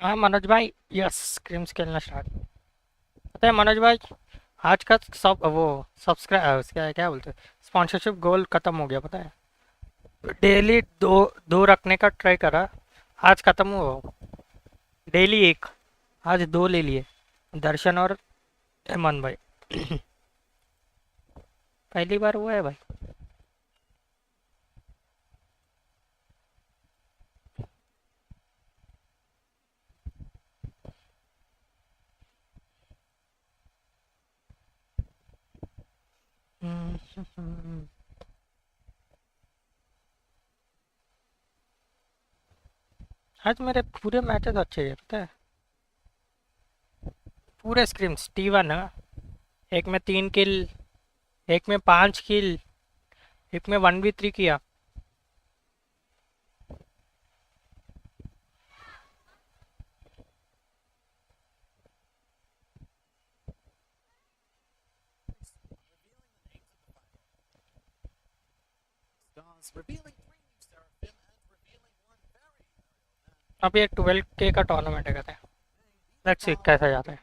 हाँ मनोज भाई, yes scrims खेलना स्टार्ट। पता है मनोज भाई, आज का सब वो सब्सक्राइब क्या क्या बोलते हैं, स्पॉन्सरशिप गोल खत्म हो गया पता है। डेली दो दो रखने का ट्राई करा, आज खत्म हुआ। डेली एक, आज दो ले लिए, दर्शन और हेमंत भाई। पहली बार हुआ है भाई। आज मेरे पूरे मैचेस अच्छे हैं पता है। पूरे स्क्रिम्स T1 है। एक में 3 किल, एक में 5 किल, एक में 1v3 किया। अब ये 12K का टूर्नामेंट है कहते हैं। लेट्स सी कैसा जाता है।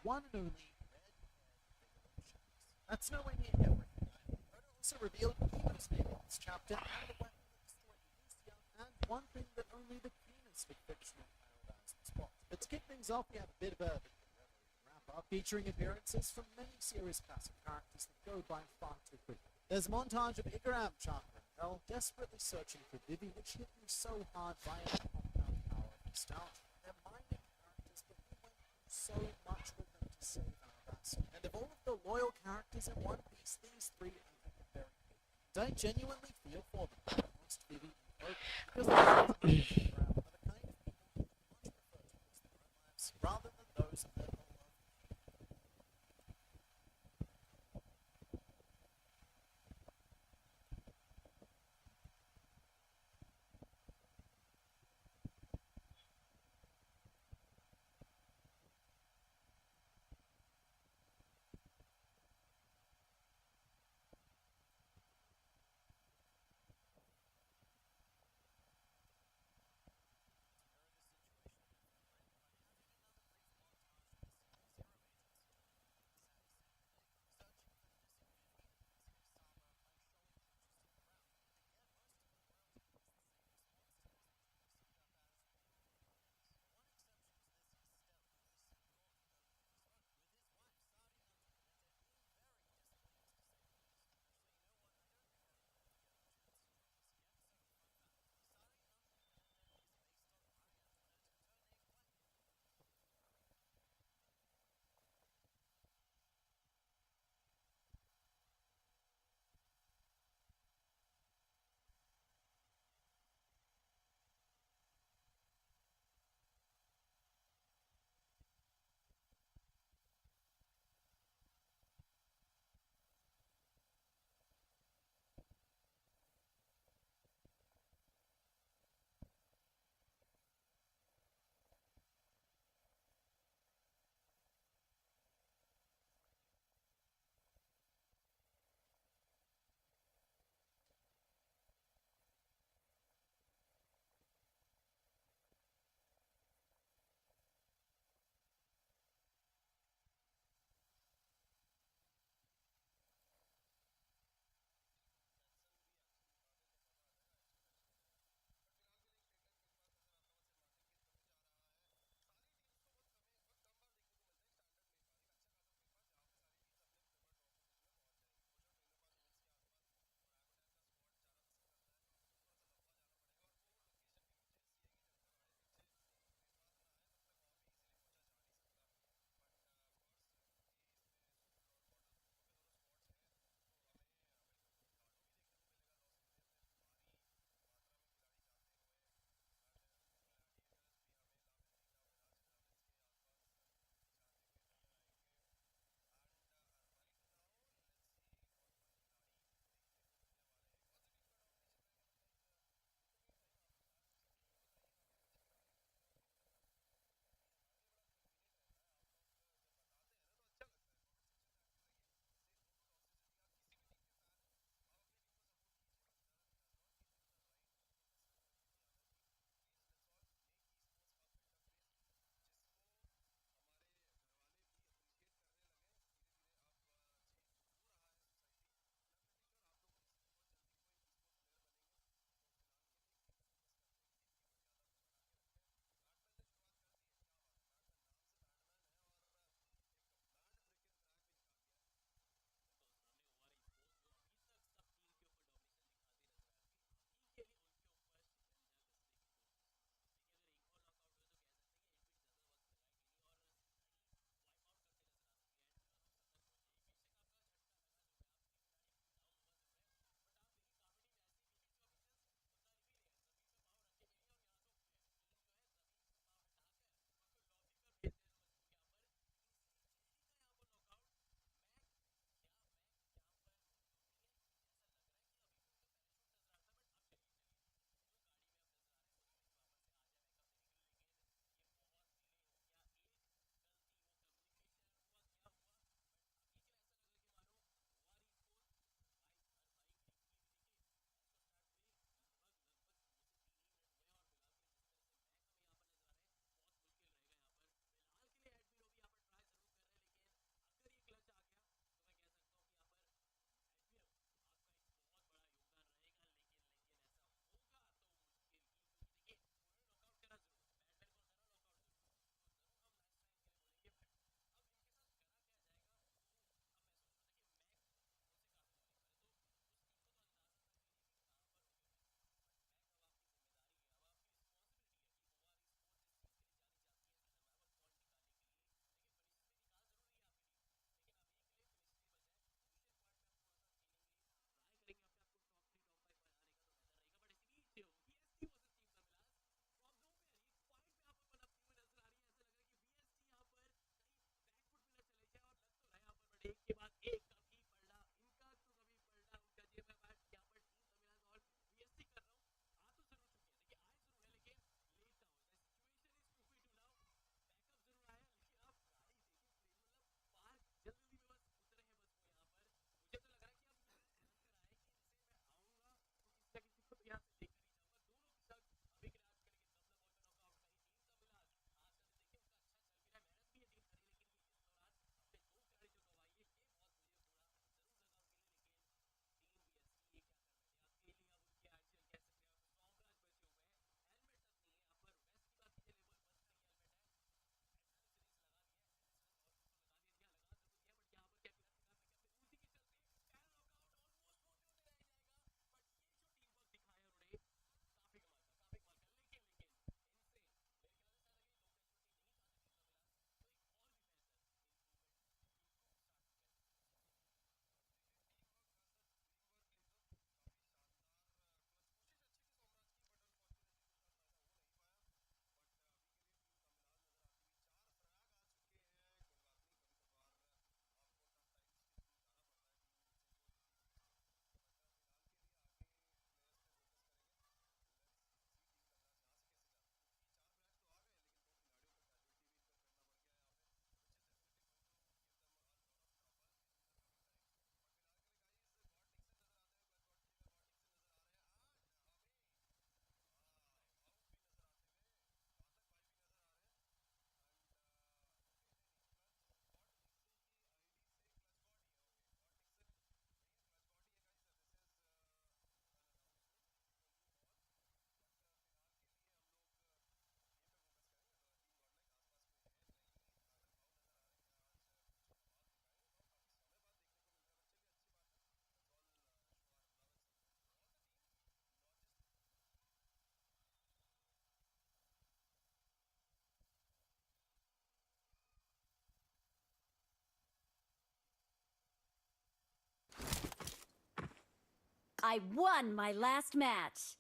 I won my last match.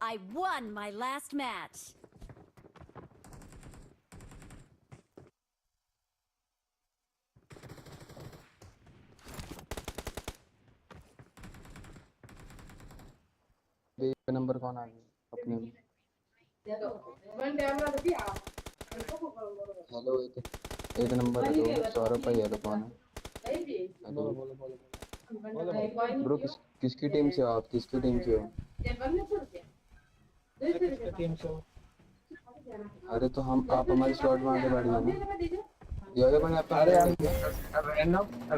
I won my last match. Number कौन आ गया अपने में? हेलो एक नंबर है तो सौरभ भाई है तो कौन है? हेलो ब्रो किसकी टीम से हो आप? किसकी टीम से हो? टीम से अरे तो हम आप हमारे स्लॉट में आगे बैठ जाओ ना। योयो भाई आप अरे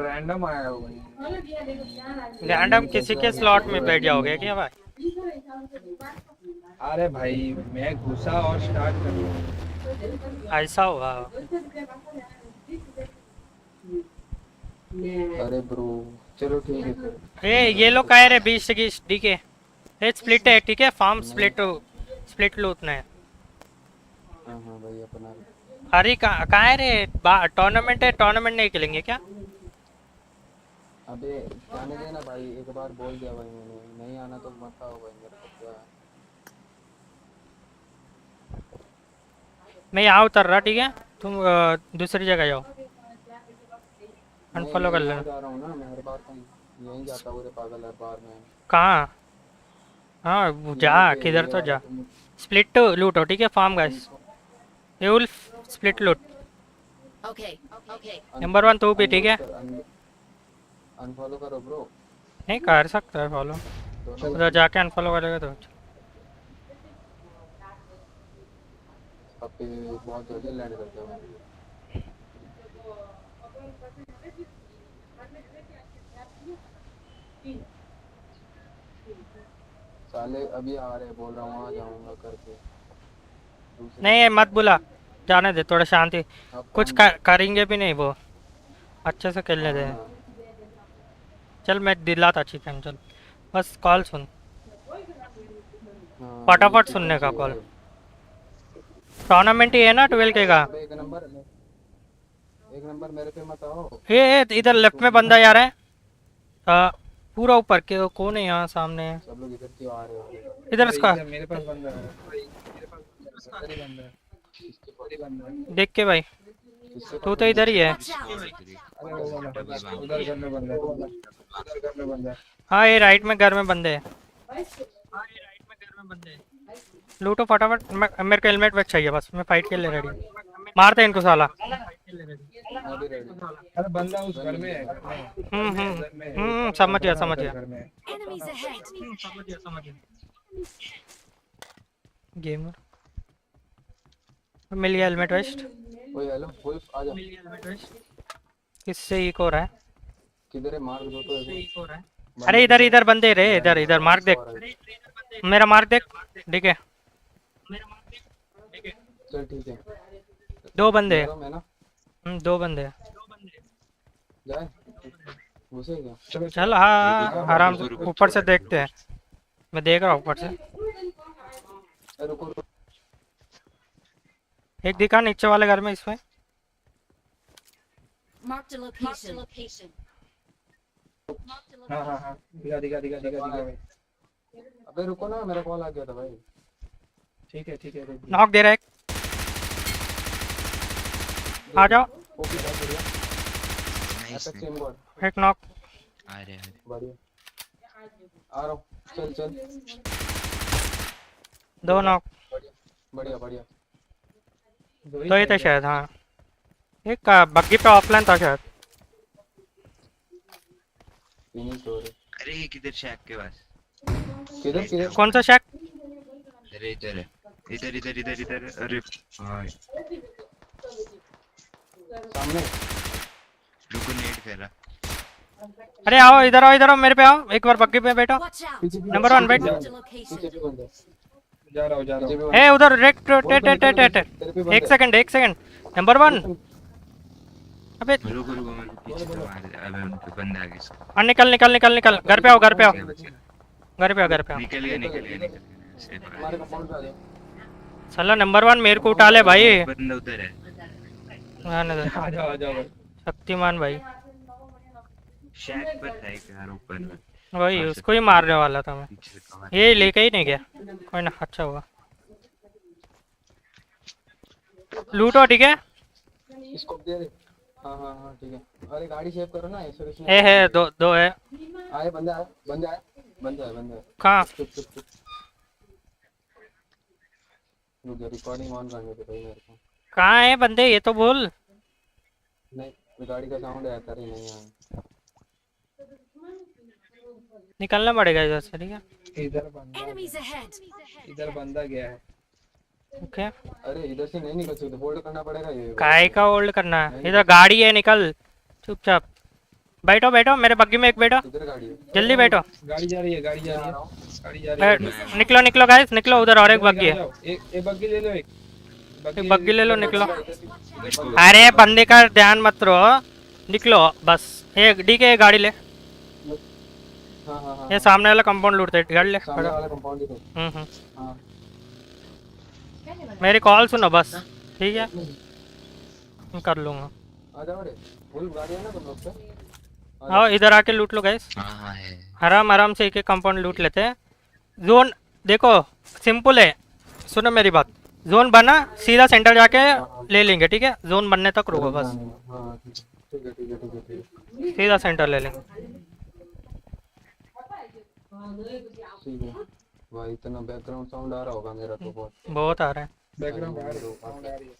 रैंडम आया हुआ रैंडम किसी के स्लॉट में बैठ जाओगे क्या भाई? अरे भाई मैं घुसा और स्टार्ट कर दिया। ऐसा हुआ। अरे ब्रो चलो ठीक है फिर। ये लोग कह रहे 20 से 20 ठीक है। ये स्प्लिट है ठीक है, फार्म स्प्लिट लूटना है। हाँ हाँ भाई अपना अरे कहाँ है रे? टूर्नामेंट है, टूर्नामेंट नहीं खेलेंगे क्या? अबे जाने देना भाई, एक बार बोल दिया भाई मैंने, नहीं आना तो मत आओ भाई, मेरे को क्या है। मैं यहाँ उतर रहा ठीक है, तुम दूसरी जगह जाओ, अनफॉलो कर लेना। जा रहा हूँ ना मैं हर बार कहीं यहीं जाता हूँ रे पागल, हर बार में। कहाँ? हाँ वो जा, किधर तो जा। स्प्लिट लूटो ठीक है फार्म गाइस, ये विल स्प्लिट लूट। नंबर 1 तू भी ठीक है। अनफॉलो करो ब्रो। नहीं कर सकता है फॉलो, उधर जाके अनफॉलो करेगा तो। अब पे बहुत जल्दी लैंड करते हैं। साले अभी आ रहे, बोल रहा हूँ आ जाऊंगा करके। नहीं मत बुला, जाने दे, थोड़ा शांति, कुछ करेंगे भी नहीं वो, अच्छे से खेलने दे। चल मैं दिलाता अच्छी टाइम, चल बस कॉल सुन, फटाफट सुनने का कॉल। टूर्नामेंट ही है ना 12K का। एक नंबर मेरे पे मत आओ। ये इधर लेफ्ट में बंदा जा रहा है, पूरा ऊपर के कौन है यहाँ सामने? सब लोग इधर क्यों आ रहे हो? इधर इसका मेरे पास बंदा है, मेरे पास बंदा है। देख के भाई, तू तो इधर ही है। उधर घर में बंदा है, उधर घर में बंदा है। हाँ ये राइट में घर में बंदे हैं। लूटो फटाफट, मेरे को हेलमेट वेट चाहिए बस, मैं फाइट के लिए रेडी। मारते हैं इनको साला। अरे बंदा उस घर में है, समझ गया समझ गया। गेमर मिल गया हेलमेट वेस्ट। ओए हेलो वुल्फ आ जा। किससे इको हो रहा है? किधर है? मार दो तो इको रहा है। अरे इधर इधर बंदे रे, इधर इधर मार्क देख, मेरा मार्क देख, ठीक है चल ठीक है। दो बंदे हैं, मैं ना 2 बंदे हैं। जाए घुसे क्या? चल हाँ आराम से ऊपर से देखते हैं, मैं देख रहा हूँ ऊपर से। रुको एक दिखा नीचे वाले घर में, इसमें हाँ दिखा भाई। अबे रुको ना, मेरा कॉल आ गया था भाई। ठीक है नॉक दे रहा है, आ जाओ। ओके बहुत बढ़िया। सेम गॉड एक नॉक, बढ़िया आ रहा हूँ। चल 2 नॉक, बढ़िया तो ये था शायद। हाँ एक का बग्गी पे ऑफलाइन था शायद। फिनिश हो रहे। अरे ये किधर शैक के पास? किधर कौन सा शैक? अरे इधर है, इधर। अरे हाँ सामने। रुको नेट फेरा। अरे आओ इधर आओ मेरे पे आओ, एक बार बग्गी पे बैठो। नंबर 1 बैठ। पीछे भी बंदा जा रहा हूँ। ए उधर एक सेकंड नंबर 1। अबे रुको मेरे को पीछे से मार दे। अबे उनके बंदा आ गया। निकल घर पे आओ घर पे आओ। निकल गया हमारे कंपाउंड पे आ जाओ। साला नंबर 1 मेरे को उठा ले भाई। बंदा उधर है। आ जाओ शक्तिमान भाई। शैक पर था एक यार ऊपर में। वही मार उसको ही सकते मारने वाला था मैं। पीछे से कवर। ये लेके ही नहीं गया। कोई ना, अच्छा हुआ। लूटो ठीक है। इसको दे दे। हाँ हाँ हाँ ठीक है। अरे गाड़ी सेव करो ना, ऐसे कुछ ए नहीं है दो दो है। आए बंदा आए बंदा आए बंदा है बंदा है। कहाँ? चुप चुप चुप। रुक जा, रिकॉर्डिंग ऑन करने दे भाई मेरे को। कहाँ है बंदे, ये तो बोल। नहीं गाड़ी का साउंड आता रही नहीं आया। निकलना पड़ेगा इधर से, ठीक है। इधर बंदा Enemies गया। ahead! इधर बंदा गया है। ओके। अरे इधर से नहीं निकल सकते, होल्ड करना पड़ेगा ये। काय का होल्ड करना है? नहीं इधर गाड़ी है, निकल चुपचाप। बैठो बैठो, मेरे बग्गी में एक बैठो, इधर गाड़ी है। जल्दी बैठो। गाड़ी जा रही है, गाड़ी जा मैं रही आ है, रहा हूँ। गाड़ी जा रही है। मैं- निकलो निकलो गाइस, निकलो। उधर और एक इधर बग्गी निकल है। जाओ। एक बग्गी ले लो, एक एक बग्गी ले लो, निकलो। इसको अरे बंदे का ध्यान मत रहो, निकलो बस। एक डी के गाड़ी ले। हाँ हाँ हाँ ये सामने वाला कंपाउंड लूटते, गाड़ी ले। सामने वाला कंपाउंड ही तो। हम्म। हाँ मेरी कॉल सुनो बस, ठीक है। मैं कर लूंगा। आ जाओ रे। फुल गाड़ी है ना तुम लोग पे। आओ इधर आके लूट लो गाइस। हाँ हाँ है। आराम आराम से एक एक कंपाउंड लूट लेते हैं। जोन देखो सिंपल है, सुनो मेरी बात। जोन बना, सीधा सेंटर जाके ले लेंगे, ठीक है। जोन बनने तक रुको बस, हाँ ठीक है ठीक है ठीक है ठीक है सीधा सेंटर ले लेंगे। ठीक है। भाई इतना बैकग्राउंड साउंड आ रहा होगा मेरा तो बहुत। बहुत आ रहा है। बैकग्राउंड आ रही है, साउंड आ रही है।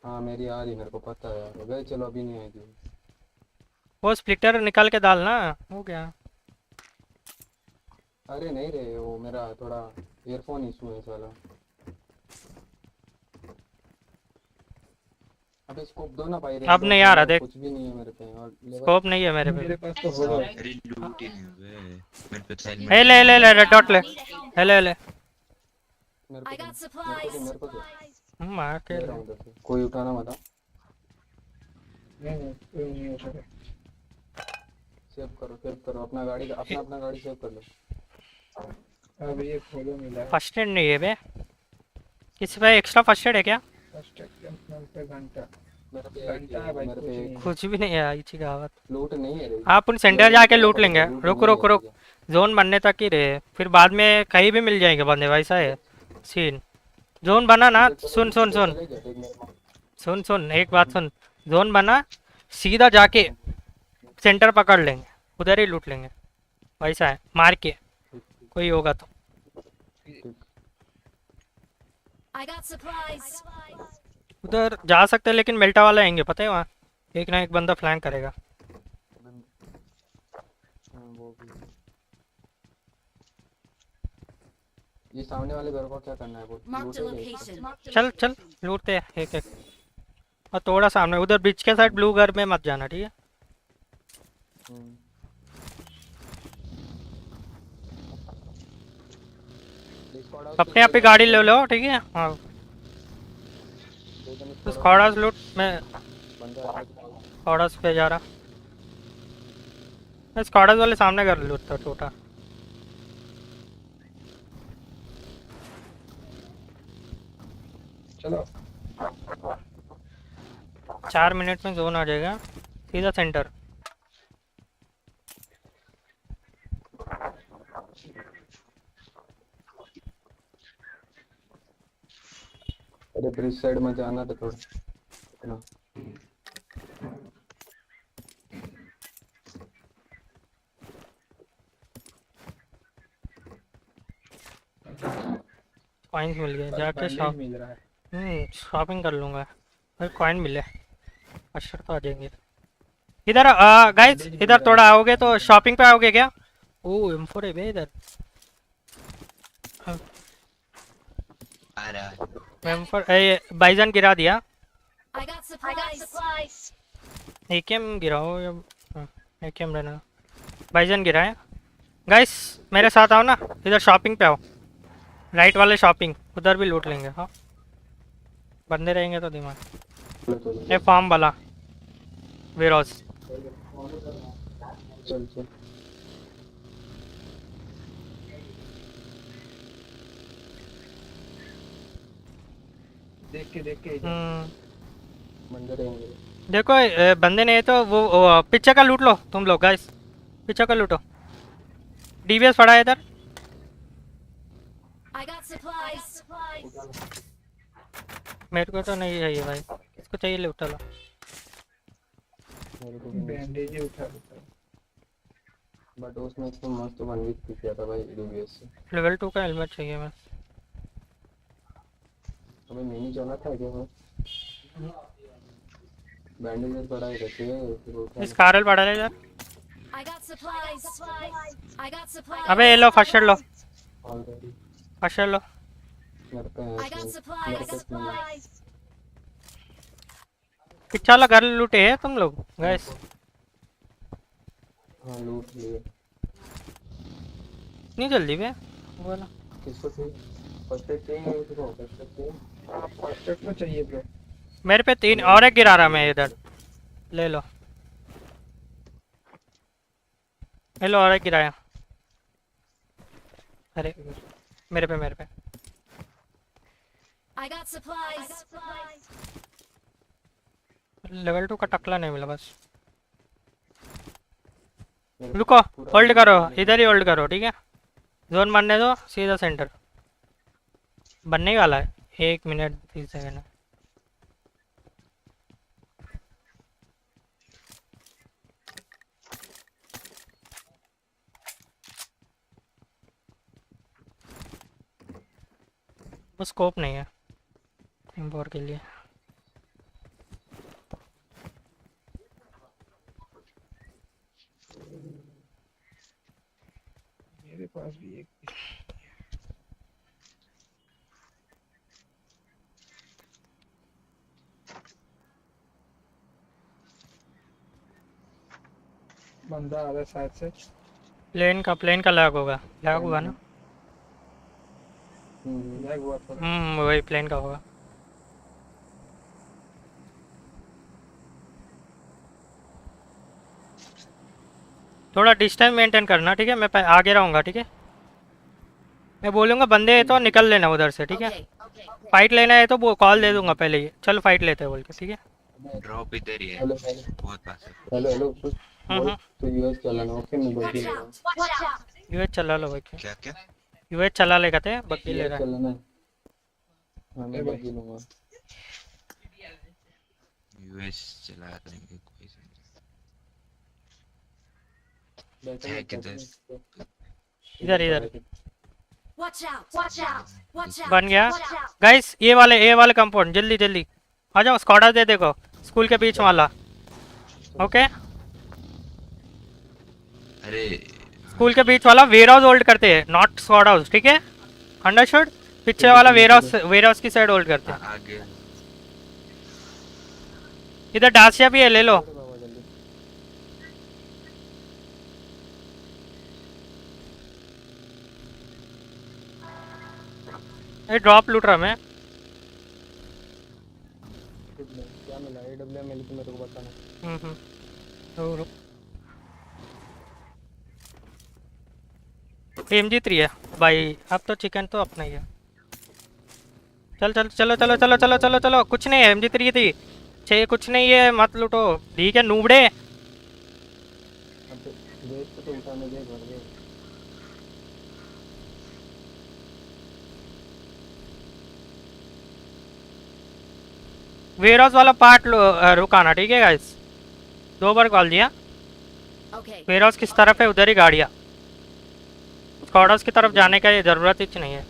हाँ मेरी आ रही, मेरे को पता है यार। गए चलो, अभी नहीं आएगी। वो स्प्लिटर निकाल के डालना, हो गया। अरे नहीं रे, वो मेरा थोड़ा ईयरफोन इशू है साला। अबे स्कोप दो ना भाई। अब नहीं आ रहा, देख। कुछ भी नहीं है मेरे पे और स्कोप नहीं है मेरे पे। मेरे पास तो होगा। अरे लूट ही नहीं हुए मेरे पे तो ए ले ले ले रेड डॉट ले, ले ले। मेरे I को got दे, supplies! मेरे को दे। मार के ले ले। रहा हूँ उधर से। कोई उठाना मत हाँ। नहीं कोई नहीं हो सकता। सेव करो अपना गाड़ी का, अपना गाड़ी सेव कर लो। अब ये खोलो मिला है। फर्स्ट एड नहीं है बे, किसी पे एक्स्ट्रा फर्स्ट एड है क्या? फर्स्ट एड पे घंटा मेरे पे घंटा है भाई, मेरे कुछ पे नहीं है। कुछ भी नहीं है इसी कहावत। लूट नहीं है रे। आप उन सेंटर जाके लूट लेंगे। रुक रुक रुक, जोन बनने तक ही रहे, फिर बाद में कहीं भी मिल जाएंगे बंदे, वैसा है सीन। जोन बना ना, सुन सुन सुन सुन सुन, एक बात सुन। जोन बना, सीधा जाके सेंटर पकड़ लेंगे, उधर ही लूट लेंगे, वैसा है। मार के कोई होगा तो। I got supplies! उधर जा सकते हैं, लेकिन मेल्टा वाला आएंगे पता है वहाँ। एक ना एक बंदा फ्लैंक करेगा। वो भी। ये सामने वाले घर को क्या करना है? वो Marked a लूटेंगे इसको। location. चल चल लूटते हैं एक एक। और थोड़ा सामने उधर ब्रिज के साइड ब्लू घर में मत जाना, ठीक है। हम्म। स्क्वाड हाउस अपने आप ही गाड़ी ले लो, ठीक है। हाँ तो स्क्वाड लूट, मैं बंदा है। स्क्वाड पे जा रहा। मैं स्क्वाड वाले सामने कर लूटता छोटा। चलो 4 मिनट में जोन आ जाएगा, सीधा सेंटर। अरे ब्रिज साइड में जाना तो थोड़ा इतना। कॉइन्स मिल गए, जाके bandage शॉप मिल रहा है। शॉपिंग कर लूँगा। भाई कॉइन मिले, अशर तो आ जाएंगे। इधर गाइस, इधर थोड़ा आओगे तो शॉपिंग पे आओगे क्या? ओ M4 है बे इधर। आ रहा है। M4 ये बाइजन गिरा दिया। I got supplies! AKM गिराओ या AKM रहना। बाइजन गिरा है। गाइस मेरे साथ आओ ना, इधर शॉपिंग पे आओ। राइट वाले शॉपिंग, उधर भी लूट लेंगे। हाँ बंदे रहेंगे तो दिमाग। ये फार्म वाला वेरोज। चल चल देख के बंदे रहेंगे। देखो बंदे ने तो वो पीछे का लूट लो तुम लोग गाइस, पीछे का लूटो। डीवीएस पड़ा है इधर। I got supplies. मेरे को तो नहीं चाहिए भाई, किसको चाहिए लूट लो। मेरे को भी नहीं। बैंडेज ही उठा लेता हूँ। बट उसमें तो मस्त वन वीक किया था भाई डीवीएस से। लेवल 2 का हेलमेट चाहिए मैं। अबे मिनी चला था क्या वो? बैंडेज पड़ा ही रहती है फिर उठा इस कारल पड़ा है इधर। I got supplies. I got supplies. अबे ये लो फर्स्ट एड लो, ऑलरेडी फर्स्ट एड लो। मेरे पे है I got इसमें। मेरे supplies. पे नहीं है। पीछे वाला घर लूटे है तुम लोग गाइस। हाँ लूट लिए। नहीं जल्दी बे वो वाला। किसको चाहिए? फर्स्ट एड चाहिए उसको? फर्स्ट एड चाहिए? फर्स्ट एड तो चाहिए ब्रो। मेरे पे 3 और एक गिरा रहा मैं इधर, ले लो। ले लो और एक गिराया। अरे मेरे पे I got supplies. लेवल 2 का टकला नहीं मिला बस। मेरे पे रुको, पूरा होल्ड लूट करो, लिया। इधर ही होल्ड करो ठीक है। जोन बनने दो, सीधा सेंटर बनने ही वाला है। 1 मिनट 30 सेकंड। वो स्कोप नहीं है इम्पोर के लिए। मेरे पास भी एक बंदा आ रहा है साइड से। प्लेन का लैग होगा ना। लैग हुआ थोड़ा। वही प्लेन का होगा। थोड़ा डिस्टेंस मेंटेन करना ठीक है। मैं आगे रहूँगा ठीक है। मैं बोलूँगा बंदे तो निकल लेना उधर से ठीक है। Okay. फाइट लेना है तो वो कॉल दे दूंगा पहले ही, चलो फाइट लेते हैं बोल के ठीक है। ड्रॉप इधर ही है, हेलो हेलो बहुत पास है। हेलो कुछ बोल हम्म। तो यूएस चलाना ओके मैं Watch बग्गी ले रहा out. Watch out. यूएच चला लो भाई। क्या क्या? यूएच चला लेगा थे बग्गी ले यूएस रहा है। चलाना है। हाँ मैं बग्गी लूंगा। यूएस चला देंगे कोई से। बैठो है मत किधर? इधर Watch out. Watch out. Watch out. बन गया Watch out. गाइस। ये वाले कंपाउंड जल्दी आ जाओ। स्क्वाडा दे देखो, स्कूल के बीच वाला। ओके अरे स्कूल के बीच वाला वेयर हाउस होल्ड करते हैं, नॉट स्क्वाड हाउस ठीक है। अंडरस्टूड। पीछे वाला वेयर हाउस की साइड होल्ड करते हैं। आगे इधर डासिया भी है, ले लो। बाबा जल्दी ये ड्रॉप लूट रहा मैं। क्या मिला एडब्ल्यूएम मिली तो मेरे को बताना। रुक। MG3 है भाई। अब तो चिकन तो अपना ही है। चलो कुछ नहीं है। MG3 थी चाहिए, कुछ नहीं है मत लूटो ठीक है नूबड़े। अब तो वेस्ट तो उठाने दे भर गए। वेयर हाउस वाला पार्ट रुकाना ठीक है गाइस। 2 बार कॉल दिया। Okay. वेयर हाउस किस तरफ है उधर ही गाड़ियाँ। स्क्वाड हाउस की तरफ जाने का ये ज़रूरत ही नहीं है।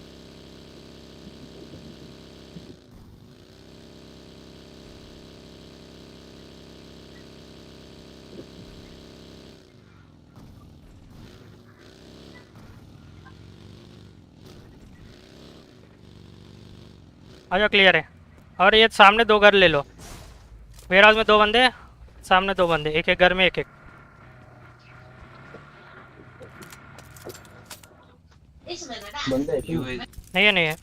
अच्छा क्लियर है। और ये सामने 2 घर ले लो। वेयर हाउस में 2 बंदे, सामने 2 बंदे, एक घर में एक। बंदा है क्यों? यूएस नहीं है।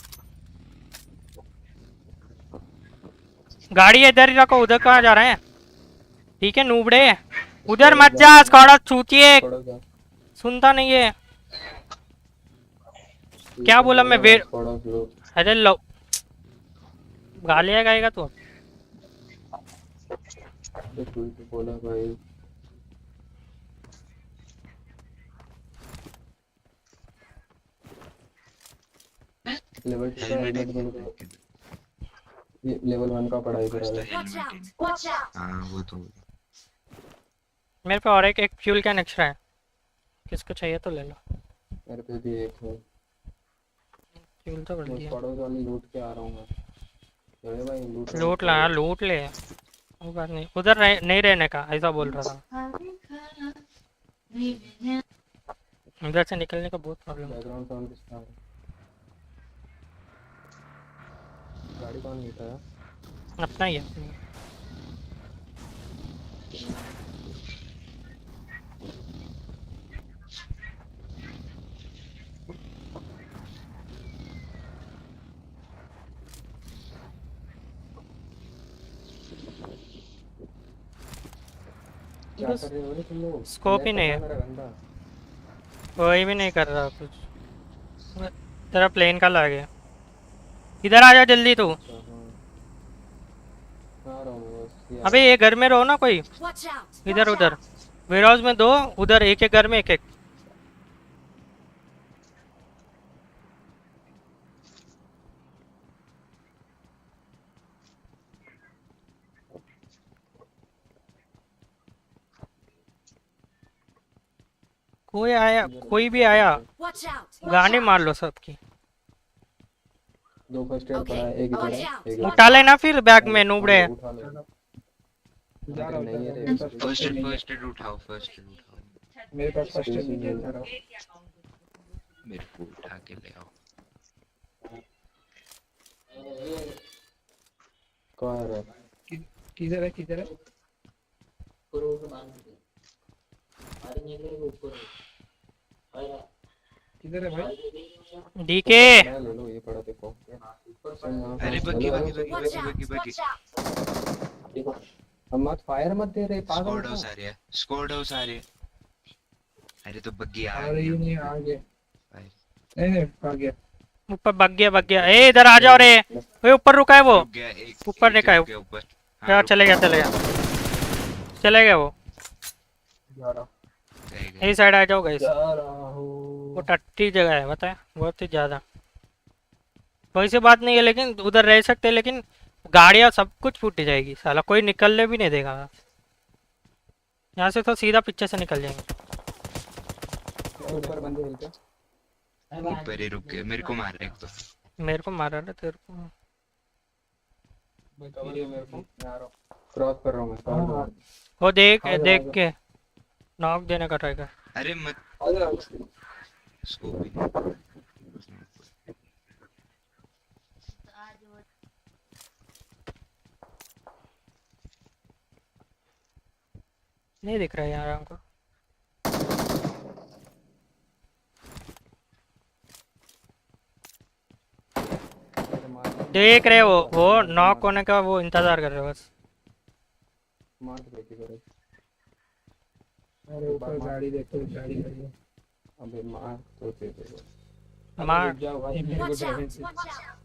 गाड़ी इधर ही रखो, उधर कहाँ जा रहे हैं ठीक है नूबड़े। उधर मत जा, स्क्वाड छूतिए। थोड़ा सा सुनता नहीं है क्या बोला मैं। वेर थोड़ा सा अरे लो गालियाँ गाएगा तू। तो तू तो बोला भाई लेवल 2 का हेलमेट है हेलमेट मेरे को क्या? ये लेवल 1 का पढ़ाई करा फर्स्ट है। Watch helmet out! Watch out! हाँ वो तो मेरे पे और एक फ्यूल कैन एक्स्ट्रा है, किसको चाहिए तो ले लो। मेरे पे भी एक है। फ्यूल तो कर मैं दिया। पड़ोस वाली लूट के आ रहा हूँ मैं। चले भाई लूट लूट ला, लूट ले, कोई बात नहीं, उधर नहीं रहने का ऐसा बोल रहा था। उधर से निकलने का बहुत प्रॉब्लम है। बैकग्राउंड साउंड किसका है? गाड़ी कौन नीता है? अपना ही है, अपनी। क्या कर रहे हो रे तुम लोग? स्कोप ही मैं नहीं पता है, मेरा गंदा। कोई भी नहीं कर रहा कुछ। तेरा प्लेन का ला गया, इधर आ जा जल्दी तू। अच्छा हाँ आ रहा हूँ बस ये अबे ये घर में रहो ना कोई, Watch out! इधर Watch उधर out! वेयर हाउस में दो, उधर एक एक घर में एक एक। कोई आया, कोई भी आया Watch out! गाने मार लो सबकी। दो फर्स्ट एड पड़ा है, एक इधर Watch है out! एक इधर उठा लेना फिर बैग में नूबड़े। उठा लो। जा रहा नहीं है रे हूँ फर्स्ट एड उठाओ, फर्स्ट एड उठाओ। मेरे पास फर्स्ट एड नहीं है जा रहा हूँ। मेरे को उठा के ले आओ। कहाँ है रे? किधर है किधर है? किधर है भाई? डीके मैं ले लो ये पड़ा देखो। अरे बग्गी बग्गी बग्गी Watch बग्गी out! बग्गी Watch out! अब मत फायर मत दे रे पागल स्क्वाड हो हाउस आ रही है, स्क्वाड हाउस आ रही है। अरे तो बग्गी आ आ गई रही नहीं, आ गया। नहीं आ गया। ऊपर बग गया। ए इधर आ जाओ रे, ओए ऊपर रुका है वो, रुक गया एक, ऊपर एक देखा है। रुक गया ऊपर। यार रुक चले गया चले गया वो। जा रहा गए इस साइड आ जाओ गाइस, जा रहा हूँ। वो टट्टी जगह है पता है, बहुत ही ज्यादा। वैसे बात नहीं है लेकिन उधर रह सकते हैं, लेकिन गाड़ियाँ सब कुछ फूट जाएगी साला, कोई निकलने भी नहीं देगा। यहाँ से तो सीधा पीछे से निकल जाएंगे। ऊपर बंदे हिल पे ऊपर ही रुक गए, मेरे को मार रहे एक तो। मेरे को मारा ना तेरे को। कवर दो मेरे को, मैं आ रहा हूँ। क्रॉस कर रहा हूँ मैं, कवर दो। वो देख आ जा, देख आ जा। के नॉक देने का ट्राई कर। अरे मत आ जा। उसको भी नहीं दिख रहा है यार हमको। देख रहे हो वो नॉक होने का वो इंतजार कर रहे हो बस। मार के देखी करे। अरे ऊपर गाड़ी देखो, गाड़ी खड़ी है। अबे मार तो दे दे। मार। रुक जाओ भाई। मेरे को Watch ड्राइविंग out! से Watch out!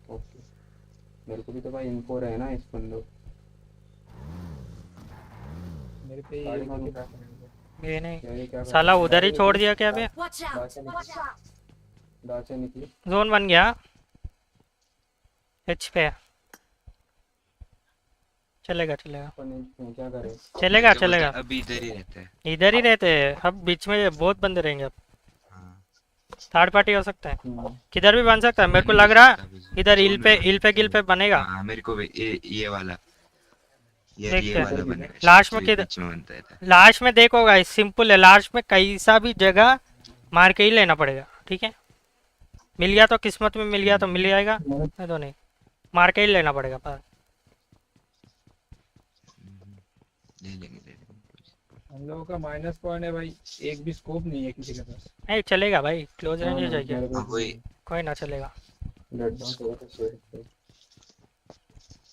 ओके मेरे को भी तो भाई इन्फो रहे ना इस बंदो। मेरे पे गाड़ी ये कौन लेके उठा? बैठा है। ये नहीं, क्या ये क्या कर साला रहा है? उधर ही छोड़ दिया क्या बे। Watch out! Watch out! दाचे निकली। जोन बन गया, एच पे चलेगा चलेगा अपन क्या करे? चलेगा क्या बोलते चलेगा। हैं, अभी इधर ही रहते हैं। इधर ही रहते हैं अब, बीच में बहुत बंदे रहेंगे अब। हाँ थर्ड पार्टी हो सकता है, किधर भी बन सकता है मेरे को लग रहा। इधर हिल पे गिल पे बनेगा। हाँ मेरे को भी ये वाला ये देखते हैं। वाला बनेगा। लास्ट में ये किधर, बीच में बनता है। लास्ट में देखो गाइस सिंपल है, लास्ट में कैसा भी जगह मार के ही लेना पड़ेगा, ठीक है। मिल गया तो किस्मत में मिल गया तो मिल जाएगा, नहीं तो नहीं, मार के ही लेना पड़ेगा पर। ले लेंगे। हम लोगों का माइनस पॉइंट है भाई, एक भी स्कोप नहीं है किसी के पास। नहीं चलेगा भाई, क्लोज रेंज चाहिए, हाँ वही कोई ना चलेगा। रेड डॉट हो तो share.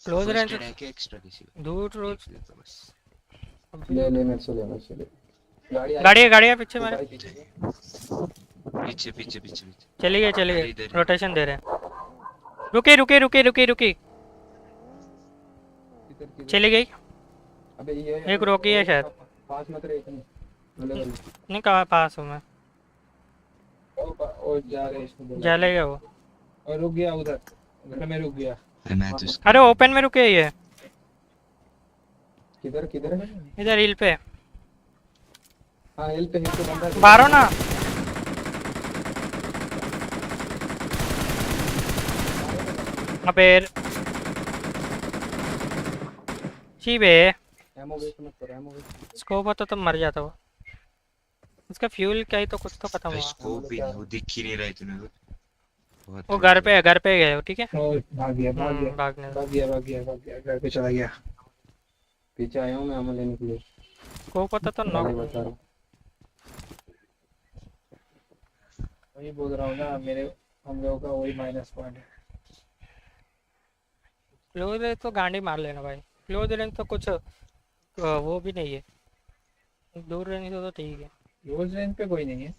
Close first range add है क्या एक्स्ट्रा किसी को? दूर रोज एक ले तो बस। ले ले मेरे से ले मेरे से ले। गाड़ी गाड़ी है पीछे मेरे। पीछे पीछे पीछे पीछे चली अरे गई, इधर ही। रोटेशन दे रहे हैं। रुके रुके रुके रुके रुके, किधर किधर चली गई। अबे ये एक रोकी है शायद। पास मत रहे इतने अवेलेबल नहीं कहाँ पास हूँ मैं। और जा रहे इसको बोला जा लेगा वो। और रुक गया उधर, उधर में रुक गया। मैं तो अरे ओपन में रुके ये किधर किधर है इधर हिल पे। हाँ हिल पे बंदा है। मारो ना। अबे चीबे एमओ वेस्ट मत करो एमओ वेस्ट स्कोप होता तो मर जाता वो। उसका फ्यूल क्या ही तो कुछ तो खत्म हुआ। स्कोप भी नहीं, वो दिख ही नहीं रहा इतने को। बहुत वो घर पे गए हो ठीक है। और भाग गया भाग गया भागने दो। भाग गया भाग गया भाग गया, घर पे चला गया। पीछे आया हूँ मैं एमओ लेने के लिए स्कोप होता तो पहले नॉक। बता रहा हूँ वही बोल रहा हूँ ना, मेरे हम लोगों का वही माइनस पॉइंट है। क्लोज रेंज तो गांडी मार लेना भाई। क्लोज रेंज तो कुछ वो भी नहीं है। दूर रेंज तो ठीक है। क्लोज रेंज पे कोई नहीं है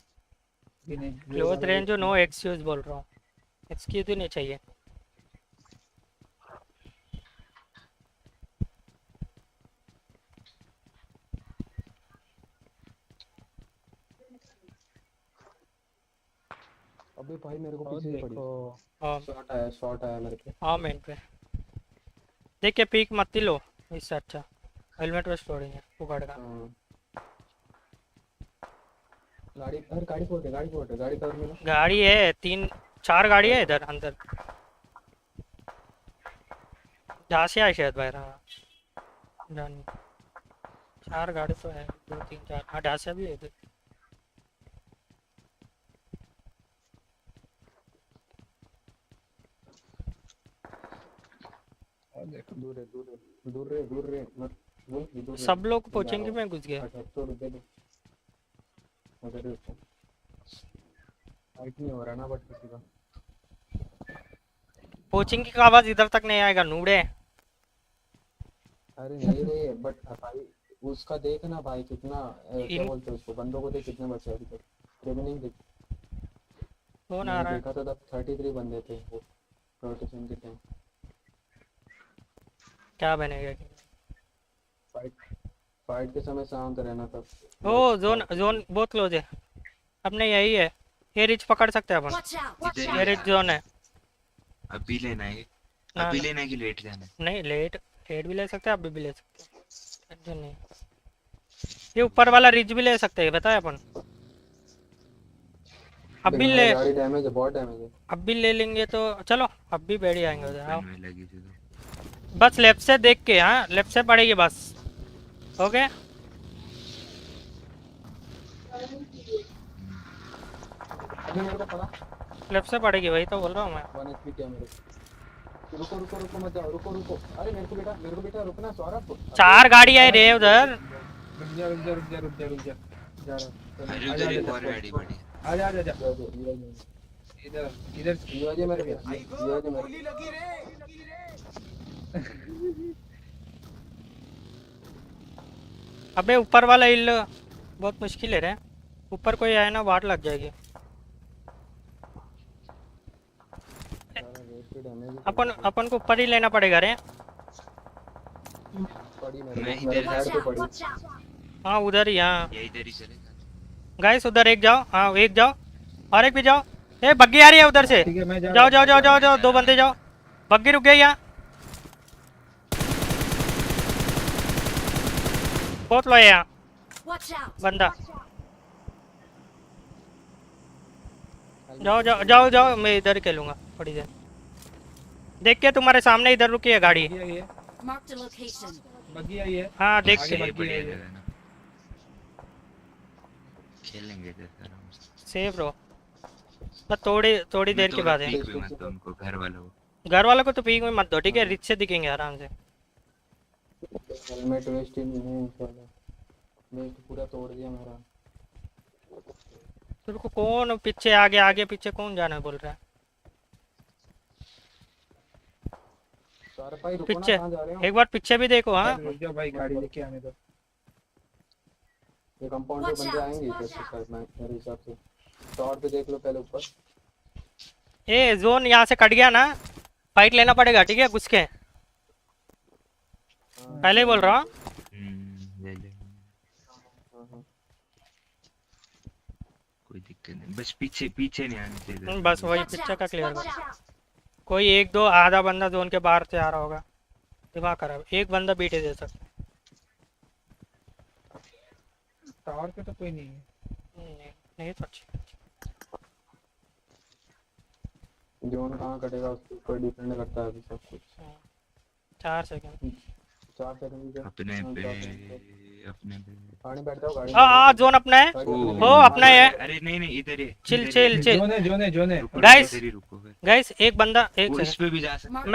भी नहीं। क्लोज रेंज जो नो एक्सक्यूज बोल रहा हूँ। एक्सक्यूज ही नहीं चाहिए। अबे भाई मेरे को और पीछे से पड़ी देखो हाँ शॉट आया मेरे पे हाँ मेन पे देख के पीक मत ही लो। इससे अच्छा हेलमेट वेस्ट तोड़ेंगे उगाड़ का। हाँ गाड़ी अरे गाड़ी फोड़ दे गाड़ी कवर में लो गाड़ी है 3-4 गाड़ी है इधर अंदर। जहाँ से आए शायद बाहर। हाँ जानी 4 गाड़ी तो है 2-3-4। हाँ ढांसा भी है इधर। और देखो दूर रे मत दूर सब लोग कोचिंग में घुस गए। 78 रुपये दो उधर रुको फाइट नहीं हो रहा ना बट किसी का कोचिंग की आवाज इधर तक नहीं आएगा नूड़े। अरे नहीं रे बट भाई उसका देख ना भाई कितना क्या इन बोलते हैं उसको बंदों को देख कितने बचे अभी तक ट्रेनिंग देख कौन आ मैंने रहा है। देखा था तब 33 बंदे थे वो रोटेशन के टाइम क्या बनेगा। फाइट के समय शांत रहना था ओ जोन जोन बहुत क्लोज है। अपने यही है। ये रिच पकड़ सकते हैं अपन। Watch out! Watch इधर out! ये ही रिच जोन है। अभी लेना है, ना अभी ना लेना है कि लेट जाना है? नहीं लेट भी ले सकते हैं अभी भी ले सकते हैं। टेंशन नहीं। ये ऊपर वाला रिच भी ले सकते हैं बताया अपन। अब भी ले गाड़ी डैमेज है बहुत डैमेज है अब भी ले लेंगे तो चलो अब भी बैठ जाएंगे उधर। आओ ओपन में लगी थी तो बस लेफ्ट से देख के। हाँ लेफ्ट से पड़ेगी बस। ओके अभी मेरे को पड़ा लेफ्ट से पड़ेगी वही तो बोल रहा हूँ मैं। 1 एचपी क्या मेरे को रुको मत जाओ रुको अरे मेरे को बेटा रुकना सौरभ 4 गाड़ी है रे उधर। रुक जा जा रहा हूँ। अरे उधर एक और गाड़ी बड़ी है। आजा आजा जा इधर इधर ये मेरे अबे ऊपर वाला हिल बहुत मुश्किल है रे। ऊपर कोई आए ना वाट लग जाएगी। अपन को ऊपर ही लेना पड़ेगा रे। पड़ी मैं इधर Watch पे out! पड़ी Watch out! हाँ उधर ही। हाँ ये इधर ही चलेगा। गाइस उधर एक जाओ। हाँ एक जाओ और एक भी जाओ। ए बग्गी आ रही है उधर से। ठीक है मैं जा जाओ जाओ जाओ जाओ जाओ 2 बंदे जाओ। बग्गी रुक गई यहाँ। बहुत लो है यहाँ Watch out! बंदा। जाओ जाओ जाओ जाओ मैं इधर खेलूंगा थोड़ी देर। देख के तुम्हारे सामने इधर रुकी है गाड़ी। बग्गी आई है Marked a location. बग्गी आई है हाँ देख आगे के ये बग्गी बढ़िया आई है। जगह है ना, खेलेंगे इधर आराम से। सेफ रहो। बस थोड़ी देर के बाद है। पीक भी मत दो उनको, घर वालों को। घर वालों को तो पीक में मत दो ठीक है। रिच से दिखेंगे आराम से। हेलमेट वेस्ट ही नहीं है इंशाल्लाह मैं तो पूरा तोड़ दिया मेरा तेरे को कौन पीछे आगे पीछे कौन जाना बोल रहा है। सौरभ भाई रुको ना पीछे कहाँ जा रहे हो एक बार पीछे भी देखो। हाँ रुक जाओ भाई गाड़ी लेके आने दो। ये कंपाउंड पे Watch बंदे out, आएंगे watch इधर से शायद मेरे हिसाब से टॉर पे देख लो पहले ऊपर ए जोन यहाँ से कट गया ना। फाइट लेना पड़ेगा ठीक है घुस के। पहले ही बोल रहा हूँ। ले ले, कोई दिक्कत नहीं, बस पीछे पीछे नहीं आने चाहिए। बस वही Watch पिक्चर का out! क्लियर Watch कर। out! कोई एक दो आधा बंदा जोन के बाहर से आ रहा होगा, दिमाग खराब। एक बंदा बीटे दे सकता टावर पे तो कोई नहीं है। नहीं, नहीं तो अच्छी। जोन कहाँ कटेगा उसके ऊपर डिपेंड करता है अभी सब कुछ। 4 सेकंड। 4 सेकंड की अपने हाँ, पे 4 सेकंड पे। अपने पे। गाड़ी बैठ जाओ, गाड़ी हाँ जोन अपना है। ओ अपना ही है। अरे नहीं नहीं, इधर ही चिल इधर ही, चिल चिल। जोन है रुको, Guys! इधर ही रुको फिर। गाइस एक बंदा, एक वो इस सेकंड। पे भी जा सकता है।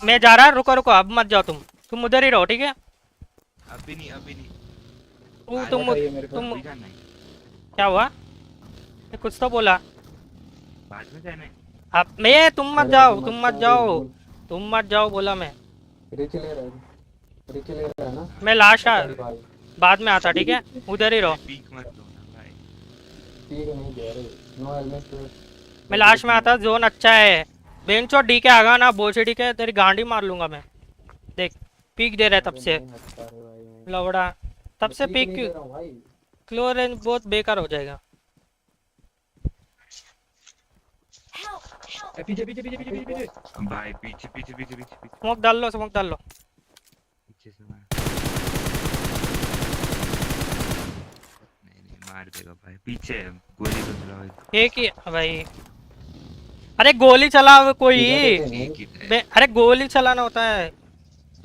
मैं जा रहा, रुको रुको, अब मत जाओ तुम उधर ही रहो, ठीक है। अभी नहीं, अभी नहीं। तुम बताइए मेरे को। तुम अभी जाना है, क्या हुआ? ये कुछ तो बोला। बाद में जाना है। अब मैं तुम मत अरे जाओ, अभी तुम मत मत जाओ, जाओ, तुम मत जाओ बोला मैं। रिच ले रहा है, रिच ले रहा है ना। मैं लाश अरे भाई बाद में आता, ठीक है। उधर ही रहो। पीक मत दो ना भाई। ठीक नहीं दे रहे, नो हेलमेट पे। मैं लाश में आता, जोन अच्छा है। बेंच और डी के आगा ना, बोल से डी के तेरी गांडी मार लूंगा मैं। देख पीक दे रहा है तब से लवड़ा, तब से पीक क्यों? भाई क्लो रेंज बहुत बेकार हो जाएगा। पीछे पीछे पीछे पीछे पीछे। भाई पीछे पीछे पीछे पीछे पीछे स्मोक डाल लो, स्मोक डाल लो। पीछे से मार। नहीं नहीं, मार देगा भाई, पीछे है, गोली तो चलाओ। एक ही भाई। अरे गोली चला कोई। एक ही है। अरे गोली चलाना होता है।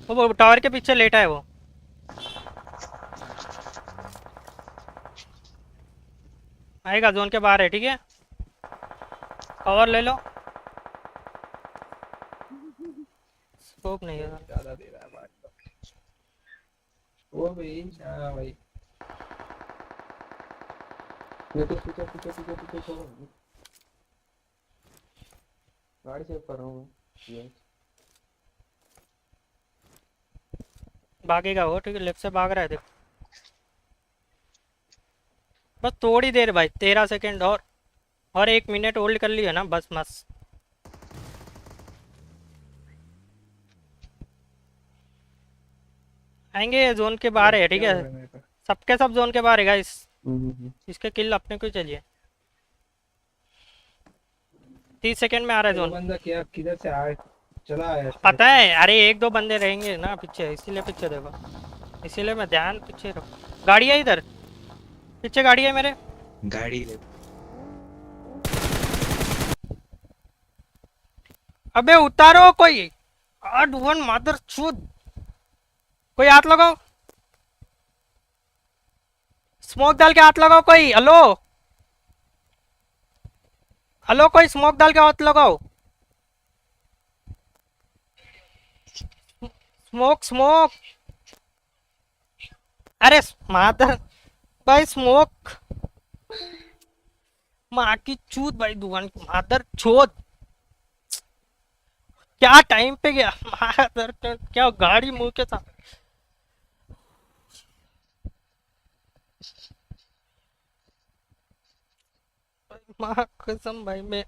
वो टावर के पीछे लेटा है वो। आएगा, जोन के बाहर है, ठीक है। कवर ले लो। स्कोप नहीं है। ज्यादा दे रहा है भाई। ओ भाई, हाँ भाई। ये तो पीछे पीछे पीछे पीछे छोड़ो, गाड़ी सेव कर रहा हूँ मैं। भागेगा वो, ठीक है। लेफ्ट से भाग रहा है, देख। बस थोड़ी देर भाई, 13 सेकंड और 1 मिनट होल्ड कर लिया ना, बस बस। आएंगे, जोन के बाहर है, ठीक क्या है। हो रहा है मेरे को? सबके सब जोन के बाहर है गाइस। हम्म। इसके किल अपने को ही चाहिए। 30 सेकंड में आ रहा है वो जोन। बंदा क्या किधर से आया, चला आया। पता है, अरे एक दो बंदे रहेंगे ना पीछे, इसीलिए पीछे देखो, इसीलिए मैं ध्यान पीछे रखो। गाड़ी है इधर, पीछे गाड़ी है मेरे। गाड़ी ले। अबे उतारो कोई। आठ वन मदर चूत। कोई हाथ लगाओ, स्मोक डाल के हाथ लगाओ कोई। हेलो हेलो, कोई स्मोक डाल के हाथ लगाओ। Smoke smoke. अरे मादर भाई, स्मोक। माँ की चूत भाई, दुकान की मादर चोद। क्या टाइम पे गया मादर चोद, क्या गाड़ी मुंह के साथ। माँ कसम भाई, मैं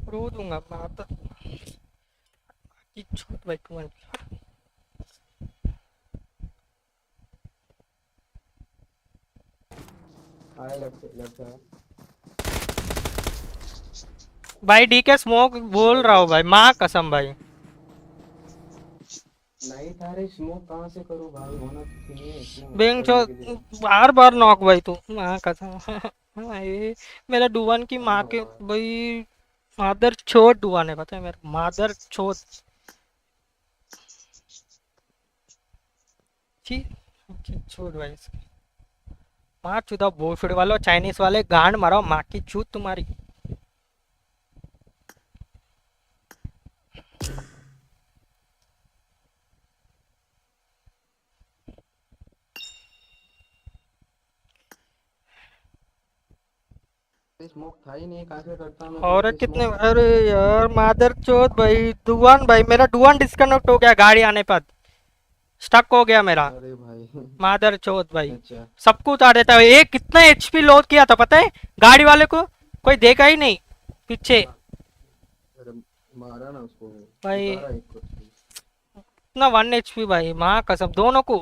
रो दूंगा मादर की चूत भाई तुम्हारी। आया लेफ्ट है। भाई डी के स्मोक बोल रहा हूँ भाई, माँ कसम भाई। नहीं था रे, स्मोक कहाँ से करूँ भाई, होना तो चाहिए स्मोक बेंच करने के लिए। बार बार नॉक भाई तू, माँ कसम भाई। मेरा डुवन की माँ के भाई, मादर छोड़ डुवन है, पता है मेरा मादर छोड़। छोड़ भाई इसको। माँ चुदा बोफिड वालों, चाइनीज वाले गांड मारो, माँ की चूत तुम्हारी। स्मोक था ही नहीं, कहाँ से करता मैं और तुझे कितने, smoke? अरे यार मादर चोद भाई, डुवन भाई, मेरा डुवन डिस्कनेक्ट हो गया गाड़ी आने पर, स्टक हो गया मेरा। अरे भाई मादर चोद भाई, अच्छा सबको उतार देता है। एक कितना एचपी लोड किया था पता है गाड़ी वाले को, कोई देखा ही नहीं पीछे अरे मारा ना उसको, भाई। उतारा एक को। कितना 1 HP भाई, माँ कसम दोनों को।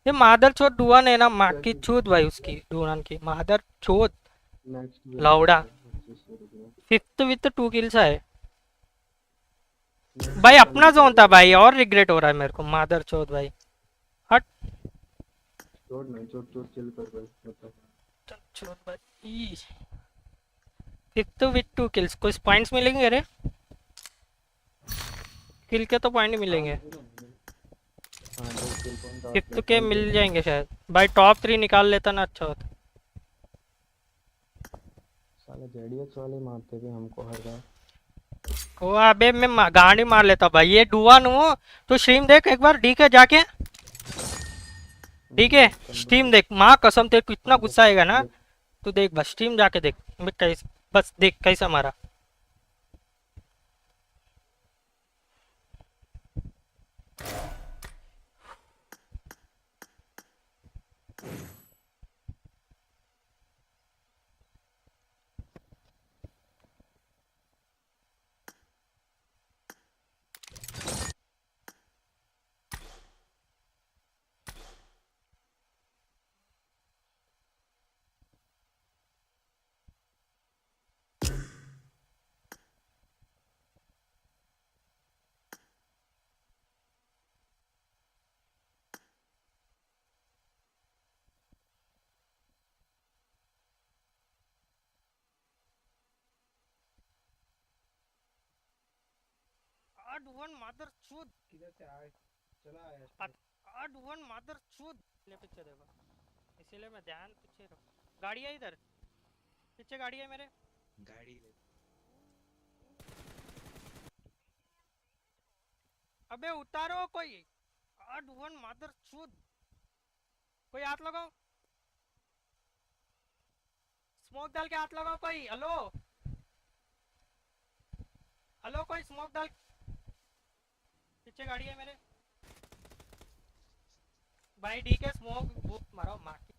ये मादर चोद डुआन है ना, माँ की चूत भाई, उसकी डुआन की मादर चोद नेक्स्ट लाउडा। 25 रुपये। फिफ्थ विथ 2 किल्स है भाई, अपना जोन था भाई, और रिग्रेट हो रहा है मेरे को, मादर चोद भाई। हट छोड़ नहीं, छोड़ छोड़, चिल कर भाई, मतलब चोद भाई। फिफ्थ विथ 2 किल्स, कुछ पॉइंट्स मिलेंगे रे? किल के तो पॉइंट मिलेंगे। हाँ 2 किल पॉइंट और फिफ्थ प्ले के पॉइंट मिल जाएंगे शायद भाई, टॉप 3 निकाल लेता ना, अच्छा होता। साले जेडीएक्स वाले मारते थे हमको हर बार। ओ अबे मैं गाड़ी मार लेता भाई, ये डुआन हूँ। तो स्ट्रीम देख एक बार, ठीक है जाके, ठीक है स्ट्रीम देख, माँ कसम तेरे को इतना हाँ गुस्सा आएगा ना। देख, तू देख बस, स्ट्रीम जाके देख मैं कैसे, बस देख कैसा मारा। आठ वन मदर चूद, किधर से आए, चला आया आठ वन मदर चूद। ले पीछे देखो, इसीलिए मैं ध्यान पीछे रखूं। गाड़ी है इधर, पीछे गाड़ी है मेरे। गाड़ी ले। अबे उतारो कोई, आठ वन मदर चूद। कोई हाथ लगाओ, स्मोक डाल के हाथ लगाओ कोई। हेलो हेलो, कोई स्मोक डाल। पीछे गाड़ी है मेरे भाई, ठीक है स्मोक मारो मार के।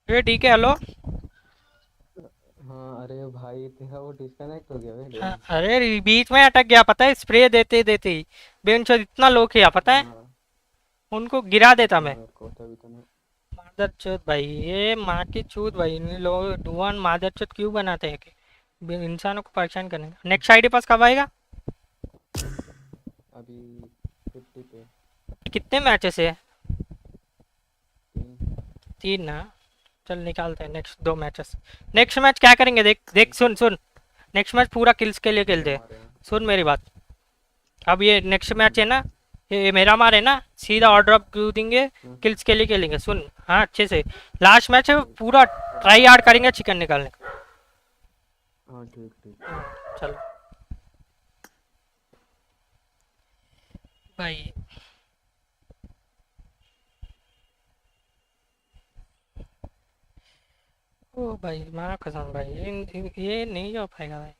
ये ठीक है, हेलो। हाँ अरे भाई तेरा वो डिस्कनेक्ट हो गया भाई। अरे बीच में अटक गया, पता है, स्प्रे देते देते ही बेंच इतना लो किया, पता है, हाँ उनको गिरा देता पता है मैं। मेरे को, तभी तो मैं। मादर चोद भाई, ये माँ की चूत भाई, इन लोग डुआन मादर चोद क्यों बनाते हैं कि इंसानों को परेशान करने का। नेक्स्ट आईडी पास कब आएगा? अभी 50 पे। कितने मैचेस है? 3। 3 ना। चल निकालते हैं नेक्स्ट 2 मैचेस। नेक्स्ट मैच क्या करेंगे, देख देख, सुन सुन। नेक्स्ट मैच पूरा किल्स के लिए खेलते हैं। हमारे यहाँ। सुन मेरी बात, अब ये नेक्स्ट मैच है ना, ये मेरा मार है ना, सीधा ऑर्डर अप क्यों देंगे, किल्स के लिए खेलेंगे, सुन। हाँ अच्छे से, लास्ट मैच है पूरा ट्राई हार्ड करेंगे चिकन निकालने का। हाँ ठीक ठीक। चलो भाई। ओ भाई माँ कसम भाई, ये नहीं हो पाएगा भाई।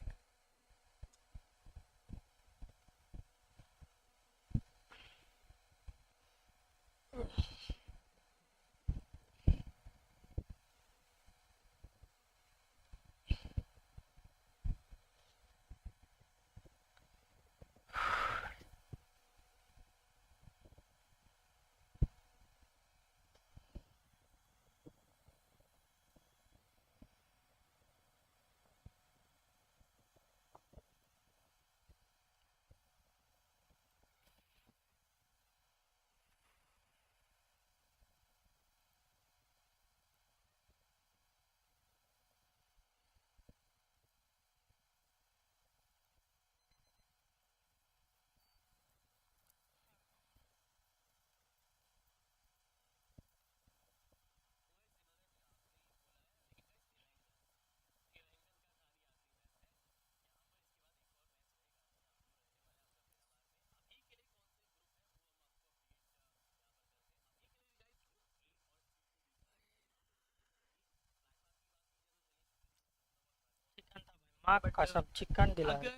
माँ कसम चिकन दिला। अगर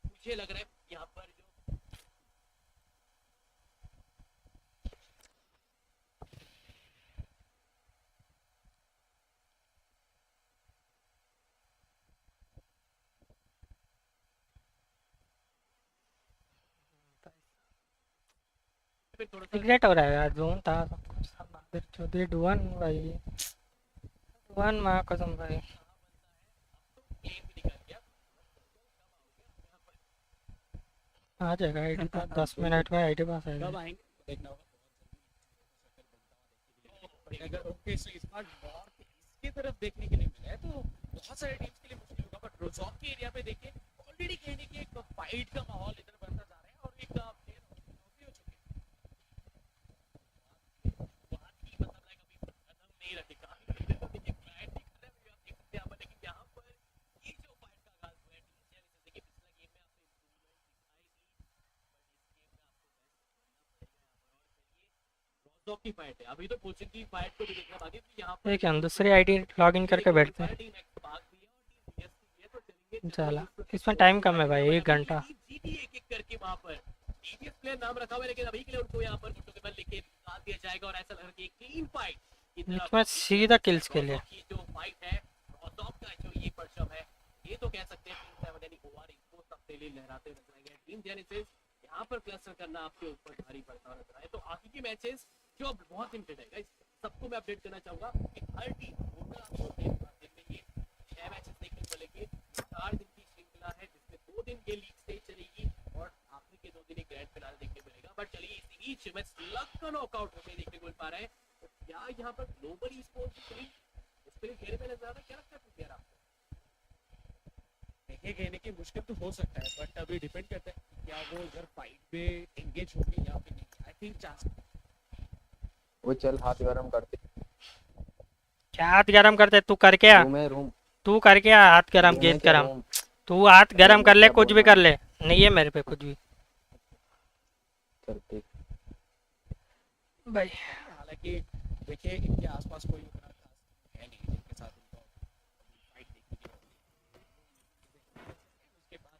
मुझे लग रहा है यहाँ पर जो फिर थोड़ा सा रिग्रेट हो रहा है यार, जोन था सब कुछ था, फिर चौधरी डुअन भाई, डुअन माँ कसम भाई। क्लेम भी निकल गया। आ जाएगा आईडी पास 10 मिनट में, आईडी पास आएगा। कब आएंगे देखना होगा, बहुत जल्दी अगर ओके सो इस बार नॉर्थ ईस्ट की तरफ देखने के लिए मिला है तो बहुत सारे टीम्स के लिए मुश्किल होगा, बट रोजॉक के एरिया पे देखिए ऑलरेडी कहने की एक फाइट का माहौल इधर बनता जा रहा है और एक प्लेयर हो चुके हैं। बात की मतलब लाइक अभी कदम नहीं रखे, काफी देर तक देखिए फ्लाइट दिख रहा है, आप देख सकते हैं यहाँ पर, लेकिन यहाँ पर ये जो फाइट का आगाज हुआ है टीम जैसे जैसे कि पिछला गेम में आपने रोजॉक की फाइट है, अभी तो कोचिंग की फाइट को भी देखना बाकी है यहाँ पर। ठीक है, हम दूसरी आईडी लॉग इन करके बैठते हैं। टीम एक्स भाग भी है और टीम बीएस भी है, तो चलेंगे चला, इसमें टाइम कम है भाई, 1 घंटा। जीटी एक एक करके वहां पर डीपीएस प्लेयर नाम रखा हुआ है, लेकिन अभी के लिए उनको यहाँ पर फोटो के बल लेके निकाल दिया जाएगा और ऐसा लग रहा है कि क्लीन फाइट की तरफ इसमें सीधा किल्स के लिए। की जो फाइट है रोजॉक का जो ये परचम है, ये तो कह सकते हैं टीम 7 यानी ओआर इनको सबसे लिए लहराते हुए नजर आएंगे। टीम जेनेसिस यहाँ पर क्लस्टर करना आपके ऊपर भारी पड़ता हुआ नजर आए, तो आगे के मैचेस जो अब बहुत लिमिटेड है गाइस, सबको मैं अपडेट करना चाहूंगा कि हर टीम टोटल आपको दिन में ये 6 मैचेस देखने को मिलेंगे। 4 दिन की श्रृंखला है जिसमें 2 दिन ये लीग स्टेज चलेगी और आखिरी के 2 दिन एक ग्रैंड फिनाले देखने को मिलेगा। बट चलिए इस बीच में स्लग का नॉकआउट हमें देखने को मिल पा रहा है, तो क्या यहाँ पर ग्लोबल ई-स्पोर्ट्स की उस पर घेरे में नजर आ रहा है, क्या लगता है प्लेयर आपको? देखिए कहने की मुश्किल तो हो सकता है, बट अभी डिपेंड करता है कि क्या वो इधर फाइट में एंगेज होंगे या फिर नहीं। आई थिंक चांस वो चल हाथ गरम करते, क्या हाथ गरम करते, तू कर क्या, रूम है रूम, तू कर क्या हाथ गरम, रूम है गेंद क्या गरम, रूम? तू हाथ गरम कर ले, क्या कुछ भी बोल कर रहा ले, नहीं है मेरे पे कुछ भी करते। भाई। हालांकि देखिए इनके आसपास कोई उतना खास है नहीं जिनके साथ उनको फाइट देखने की मिलेगी। उसके बाद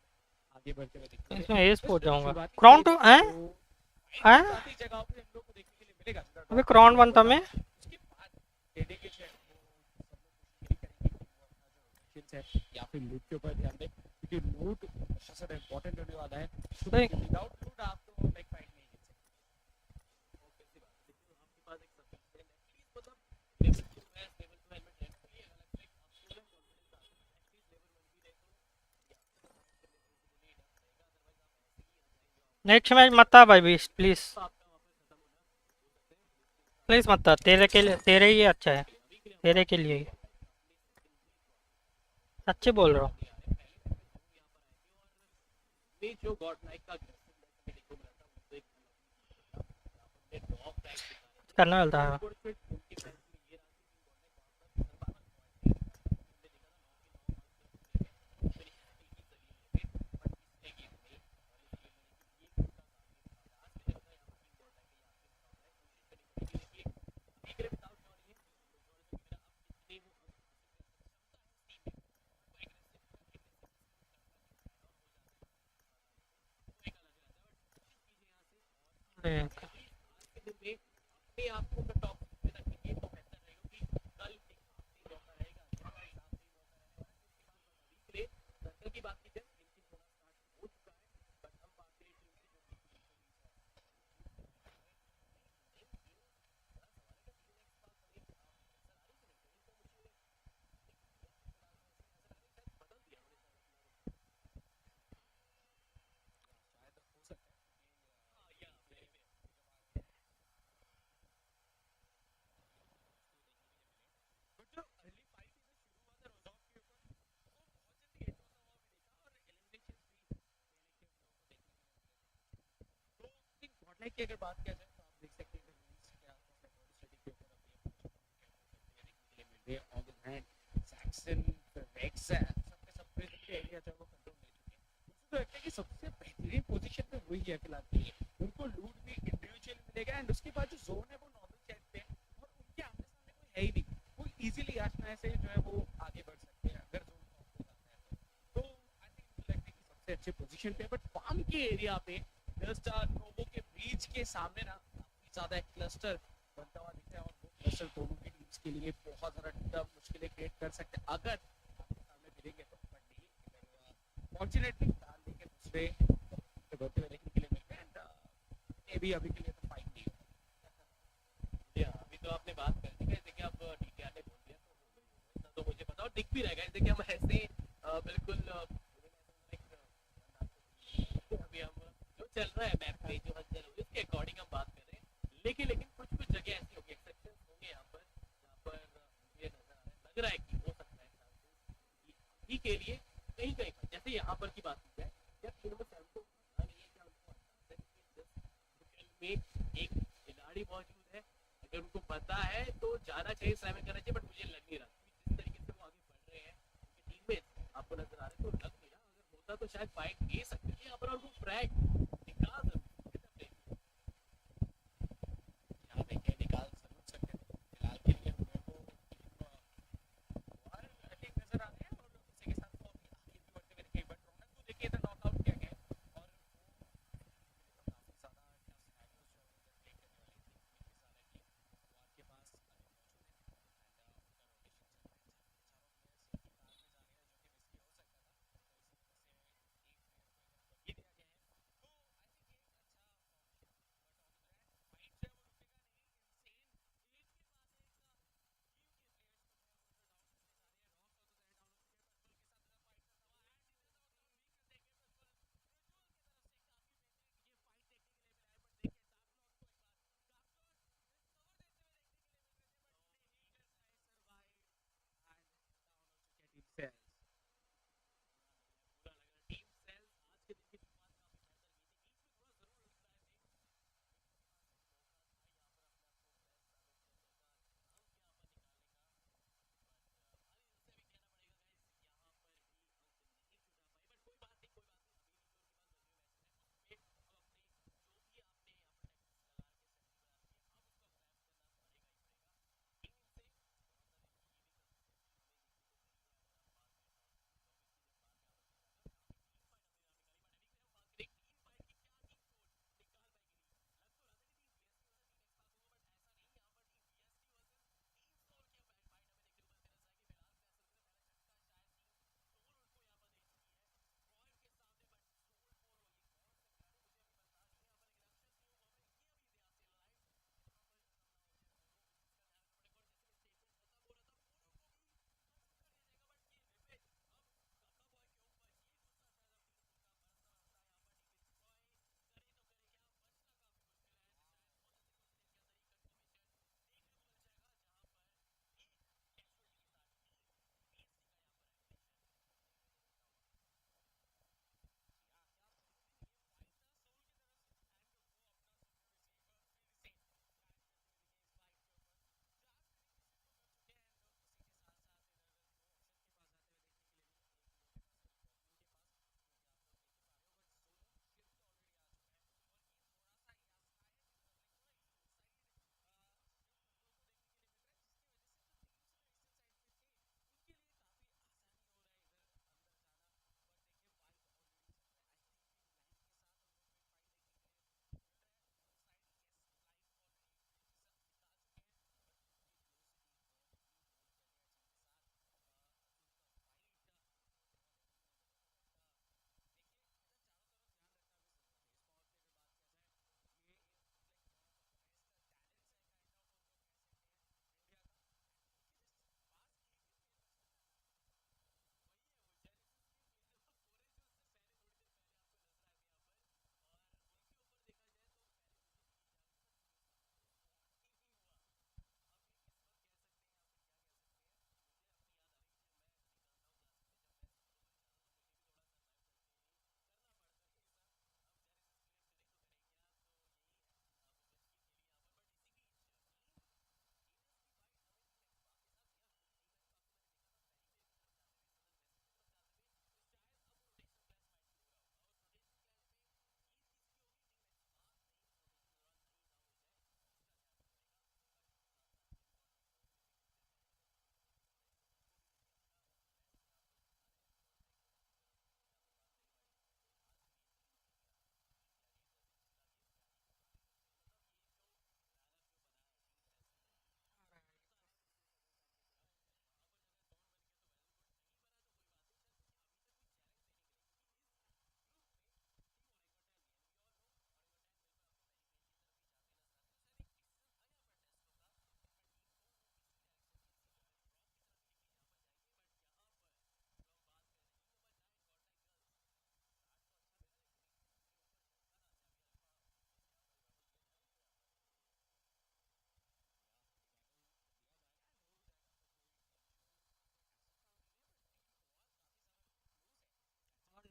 आगे बढ़ते हुए देखते हैं इसमें एस पहुंच जाऊंगा। शुरुआती क्राउन स्टेज तो हैं तो हैं, काफी जगहों पे हम लोग को देखने के लिए मिलेगा। अबे क्राउन बनता मैं। उसके बाद डेडिकेशन वो सब लोग कोशिश करेंगे कि वो अपना जो skills है या फिर लूट के ऊपर ध्यान दें, क्योंकि लूट बहुत ज़्यादा इंपॉर्टेंट होने वाला है। भाई विदाउट लूट आप तो लाइक फाइट नहीं खेल सकते। आपके पास एक सफिशिएंट एटलीस्ट मतलब लेवल 2 है, लेवल 2 हेलमेट है, तो ये अलग से कॉन्फिडेंस आता है, एटलीस्ट लेवल 1 भी रहे तो नेक्स्ट मैच मत आ भाई प्लीज, आपका वापस खत्म होना प्लीज मत आ, तेरे के लिए, तेरे ही अच्छा है, तेरे के लिए ही सच्चे बोल रहा हूँ। ये जो गॉड लाइक का अग्रेसिवनेस हमें देखने को मिला था, वो तो एक अपने ड्रॉप टाइप करना मिलता है। उनकी फैंस में ये रहा कि अपने आप को टॉप पे रखेंगे तो बेहतर रहेगा, कि कल एक आखिरी मौका रहेगा, आखिरी मौका रहेगा। सर्कल की बात की जाए लिंकिंग थोड़ा स्टार्ट हो चुका है, बट हम बात करें गॉडलाइक की अगर बात किया जाए तो आप देख सकते हैं रूल्स के आसपास स्टडी के ऊपर अभी देखने के लिए मिल रहे हैं। On the hand Saxon rex सबके सबके एरिया जो है वो कंट्रोल ले चुके हैं। मुझे तो लगता है कि सबसे बेहतरीन पोजीशन पे वही है फिलहाल के लिए। उनको लूट भी इंडिविजुअल मिलेगा एंड उसके बाद जो जोन है वो नॉर्मल चेक पे है और उनके आमने सामने कोई है ही नहीं, वो इजीली आसना से जो है वो आगे बढ़ सकते हैं अगर जोन ऑफ हो जाता है तो आई थिंक मुझे लगता है कि सबसे अच्छे पोजीशन पे। बट फार्म के एरिया पे जस्ट नोवो के बीच के सामने ना काफी ज्यादा एक क्लस्टर बनता हुआ दिख रहा है और वो क्लस्टर दोनों की टीम्स के लिए बहुत ज्यादा टफ मुश्किलें क्रिएट कर सकते हैं अगर आपके सामने मिलेंगे तो। बट नहीं, फॉर्चुनेटली लेके दूसरे बढ़ते हुए देखने के लिए मिलते हैं एंड मे बी अभी के लिए तो फाइट जो आपने बात कर दी जैसे कि अब डीटीआर ने बोल दिया तो हो गई होगा, इतना तो मुझे पता और दिख भी रहेगा जैसे कि हम ऐसे बिल्कुल अभी हम जो चल रहा है मैप पे जो हलचल हो रही है उसके अकॉर्डिंग हम बात कर रहे हैं, लेकिन कुछ कुछ जगह ऐसी होगी एक्सेप्शंस होंगे यहाँ पर जहाँ पर ये नजर आ रहा है लग रहा है कि हो सकता है चांसेस ही के लिए कहीं कहीं पर जैसे यहाँ पर की बात की जाए जब तीनों में सैम को पता नहीं है क्या उनको अंदाजा नहीं कि 10 में एक खिलाड़ी मौजूद है, अगर उनको पता है तो जाना चाहिए साइमन करना चाहिए, बट मुझे लग नहीं रहा जिस तरीके से वो आगे बढ़ रहे हैं उनकी टीम में आपको नजर आ रहे तो लग नहीं रहा, अगर होता तो शायद फाइट ले सकते थे यहाँ पर और वो फ्रैग निकाल सकते यहाँ देखिए निकाल जरूर सकते थे फिलहाल के लिए हमें को और ठीक नजर आ रहे हैं और उसी के साथ वो अभी आगे भी बढ़ते हुए दिखे, बट रौनक को देखिए तो नॉकआउट किया गया है और वो काफी ज्यादा सिनेरियोस जो प्ले करने वाली थी उनमें से सारा टीम वो आपके पास अभी मौजूद है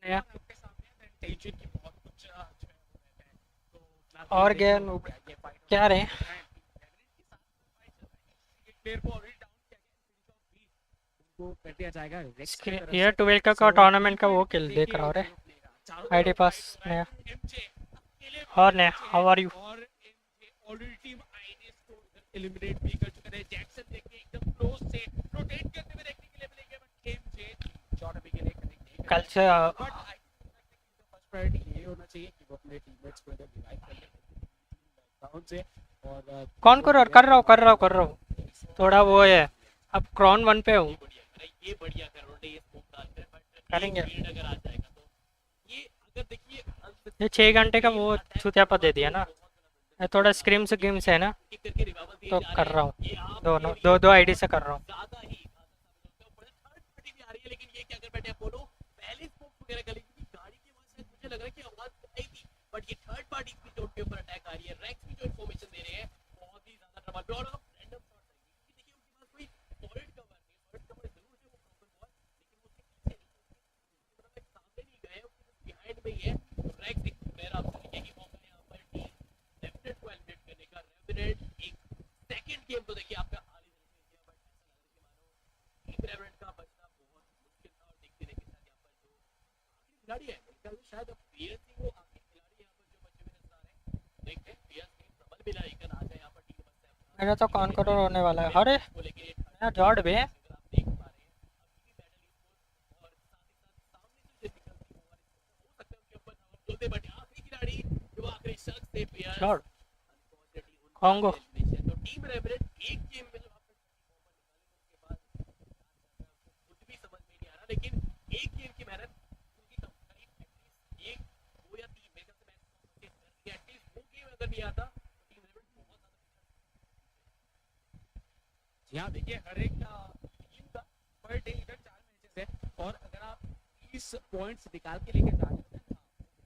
या आपके सामने टेंशन की बहुत कुछ जो है वो रहता है। तो फिलहाल और देखते हैं गेम ये फाइट क्या रहे एक प्लेयर को ऑलरेडी डाउन किया गया, उनको कर दिया जाएगा रेक्स की तरफ ये से। 12 का सो टूर्नामेंट का वो डिफेंड खेल देख देखिए रहा हो रे दोनों प्लेयर चारों आईडी तरफ पास फाइट हो रहा नया है। एमजे अकेले और नया पीछे हाउ है आर यू और एमजे ऑलरेडी टीम आईडीएस को एलिमिनेट भी कर चुके हैं। जैक्सन देखिए एकदम क्लोज से रोटेट करते हुए देखने के लिए मिलेंगे, बट एमजे शॉट अभी के लिए कनेक्ट नहीं कर कल पाए। से बट आई फर्स्ट प्रायोरिटी ये होना चाहिए कि वो अपने टीममेट्स को इधर रिवाइव कर ले बैकग्राउंड से। और कौन जो कर रहा हूँ थोड़ा वो है अब क्रॉन 1 पे हूँ ये बढ़िया कर रहे ये स्मोक डालते हैं, बट करेंगे फील्ड अगर आ जाएगा तो ये अगर देखिए ये 6 घंटे का वो छुतियापा दे दिया ना ये थोड़ा स्क्रिम्स गेम्स है ना करके रिवाइवल दिए तो जा कर रहे रहा हैं। हूँ ये आप दोनों दो आईडी से कर रहा हूँ ज्यादा ही थर्ड पार्टी भी आ रही है, लेकिन ये क्या कर बैठे अपोलो पहले स्मोक वगैरह कर ली क्योंकि गाड़ी की आवाज शायद मुझे लग रहा है कि आवाज आई थी, बट ये थर्ड पार्टी की जो उनके ऊपर अटैक आ रही है। रैक्स भी जो इन्फॉर्मेशन दे रहे हैं बहुत ही ज्यादा ट्रबल में, और अब रैंडम शॉट है देखिए उनके पास कोई सॉलिड कवर नहीं, सॉलिड कवर जरूर है वो प्रॉपर बॉल, लेकिन वो उसके पीछे नहीं, मतलब एक सामने नहीं गए, बिहाइंड में ही है। रैक्स एक प्लेयर आपको दिखेगी मौका यहां पर टीम लेफ्ट को एलिमिनेट करने का। रेविनेंट एक सेकंड गेम तो देखिए आपका हाल ही में किया, बट ऐसा लग रहा है कि मानो टीम रेविनेंट का बचना बहुत मुश्किल था। और देखते रहे कि सर यहां पर जो आखिरी खिलाड़ी है मेरे ख्याल से शायद अब पीएससी वो आखिरी खिलाड़ी यहां पर जो बचे हुए नजर आ रहे हैं। देखते हैं पीएससी डबल मिला लेकर आ जाए यहां पर टीम बचता है मेरा तो कौन करोड़ होने वाला है अरे को लेकर ये नया जॉर्ड भी है अगर आप देख पा रहे हैं अभी भी बैटल और साथ ही साथ सामने जो डिफिकल्टी हो सकता है उनके ऊपर नंबर बोलते, बट आखिरी खिलाड़ी जो आखिरी शख्स थे प्लेयर जॉर्ड अनफॉर्चुनेटली उनका कॉन्गो एलिमिनेशन। तो टीम रेविनेंट एक गेम में जो आपने परफॉर्मेंस निकाले उसके बाद कुछ भी समझ में नहीं आ रहा, लेकिन एक गेम की मेहनत उनकी कम एटलीस्ट एक दो या तीन मेरे ख्याल से मैच एटलीस्ट वो गेम अगर नहीं आता तो टीम रेविनेंट बहुत ज्यादा यहाँ देखिए हर एक टीम का पर डे इधर 4 मैचेस है, और अगर आप 30 पॉइंट्स निकाल के लेके जा रहे हो तो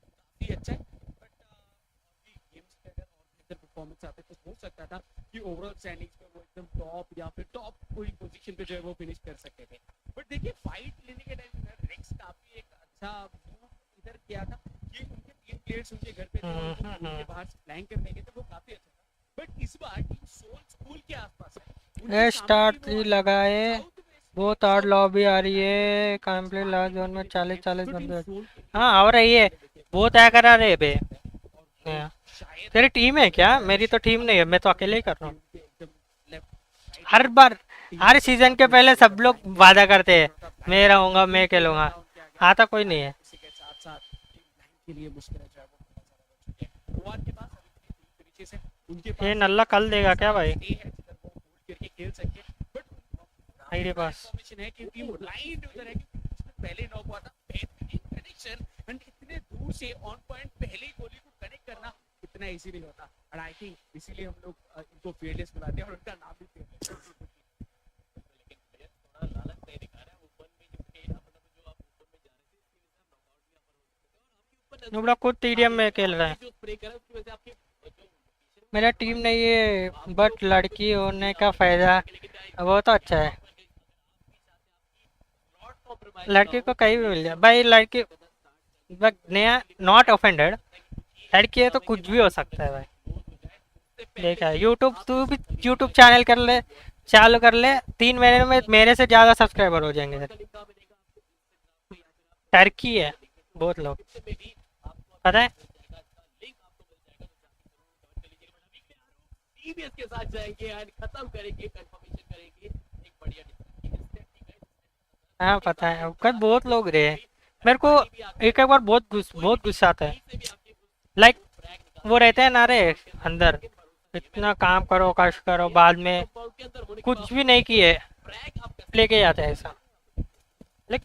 काफी अच्छा है। बट अभी गेम्स पे अगर और बेहतर परफॉर्मेंस आते तो हो सकता था कि ओवरऑल स्टैंडिंग्स पे वो एकदम टॉप या फिर टॉप कोई पोजीशन पे जो है वो फिनिश कर सकते थे। बट देखिए फाइट लेने के टाइम रेक्स काफी एक अच्छा मूव इधर किया था कि उनके 3 प्लेयर्स उनके घर पे थे और उनके बाहर फ्लैंक करने के थे, वो काफी अच्छा था। बट इस बार टीम सोल स्कूल के आसपास है, ए स्टार 3 लगाए बहुत हार्ड लॉबी आ रही है कंप्लीट लास्ट जोन में 40 बंदे हाँ आ रही है बहुत है करा रहे बे हाँ। तेरी टीम है क्या मेरी तो टीम नहीं है मैं तो अकेले ही कर रहा हूँ हर बार हर सीजन के पहले सब लोग वादा करते हैं मैं रहूंगा मैं खेलूंगा आता कोई नहीं है इसी के साथ साथ टीम लाइन के लिए मुश्किल है जो है वो बहुत ज्यादा हो चुकी है। ओआर के पास अभी 3 फिनिशेस है, उनके पास ये नल्ला कल देगा क्या भाई स्टे है जिधर वो होल्ड करके खेल सके। बट मेरे पास इन्फॉर्मेशन है कि टीम लाइन उधर है कि पहले नॉक हुआ था, बेहतरीन कनेक्शन एंड इतने दूर से ऑन पॉइंट पहले ही गोली को कनेक्ट करना इतना इजी नहीं होता, और आई थिंक इसीलिए हम लोग इनको fearless बुलाते हैं और उनका नाम भी fearless है। लेकिन प्लेयर थोड़ा लालच नहीं दिखा रहा है। ओपन में जो खेल मतलब जो आप ओपन में जा रहे थे इसकी वजह से आप नॉकआउट भी यहाँ पर हो सकते थे, और आपके ऊपर नुबड़ा खुद टीडीएम में खेल रहा है जो स्प्रे करा उसकी वजह से आपके जो मेरा टीम नहीं है बट लड़की होने का फायदा वो तो अच्छा है लड़की को कहीं भी मिल जाए भाई लड़की नया नॉट ऑफेंडेड लड़की है तो कुछ भी हो सकता है भाई देखा यूट्यूब तू भी यूट्यूब चैनल कर ले चालू कर ले 3 महीने में मेरे से ज़्यादा सब्सक्राइबर हो जाएंगे टर्की है बहुत लोग पता है टीवीएस के साथ जाएंगे एंड खत्म करेंगे कंफर्मेशन करेंगे एक बढ़िया हाँ पता है कल बहुत लोग रहे मेरे को एक बार बहुत गुस्सा आता है लाइक वो रहते हैं ना रे अंदर इतना काम करो कष्ट करो बाद में कुछ भी नहीं किए लेके जाते हैं ऐसा लाइक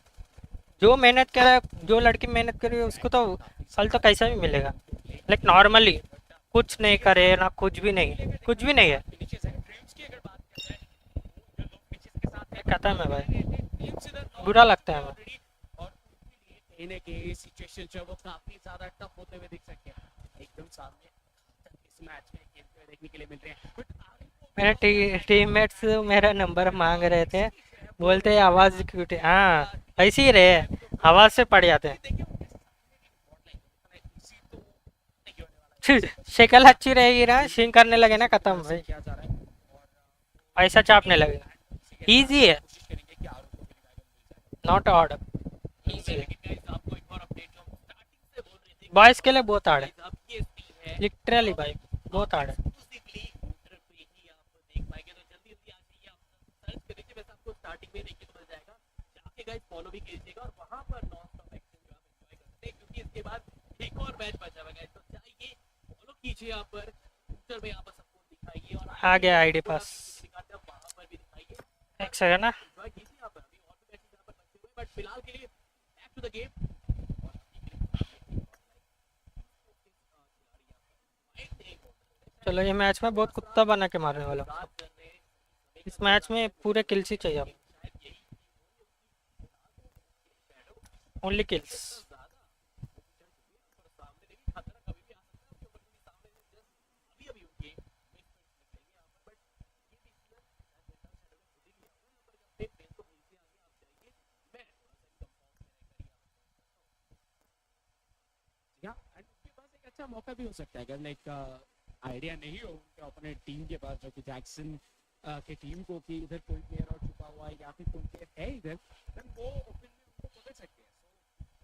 जो मेहनत करे जो लड़की मेहनत करे उसको तो फल तो कैसा भी मिलेगा लाइक नॉर्मली कुछ नहीं करे ना कुछ भी नहीं है खत्म है भाई बुरा लगता है हमें कहने के सिचुएशन जो है वो काफी ज्यादा टफ होते हुए दिख सकते हैं एकदम सामने इस मैच में गेम पे देखने के लिए मिल रहे हैं। बट मेरे टीममेट्स मेरा नंबर मांग रहे थे बोलते हैं आवाज क्यूट है हाँ ऐसे ही रहे आवाज से पड़ जाते हैं शक्ल अच्छी रहेगी ना, शिंक करने लगे ना खत्म भाई, किया जा रहा है ऐसा चापने लगे। इजी है, कोशिश करेंगे कि आरोप को रिवाइवल मिल जाए। नॉट हार्ड, इजी है। लेकिन गाइस आपको एक और अपडेट जो हम स्टार्टिंग से बोल रहे थे बॉयज के लिए बहुत हार्ड है, गाइस अब ये स्पीड है लिटरली भाई बहुत हार्ड है। एक्सक्लूसिवली हूटर पे ही आप देख पाएंगे, तो जल्दी जल्दी आ जाइए, आप सर्च कर लीजिए, वैसे आपको स्टार्टिंग में देखिए तो मिल जाएगा, जाके गाइस फॉलो भी कीजिएगा और वहां पर नॉन स्टॉप एक्शन जो आप एंजॉय कर सकते हैं, क्योंकि इसके बाद एक और मैच बचा हुआ है गाइस, तो जाइए फॉलो कीजिए, यहाँ पर हूटर में यहाँ पर सबको दिखाइए और आ गया आईडी पास, दिखाते हैं वहां पर भी दिखाइए, एक सेकंड ना। एंजॉय कीजिए यहाँ पर। अभी और भी मैचेस यहाँ पर बचे हुए हैं, बट फिलहाल के लिए बैक टू द गेम और अभी के लिए चलो ये मैच में बहुत कुत्ता बना के मारने वाला हूँ। इस मैच में पूरे किल्स ही चाहिए, ओनली किल्स। या एंड उनके पास एक अच्छा मौका भी हो सकता है, अगर लाइक आइडिया नहीं हो उनके अपने टीम के पास, जो कि जैक्सन के टीम को, कि इधर कोई प्लेयर और छुपा हुआ है या फिर कोई प्लेयर है इधर, देन वो ओपन में उनको पकड़ सकते हैं। सो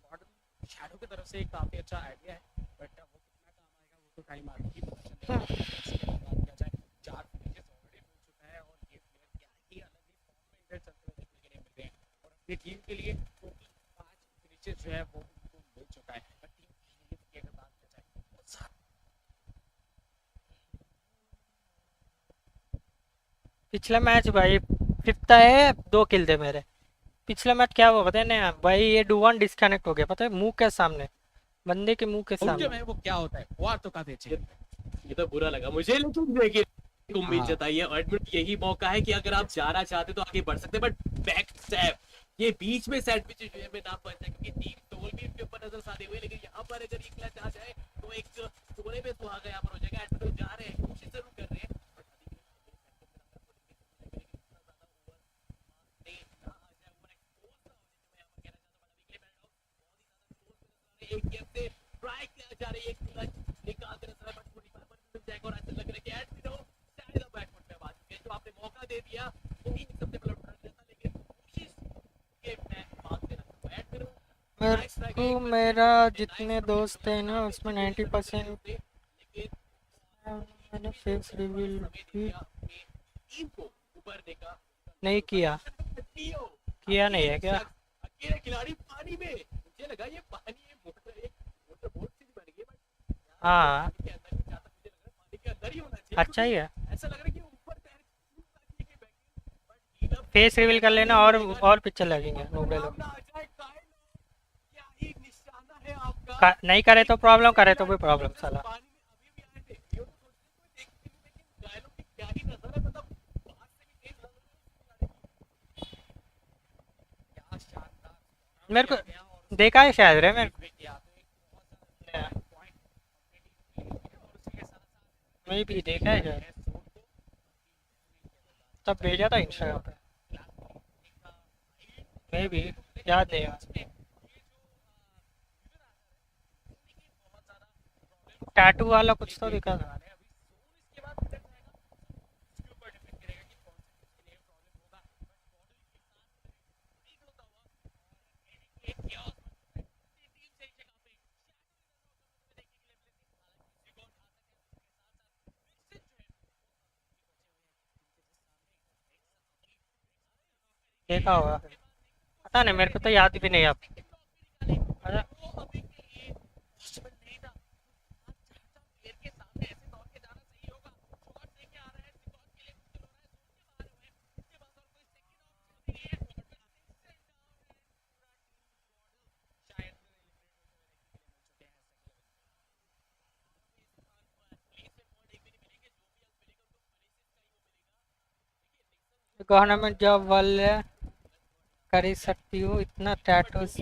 मॉडर्न शैडो की तरफ से एक काफी अच्छा आइडिया है, बट वो कितना काम आएगा वो तो टाइम आगे ही पता चलेगा। बात किया जाए, 4 फिनिशेस ऑलरेडी मिल चुका है और ये प्लेयर क्या ही अलग ही फॉर्म में इधर चलते हुए देखने के लिए मिल रहे हैं, और अपनी टीम के लिए टोटल 5 फिनिशेस जो है वो उनको मिल चुका है। बट टीम की अगर बात किया जाए तो पिछला मैच भाई फिफ्थ है, 2 किल थे मेरे। पिछला मैच क्या हुआ पता है ना भाई, ये डू1 डिस्कनेक्ट हो गया पता है, मुंह के सामने, बंदे के मुंह के उनके सामने। में वो क्या होता है, वार तो काफी अच्छे हैं। ये तो बुरा लगा मुझे, लेकिन देखिए उम्मीद हाँ। जताइए और एडमिट यही मौका है कि अगर आप जाना चाहते तो आगे बढ़ सकते हैं, बट बैक स्टेप ये बीच में सैंडविच जो है में ना फंस जाए, क्योंकि टीम टोल भी इनके ऊपर नजर साधे हुए, लेकिन यहाँ पर अगर ये क्लच आ जाए तो एक सोने पे सुहागा यहाँ पर हो जाएगा। एडमिट जा रहे हैं, कोशिश जरूर कर रहे हैं, एक गेम से ट्राई किया जा रही है, एक क्लच निकालते नजर आए, बट 45% मिल जाएगा और ऐसा लग रहा है कि एडमिनो शायद अब बैकफुट पे बात है, जो आपने मौका दे दिया वही सबसे पहले उठा लिया था, लेकिन कोशिश के मैं बात देना चाहूंगा एडमिनो मेरे को मेरा जितने दोस्त हैं ना उसमें 90% मैंने फेस रिवील भी टीम को उभरने का नहीं किया, किया नहीं है क्या? अकेले खिलाड़ी पानी में, मुझे लगा ये पानी है मोटर बोट से बन गई, बट हाँ के अंदर ही जाता, मुझे लग रहा है पानी के अंदर ही होना चाहिए, अच्छा ही है। ऐसा लग रहा है कि ऊपर पैर बट फेस रिवील कर लेना और पिक्चर लगेंगे नूबड़े लोग। क्या ही निशाना है आपका, नहीं करे तो प्रॉब्लम, करे तो कोई प्रॉब्लम साला। पानी में अभी भी आए थे, ये तो सोचते कोई देखते नहीं, लेकिन घायलों की क्या ही नजर है, मतलब बाहर से भी तेज नजर है। क्या शानदार मेरे को देखा है शायद रे मेरे मैं भी देखा है शायद, तब भेजा था इंस्टाग्राम पे, मैं भी याद नहीं है। टैटू वाला कुछ तो दिखा था। देखा होगा, पता नहीं मेरे को तो याद भी नहीं अब। अच्छा, गवर्नमेंट जॉब वाले कर ही सकती हूँ, इतना टैटूज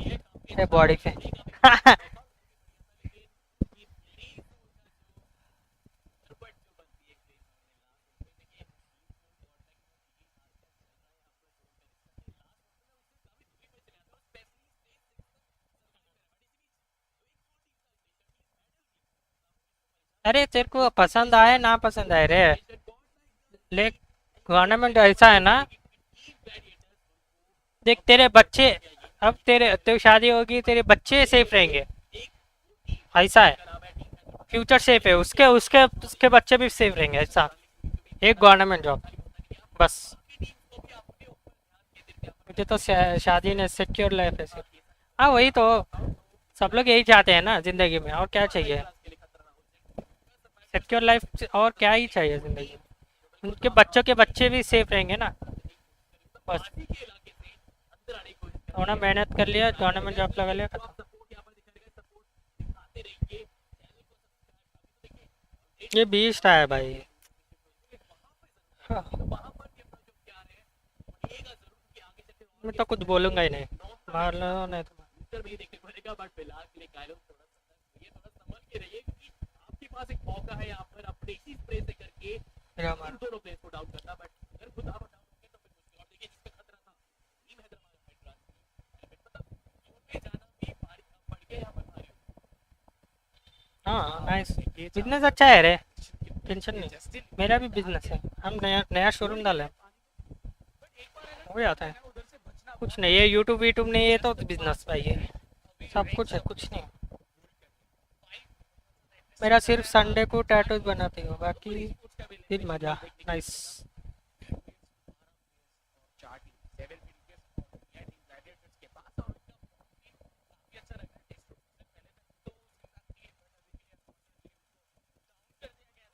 है बॉडी पे। अरे तेरे को पसंद आए ना पसंद आए रे, ले गवर्नमेंट ऐसा है ना, देख तेरे बच्चे, अब तेरे तो शादी होगी, तेरे बच्चे सेफ रहेंगे, ऐसा है, फ्यूचर सेफ है, उसके उसके उसके बच्चे भी सेफ रहेंगे, ऐसा एक गवर्नमेंट जॉब बस। मुझे तो शादी ने सिक्योर लाइफ है सिर्फ। हाँ वही तो, सब लोग यही चाहते हैं ना जिंदगी में, और क्या चाहिए, सिक्योर लाइफ और क्या ही चाहिए जिंदगी में, उनके बच्चों के बच्चे भी सेफ रहेंगे ना बस। थोड़ा मेहनत कर लिया, गवर्नमेंट जॉब लगा लिया, खत्म। ये बीस्ट है भाई। हाँ, मैं तो कुछ बोलूंगा ही नहीं, मार लो नहीं तो फ्यूचर में ही देखने को मिलेगा, बट फिलहाल के लिए कायलो थोड़ा सा सतर्क रहिए, थोड़ा संभल के रहिए, क्योंकि आपके पास एक मौका है यहाँ पर अपने इसी स्प्रे से करके मेरा मार। इन दोनों प्लेयर्स को डाउन करना, बट अगर खुद आप डाउन होंगे तो फिर मुश्किल। और देखिए जिसका खतरा था टीम हैदराबाद हैदराबाद मतलब जोन में जाना भी भारी पड़ गया यहाँ पर भारी। हाँ नाइस, बिजनेस अच्छा है रे, टेंशन नहीं, मेरा भी बिजनेस है, हम नया नया शोरूम डाले, हो जाता है, कुछ नहीं, ये यूट्यूब यूट्यूब नहीं, ये तो बिजनेस भाई, ये सब कुछ है, कुछ नहीं। मेरा सिर्फ संडे को टैटूज बनाती हूँ, बाकी दिन मजा, नाइस।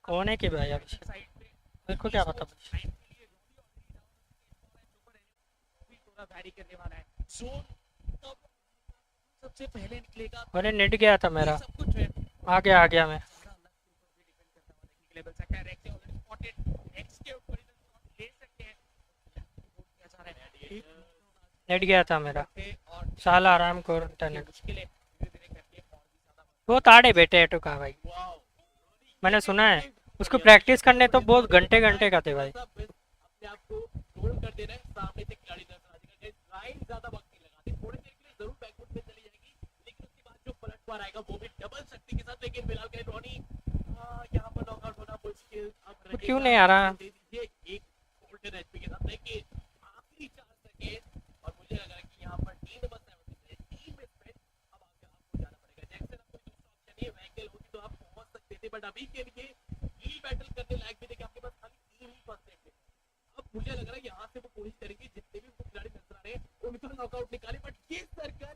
कौन है कि भाई अभिषेक, मेरे को क्या पता भाई। करने वाला है जोन कब सबसे पहले निकलेगा, अरे नेट गया था मेरा, सब कुछ है। आ गया मैं। नेट गया था मेरा, साला आराम को इंटरनेट। वो ताड़े बेटे एटू का भाई, मैंने सुना है उसको प्रैक्टिस करने तो बहुत घंटे घंटे का थे भाई। अपने आप को रोल कर दे रहे हैं, सामने से खिलाड़ी नजर आ जाएगा, लाइन ज्यादा वक्त नहीं लगाते, थोड़ी देर के लिए जरूर बैकफुट में चली जाएगी, लेकिन उसके बाद जो पलटवार आएगा वो भी डबल शक्ति के साथ। लेकिन फिलहाल के रॉनी यहाँ पर नॉकआउट होना मुश्किल अब क्यों नहीं आ रहा, दे दीजिए एक गोल्डन एचपी के साथ, लेकिन आखिरी 4 सेकेंड और मुझे लग रहा है कि यहाँ पर टीम नंबर 7 टीम में स्पेस अब आपको जाना पड़ेगा। जैक्सन अब कोई दूसरा ऑप्शन नहीं है, व्हीकल होगी तो आप पहुंच सकते थे, बट अभी के लिए हील बैटल करने लायक भी देखिए आपके पास खाली 3 ही फर्स्ट एड है। अब मुझे लग रहा है यहाँ से वो कोशिश करेंगे, जितने भी वो खिलाड़ी नजर आ रहे हैं उनको नॉकआउट निकाले, बट ये सर्कल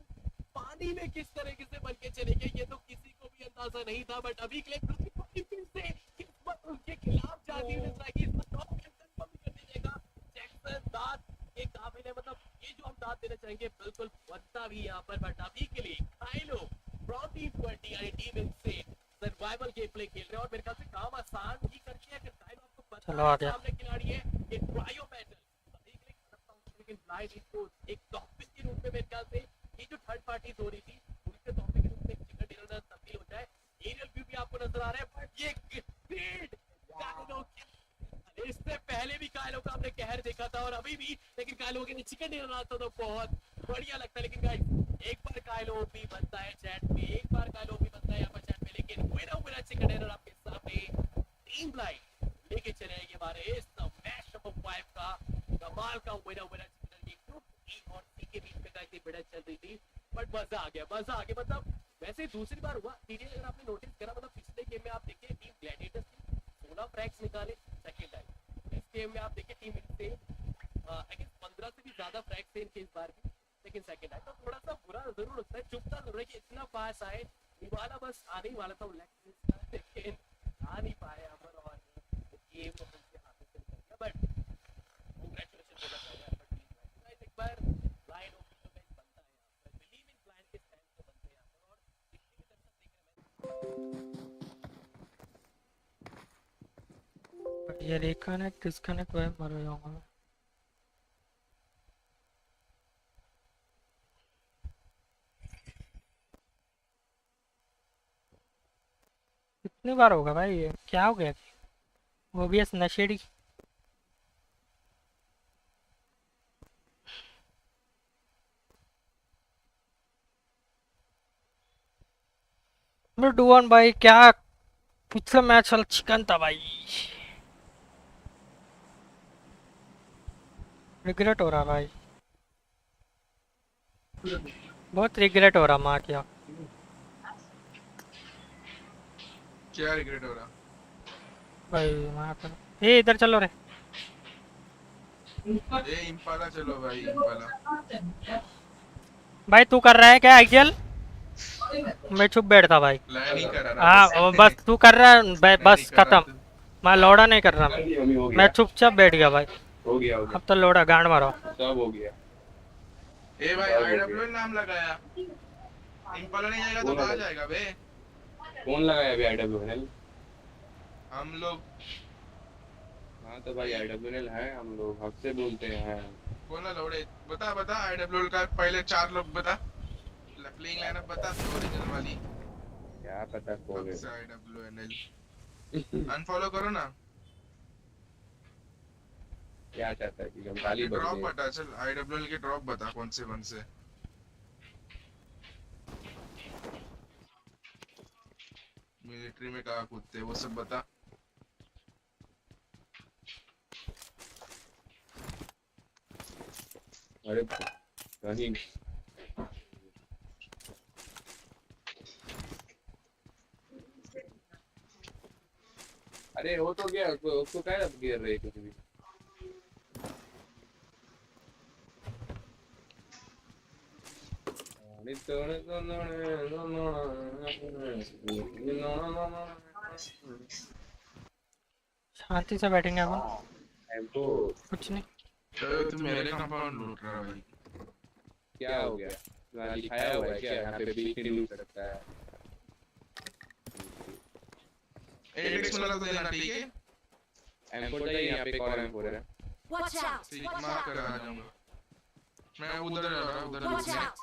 पानी में किस तरीके से बन के चलेंगे ये तो किसी को भी अंदाजा नहीं था। बट अभी के लिए फिर से किस्मत उनके खिलाफ जाती हुई नजर आएगी, इसमें टॉप कैप्टन को भी कर दीजिएगा जैक्सन दाद के काबिल है, मतलब ये जो हम दाद देना चाहेंगे बिल्कुल बनता भी यहाँ पर। बट अभी के लिए खाइलो फ्रॉम टीम 20 यानी टीम से सर्वाइवल गेम प्ले खेल रहे हैं और मेरे ख्याल से काम आसान ही करके है। खाइलो आपको पता चलो आ है गया। सामने खिलाड़ी है ये ट्रायो बैटल अभी के लिए खत्म था, लेकिन ब्लाइंड इसको एक टॉपिक के रूप में मेरे ख्याल से ये जो थर्ड पार्टी हो रही थी उनके टॉपिक के रूप में चिकन डिनर में तब्दील हो जाए। एरियल व्यू भी आपको नजर आ रहा है, बट ये स्पीड कायलो की, इससे पहले भी कायलो का हमने कहर देखा था और अभी भी, लेकिन कायलो के लिए चिकन डिनर आता तो बहुत बढ़िया लगता है। लेकिन गाइस एक बार कायलो भी बनता है चैट में, एक बार कायलो भी बनता है यहाँ पर चैट में, लेकिन विनर चिकन डिनर आपके सामने टीम ब्लाइंड लेके चले आएंगे हमारे इस मैच नंबर 5 का कमाल का विनर चिकन ग्रुप ई और सी के बीच में काफी भिड़ंत चल रही थी, बट मजा आ गया मतलब वैसे दूसरी बार हुआ सीरियल। अगर आपने नोटिस करा मतलब पिछले गेम में आप देखिए टीम ग्लैडिएटर्स ने 16 फ्रैग्स निकाले सेकंड टाइम, इस गेम में आप देखिए टीम से आई गेस 15 से भी ज्यादा फ्रैग्स थे इनके इस बार भी, लेकिन सेकंड टाइम तो थोड़ा सा बुरा जरूर लगता है, चुपता जरूर है कि इतना पास आए, निवाला बस आने ही वाला था लेकिन आ नहीं पाए यहाँ पर और गेम को उनके हाथों से निकल गया। बट कांग्रेचुलेशन बोला जाएगा पर टीम गाइस एक बार लाइन ओपन तो गाइस बनता है यहाँ पर, बिलीव इन प्लान के स्टैंड तो बनते हैं यहाँ पर। और जितने भी दर्शक देख रहे हैं ये रिकनेक्ट डिस्कनेक्ट वह मर जाऊंगा मैं। कितनी बार होगा भाई, ये क्या हो गया, ओबीएस नशेड़ी। डुअन भाई क्या पिछला मैच वाला चिकन था भाई। रिग्रेट हो रहा भाई, बहुत रिग्रेट हो रहा माँ क्या। क्या रिग्रेट हो रहा? भाई माँ का, ए इधर चलो रे। ए इम्पाला चलो भाई, इम्पाला। भाई तू कर रहा है क्या एक्जेल? मैं चुप बैठता भाई। मैं नहीं कर रहा हाँ बस। बस तू कर रहा है मैं नहीं बस कर रहा खत्म। तू। मैं लौड़ा नहीं कर रहा, कर दिया मम्मी, हो मैं गया चुपचाप बैठ गया भाई। हो गया हो गया अब तो लौड़ा गांड मारो। सब हो गया ए भाई सब हो आईडब्ल्यू गया। नाम लगाया। इम्पाला नहीं जाएगा तो कौन कहाँ लगाया जाएगा बे? कौन लगाया अभी IWNL? हम लोग। हाँ तो भाई IWNL है, हम लोग हक से बोलते हैं। कौन है लौड़े? बता बता आईडब्ल्यू का पहले 4 लोग बता। प्लेइंग लाइनअप बता ओरिजिनल वाली। क्या पता कौन है। आईडब्ल्यूएनएल अनफॉलो करो ना। क्या चाहता है कि हम गाली बक ड्रॉप दें? बता, चल आईडब्ल्यूएल के ड्रॉप बता कौन से मिलिट्री में कहाँ कूदते वो सब बता। अरे कहीं अरे हो तो गया, उसको क्या गिर रहे कुछ भी। शांति से बैठेंगे अपन, हमको कुछ नहीं। तो तू मेरे कंपाउंड लूट रहा है भाई। क्या हो गया? वहाँ लिखाया हुआ है क्या यहाँ पे बीच नहीं लूट सकता है? एडिक्स वाला तो देना ठीक है। M4 चाहिए यहाँ पे, एक और M4 है। Watch out! ठीक मार कर आ जाऊंगा मैं। उधर जा रहा हूँ, उधर Watch लूटने। out!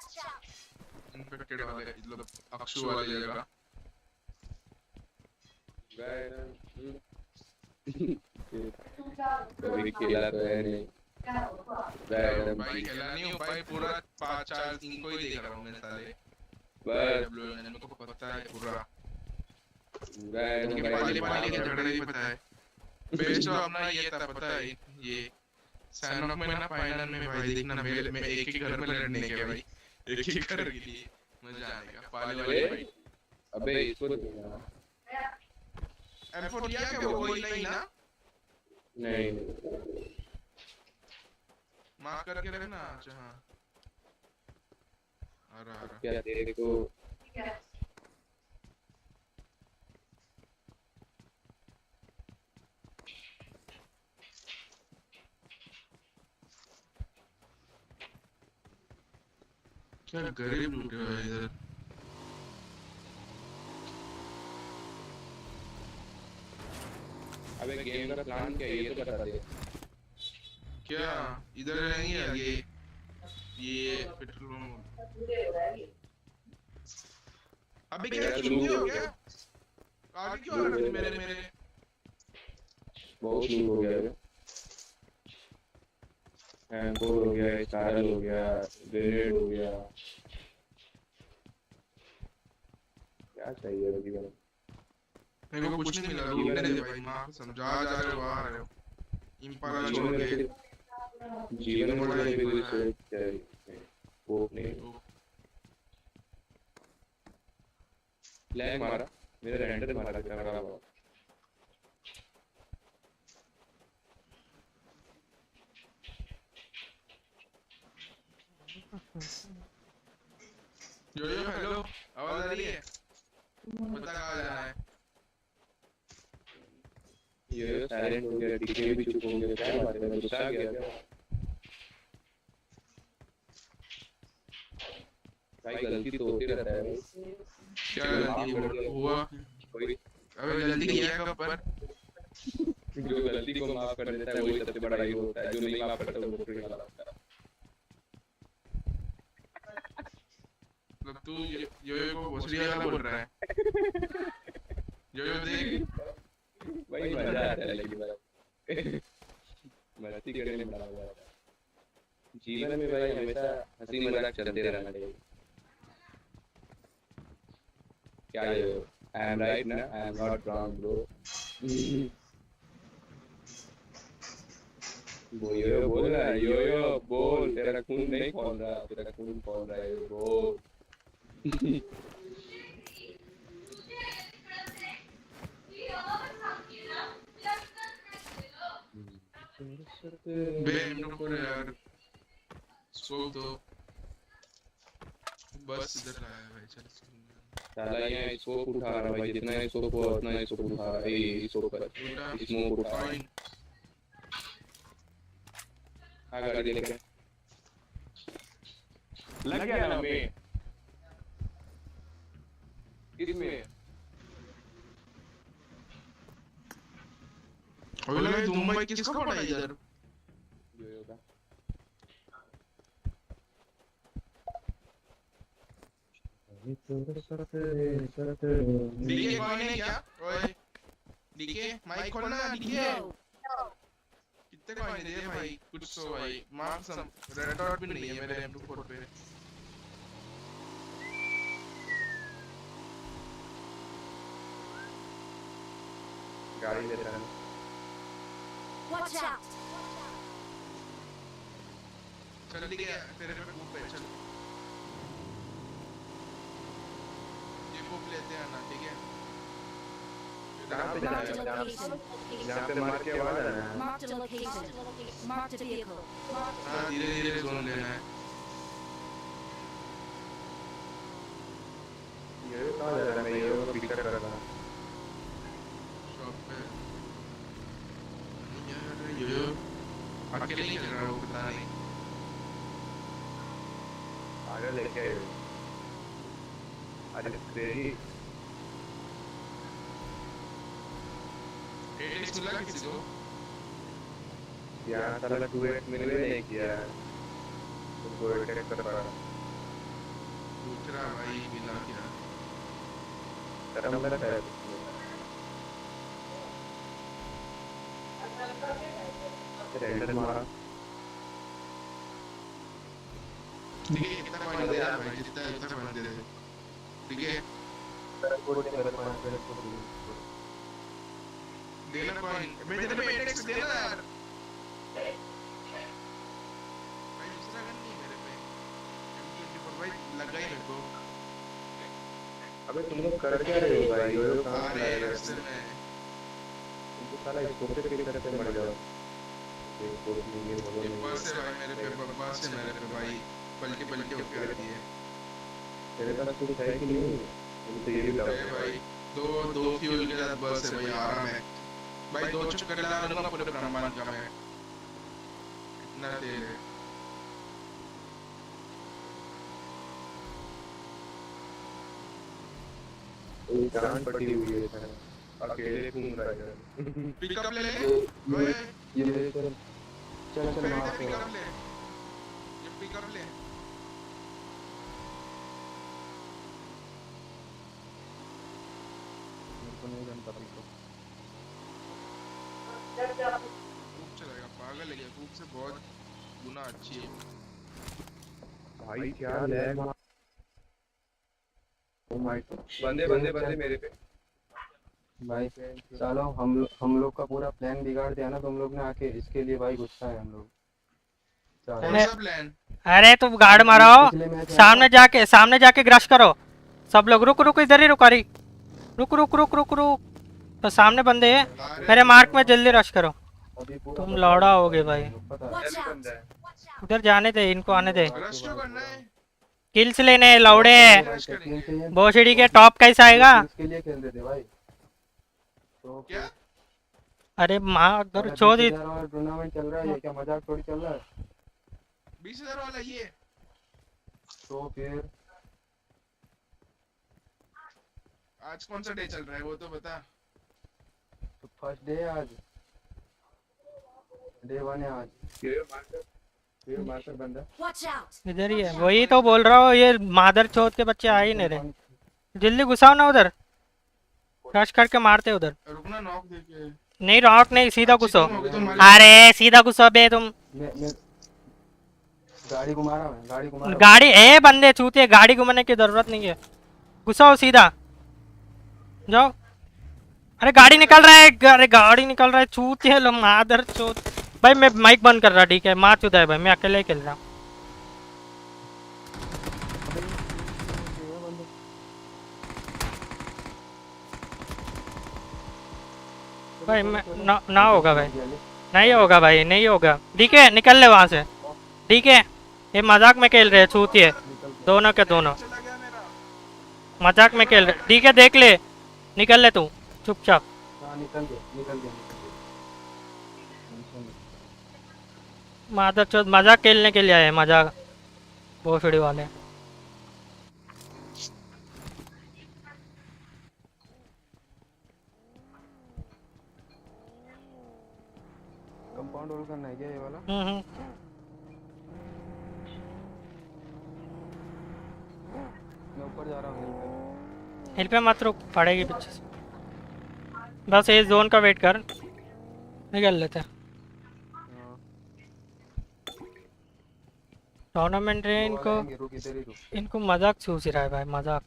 इन्फेक्टेड वाले मतलब अक्षु वाली जगह। कभी खेला तो है नहीं। भाई खेला नहीं हूँ भाई, पूरा 5-4 इनको ही देख रहा हूँ मैं साले। आईडब्ल्यूएनएल मेरे को पता है पूरा। इनके पाली के झगड़े भी पता है। बेस्ट तो अपना ये था पता है, ये सैनॉक में ना फाइनल में भाई देखना मेरे में एक ही घर में लड़ने के भाई, एक ही घर के लिए मजा आएगा पाले वाले भाई। अबे इसको M4 लिया क्या? वो वही नहीं ना? नहीं मार्क करके रखना। अच्छा हाँ आ रहा क्या तेरे को क्या गरीब लूट रहा है इधर। अबे गेम का प्लान क्या है ये तो बता दे। क्या इधर रहेंगे आगे? ये पेट्रोल अबे क्या चुप हो गया? आगे क्यों आ रहे थे मेरे मेरे? बहुत लूट हो गया है। M4 हो गया, स्टार हो गया, ग्रेनेड हो गया। क्या चाहिए अभी का? मेरे को कुछ नहीं मिला। लूटने दे भाई, मां समझा जा रहे हो आ रहे हो। इम्पाला छोड़ के जीवन में मुझे भी कुछ चाहिए वो नहीं। लैग मारा मेरा, रेंडर मारा कैमरा हुआ। यो यो हेलो, आवाज आ रही है? बता कहाँ जाना है? ये साइलेंट हो गया, डीजे भी चुप हो गया। क्या बात है, मैं गुस्सा आ गया क्या? भाई गलती तो होती रहता है। क्या गलती हुआ? अबे गलती किया कब पर? जो गलती को माफ कर देता है वही सबसे बड़ा हीरो होता है, जो नहीं माफ करता वो बुरी वाला होता है। मतलब तू यो यो को भोसड़ी वाला बोल रहा है? यो यो देख भाई मजा आता है लेकिन मस्ती करने में बड़ा मजा आता है। जीवन में भाई हमेशा हंसी मजाक चलते रहना चाहिए। क्या ये I am right ना, I am not wrong bro. वो यो बोल रहा है, यो बोल, तेरा खून नहीं खोल रहा, तेरा खून खोल रहा है, यो बोल. बे हम लोग को यार स्कोप दो. बस इधर आया भाई. चल साला यहाँ स्कोप उठा रहा भाई, जितना स्कोप हो उतना स्कोप उठा रहा है. स्कोप पर स्मोक उठा रहा है. हाँ गाड़ी लेके लग गया ना मैं इसमें. और लगा मुंबई किसका पड़ा इधर. यो का डीके कौन है क्या. ओए डीके माइक खोलना. डीके कितने कॉइन दे भाई. कुछ तो भाई मार्क्स हम रेड डॉट भी नहीं है मेरे M24 पे. गाड़ी लेता है. Watch out! चल ठीक है तेरे पे कूप पे. चल ये कूप लेते हैं ना. ठीक है कहाँ पे Marked a जाएगा. location. यहाँ पे मार के आवाज आ रहा है. Marked a location. Marked a vehicle. हाँ धीरे धीरे जोन लेना है. ये कहाँ जा रहा है. मैं ये को पिक कर रहा था. शॉप पे नहीं यार. यो अकेले ही चल रहा है वो. पता नहीं आगे लेके आए. अरे तेरी एडिक्स मिला किसी को. यहाँ साला 2x मैंने भी नहीं किया. तो अटैक कर रहा है. पूछ रहा भाई मिला क्या. शर्म लगता है. रेंडर मारा. ठीक है कितना कॉइन दे यार भाई. जितना कॉइन दे दे. ठीक है देना कॉइन. मैं तेरे पे एडिक्स देना यार. भाई दूसरा गन नहीं मेरे पे. M24 भाई लगा ही मेरे को. अबे तुम लोग कर क्या रहे हो भाई. यो कहाँ अरे जा रहे रास्ते हो. में तुमको साला इसको पे क्लिक करके मर जाओ. ये कोड नहीं है बोलो ये नहीं. बस है भाई मेरे पे. बस है मेरे पे भाई. पलटी पलटी होके आती है. तेरे पास कुछ है कि नहीं. तुम तो ये भी अरे डाउट भाई दो फ्यूल के साथ बस है भाई. आराम है भाई. 2 चक्कर लगा लूंगा पूरे ब्रह्मांड का मैं. इतना तेल है. ये जान पड़ी हुई है सर. अकेले घूम रहा है. पिकअप ले ले. ओए ये चल चल चल मार के. पिकअप ले. ये पिकअप ले. मेरे को नहीं जानता तुमको. खूब चलेगा. पागल है क्या. खूब से बहुत गुना अच्छी है. भाई क्या लैग. ओ माय बंदे मेरे पे. भाई चलो हम लोग का पूरा प्लान बिगाड़ दिया ना तुम लोग ने आके. इसके लिए भाई गुस्सा है हम लोग. कौन सा प्लान. अरे तुम गार्ड मारो. सामने जाके ग्रश करो सब लोग. रुक इधर ही रुक. अरे रुक. तो सामने बंदे हैं मेरे मार्क में. जल्दी रश करो. तुम लौड़ा होगे भाई. Watch out! उधर जाने दे. इनको आने दे. रश क्यों करना है. किल्स लेने लौड़े. रश करना. भोसड़ी के टॉप कैसे आएगा. इसके लिए खेल देते भाई. तो क्या. अरे माँ उधर छोड़ दी. टूर्नामेंट चल रहा है. ये क्या मजाक थोड़ी चल रहा है. 20,000 वाला ये. तो फिर आज कौन सा डे चल रहा है वो तो बता. तो फर्स्ट डे आज. डे 1 है आज. ये मास्टर बंदा Watch out! इधर ही है. वही तो बोल रहा हूँ. ये मादर चौथ के बच्चे आ ही नहीं रहे. जल्दी घुसाओ ना उधर. रश करके मारते उधर. रुकना. नॉक दे के. नहीं रॉक नहीं. सीधा घुसो. तुम अरे सीधा घुसो बे तुम. मैं गाड़ी घुमा रहा हूं. गाड़ी घुमा रहा हूं. गाड़ी ए बंदे चूते. गाड़ी घुमाने की जरूरत नहीं है. घुसाओ सीधा. जाओ। अरे गाड़ी निकल रहा है, अरे गाड़ी निकल रहा है, चूत है लो मादर चूत। भाई मैं माइक बंद कर रहा, ठीक है, मार चुदा है भाई, मैं अकेले ही खेल रहा हूँ। भाई मैं ना होगा भाई, नहीं होगा भाई, नहीं होगा। ठीक है निकल ले वहाँ से, ठीक है। ये मजाक में खेल रहे हैं छूतिए, दोनों के दोनों चला गया मेरा। मजाक में खेल रहे। ठीक है देख ले, निकल ले तू चुपचाप। हाँ निकल गया निकल गया निकल गया। टेंशन नहीं। मादर चौथ मजाक खेलने के लिए आए, मजाक भोसड़ी वाले। कंपाउंड होल करना है क्या ये वाला? हम्म। मैं ऊपर जा रहा हूँ हिल पे। हिल पे मत रुक, पड़ेगी पीछे से। बस ये जोन का वेट कर, निकल लेते हैं। हाँ टूर्नामेंट है वो वाले इनको, आएंगे, रुक इधर ही रुक। इनको मजाक सूझ रहा है भाई, मजाक।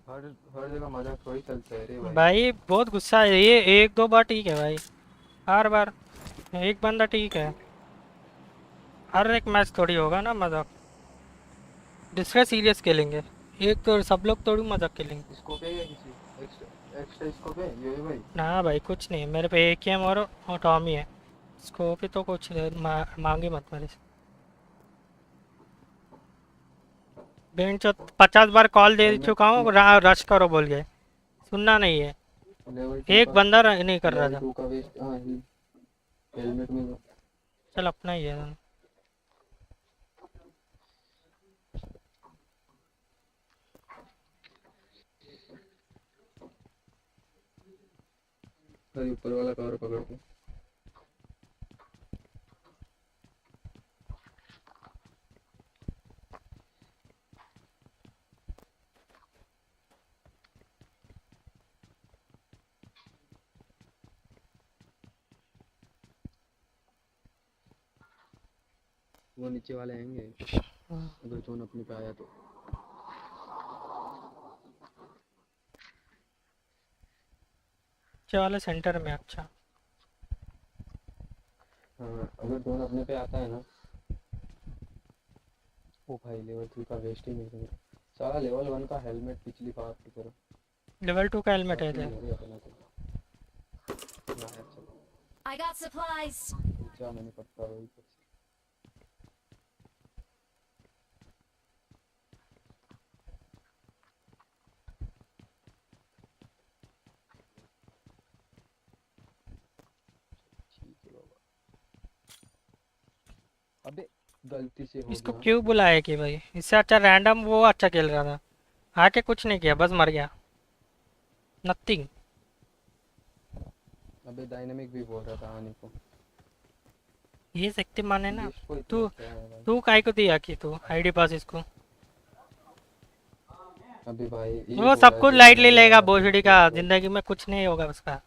हर हर जगह मजाक थोड़ी चलता है रे भाई। भाई बहुत गुस्सा है ये, एक दो बार ठीक है भाई, हर बार एक बंदा ठीक है, हर एक मैच थोड़ी होगा ना मजाक। दूसरा सीरियस खेलेंगे, एक तो सब लोग थोड़ी मजाक खेलेंगे। स्कोप है क्या किसी? एक्स्ट्रा एक्स्ट्रा स्कोप है ये भाई? ना भाई कुछ नहीं, मेरे पे एक ही और टॉमी है। स्कोप ही तो कुछ मांगे मत मेरे से। बेंच 50 बार कॉल दे चुका हूँ, रश करो बोल गए, सुनना नहीं है। लेवल 2 एक का बंदा नहीं कर रहा लेवल था। 2 का वेस्ट। हाँ हेलमेट में तो। चल अपना ही है। अरे ऊपर वाला कवर पकड़ के। वो नीचे वाले आएंगे अगर जोन अपने पे आया तो। वाले सेंटर में, अच्छा। हाँ अगर जोन अपने पे आता है ना। ओ भाई लेवल 3 का वेस्ट ही मिल गया। सारा लेवल 1 का हेलमेट पिछली बार की तरह। लेवल 2 का हेलमेट है काफी इधर। हो गया अपना तो। ना है चलो। I got supplies. जाना नहीं पड़ता वही कुछ। ठीक है बाबा। अबे गलती से हो इसको गया। क्यों बुलाया कि भाई, इससे अच्छा रैंडम वो अच्छा खेल रहा था, आके कुछ नहीं किया, बस मर गया, नथिंग। अबे डायनामिक भी बोल रहा था आने को। ये शक्तिमान है ना। गेस्ट को इतना तू क्या है भाई? तू काय को दिया कि तू आईडी पास इसको, अबे भाई ये वो बोल सब रहा कुछ है लाइट कि ले लेगा मैं भोसड़ी का, जिंदगी में कुछ नहीं होगा उसका।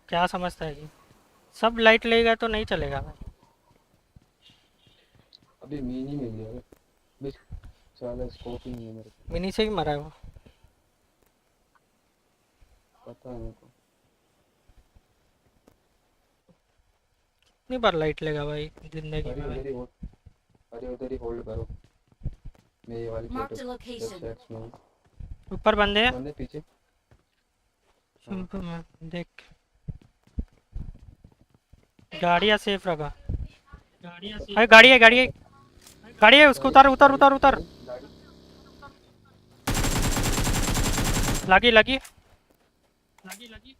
क्या समझता है कि सब लाइट लेगा तो नहीं चलेगा भाई। अबे मिनी मिल गया बस। साला स्कोप ही नहीं है मेरे को। मिनी से ही मरा है वो। पता है मेरे को। कितनी बार लाइट लेगा भाई जिंदगी अरे में भाई। उधर ही होल्ड। अरे उधर ही होल्ड करो। मैं ये वाली Marked a left location. Side में हूँ। ऊपर बंदे हैं, बंदे पीछे। ऊपर में देख। गाड़ियाँ सेफ रखा। अरे गाड़ी है, गाड़ी है, गाड़ी है, उसको उतार उतार उतार उतार। गाड़ी लगी लगी,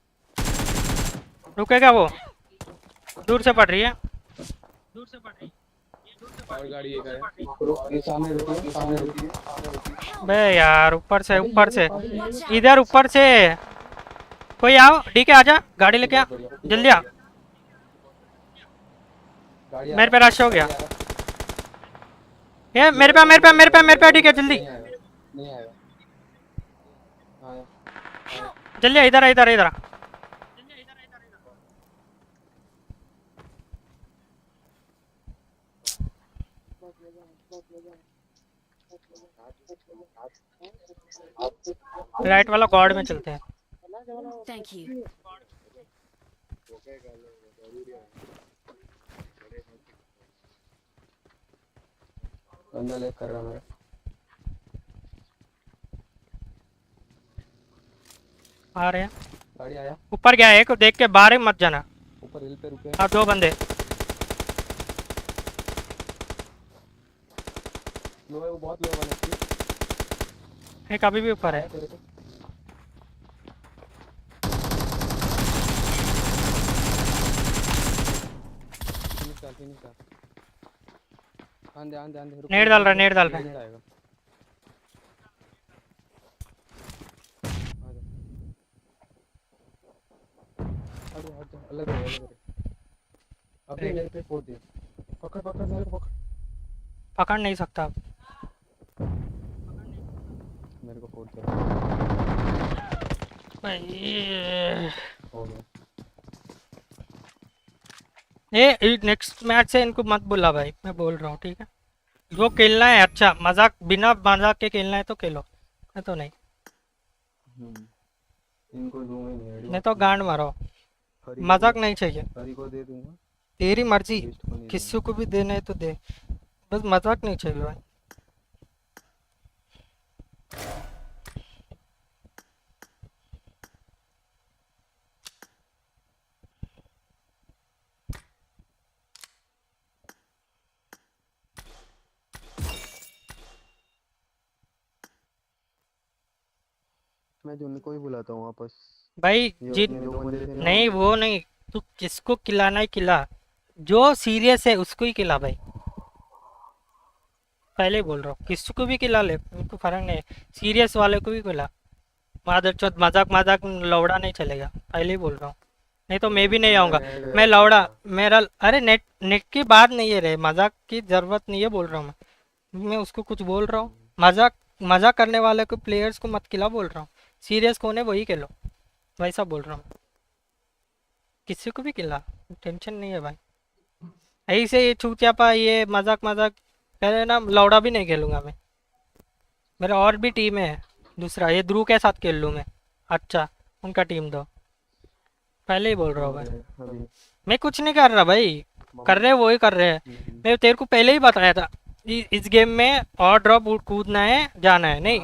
रुकेगा वो, दूर से पड़ रही है। और गाड़ी एक है। रुक ये सामने रुकिए सामने रुकिए सामने रुकिए। बे यार ऊपर से, ऊपर से, Watch out. इधर ऊपर से कोई आओ, ठीक है आजा, गाड़ी लेके आ, जल्दी आ। गाड़ी आ मेरे पे रहा रश हो गया, गाड़ी आ रहा। ये मेरे पे मेरे पे मेरे पे मेरे पे, ठीक है जल्दी नहीं आएगा नहीं आएगा। आया Help. जल्दी आ, इधर आ, इधर आ, इधर आ। राइट वाला गॉड में चलते हैं। Thank you. बंदा लेक कर रहा है मेरा। आ रहे हैं, गाड़ी आया ऊपर गया एक, देख के बाहर ही मत जाना। ऊपर हिल पे रुके। हाँ 2 बंदे। लो है वो, बहुत लो वाला एक अभी भी ऊपर है। तेरे को। फिनिश कर। आंदे रुक, नेट डाल रहा है, नेट डाल रहा है। नेट आएगा। हट जा, अलग रहे। अभी मेरे पे फोड़ दे। पकड़ मेरे को, पकड़। पकड़ नहीं सकता। मेरे को फोड़ दे। भाई हो गया। ये नेक्स्ट मैच से इनको मत बुला भाई, मैं बोल रहा हूँ, ठीक है। जो खेलना है अच्छा, मजाक बिना मजाक के खेलना है तो खेलो, नहीं तो नहीं। इनको दूंगा ही नहीं। नहीं तो गांड मारो, मजाक नहीं चाहिए। हरी को दे दूंगा। तेरी मर्जी, वेस्ट को नहीं किसी को भी देना है तो दे, बस मजाक नहीं चाहिए भाई। मैं जो उनको ही बुलाता हूँ वापस। भाई ये जी अपने 2 बंदे थे ना, नहीं, वो नहीं, तू किसको खिलाना है खिला, जो सीरियस है उसको ही खिला भाई। पहले ही बोल रहा हूँ, किसी को भी खिला ले, उनको फर्क नहीं है, सीरियस वाले को भी खिला। मादर चौथ मजाक लौड़ा नहीं चलेगा, पहले ही बोल रहा हूँ। नहीं तो मैं भी नहीं आऊँगा, मैं लौड़ा मेरा। अरे नेट नेट की बात नहीं है रे, मजाक की जरूरत नहीं है बोल रहा हूँ मैं उसको कुछ बोल रहा हूँ। मजाक करने वाले को, प्लेयर्स को मत खिला बोल रहा हूँ। सीरियस कौन है वही खेलो, वैसा बोल रहा हूँ। किसी को भी खिला, टेंशन नहीं है भाई। ऐसे ये छूतियापा, ये मजाक करे ना, लौड़ा भी नहीं खेलूंगा मैं। मेरा और भी टीम है दूसरा, ये ध्रुव के साथ खेल लूँ मैं। अच्छा उनका टीम दो, पहले ही बोल रहा हूँ भाई। अभी मैं कुछ नहीं कर रहा भाई, कर रहे वही कर रहे हैं। मैं तेरे को पहले ही बताया था, इस गेम में और ड्रॉप कूदना है, जाना है नहीं,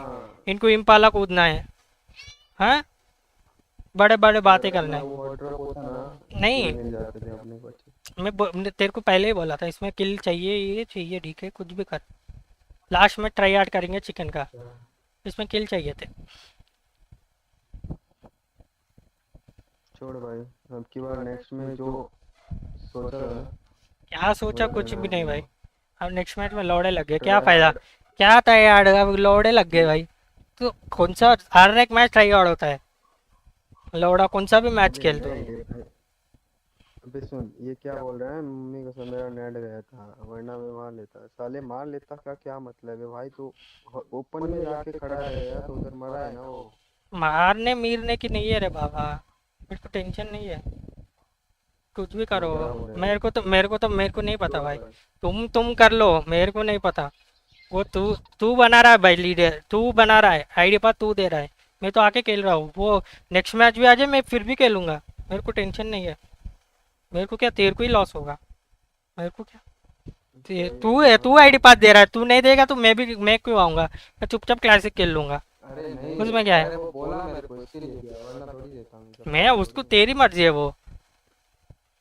इनको इम्पाला कूदना है। हाँ बड़े बड़े बातें करना है वो ऑर्डर होता ना, नहीं। मिल जाते थे अपने को अच्छे। मैं तेरे को पहले ही बोला था, इसमें किल चाहिए, ये चाहिए, ठीक है कुछ भी कर। लास्ट में ट्राई आउट करेंगे चिकन का, इसमें किल चाहिए थे। छोड़ भाई, अब की बार नेक्स्ट में जो सोचा था ना, क्या सोचा, वही कुछ करना भी नहीं होगा। भाई। अब नेक्स्ट मैच में लौड़े लग गए, क्या Try फायदा, hard। क्या था यार, अब लौड़े लग गए भाई। तो कौन सा हर एक मैच ट्राई आउट होता है, लौड़ा कौन सा भी मैच अबे खेल दो। नहीं भाई, अबे सुन, ये क्या बोल रहा है, मम्मी कसम मेरा नेट गया था, वरना मैं मार लेता। साले मार लेता का क्या मतलब है भाई, तू ओपन में जाके खड़ा रहेगा तो उधर मरा है ना वो। मारने मीरने की नहीं है रे बाबा, मेरे को टेंशन नहीं है, कुछ भी करो। गरम हो रहा है। मेरे को नहीं पता छोड़ भाई। भाई। तुम कर लो, मेरे को नहीं पता। वो तू तू बना रहा है भाई, लीडर तू बना रहा है, आईडी पास तू दे रहा है, मैं तो आके खेल रहा हूँ। वो नेक्स्ट मैच भी आ जाए मैं फिर भी खेलूंगा, मेरे को टेंशन नहीं है। मेरे को क्या, तेरे को ही लॉस होगा, मेरे को क्या। तू आईडी पास दे रहा है, तू नहीं देगा तो मैं क्यों आऊँगा, मैं चुपचाप क्लासिक खेल लूंगा, अरे नहीं, उसमें क्या है। अरे वो बोला मेरे को इसीलिए दिया, वरना थोड़ी देता हूँ। मैं उसको, तेरी मर्जी है वो,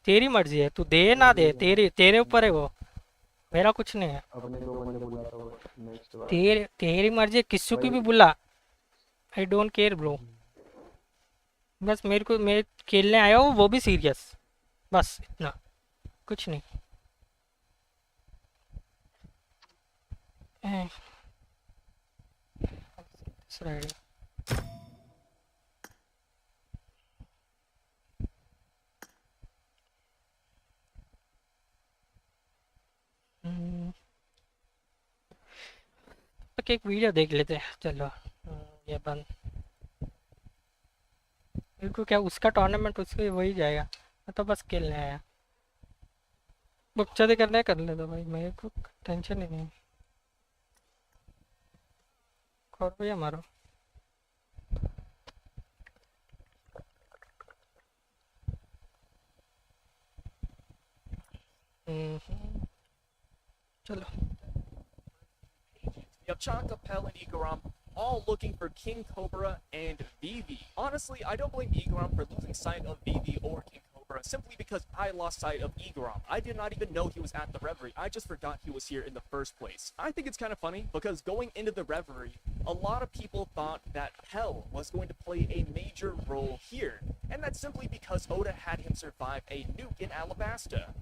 तेरी मर्जी है, तू दे ना दे, तेरे ऊपर है वो, मेरा कुछ नहीं है। अपने 2 बंदे बुलाता हूँ नेक्स्ट बार तेरी मर्जी है, किसी को भी भाई। बुला, आई डोंट केयर ब्रो। बस मेरे को, मैं खेलने आया हूँ वो भी सीरियस, बस इतना, कुछ नहीं। Eh, it's ready. तक एक वीडियो देख लेते हैं चलो। ये बंद, मेरे को क्या उसका टूर्नामेंट, उसके वही जाएगा, मैं तो बस खेलने आया। बच्चा दे करना है कर लेता भाई, मेरे को टेंशन ही नहीं। करो या मारो। चलो You have Chaka, Pell, and Igaram all looking for King Cobra and Vivi. Honestly, I don't blame Igaram for losing sight of Vivi or King Cobra simply because I lost sight of Igaram. I did not even know he was at the Reverie. I just forgot he was here in the first place. I think it's kind of funny because going into the Reverie, a lot of people thought that Pell was going to play a major role here, and that's simply because Oda had him survive a nuke in Alabasta.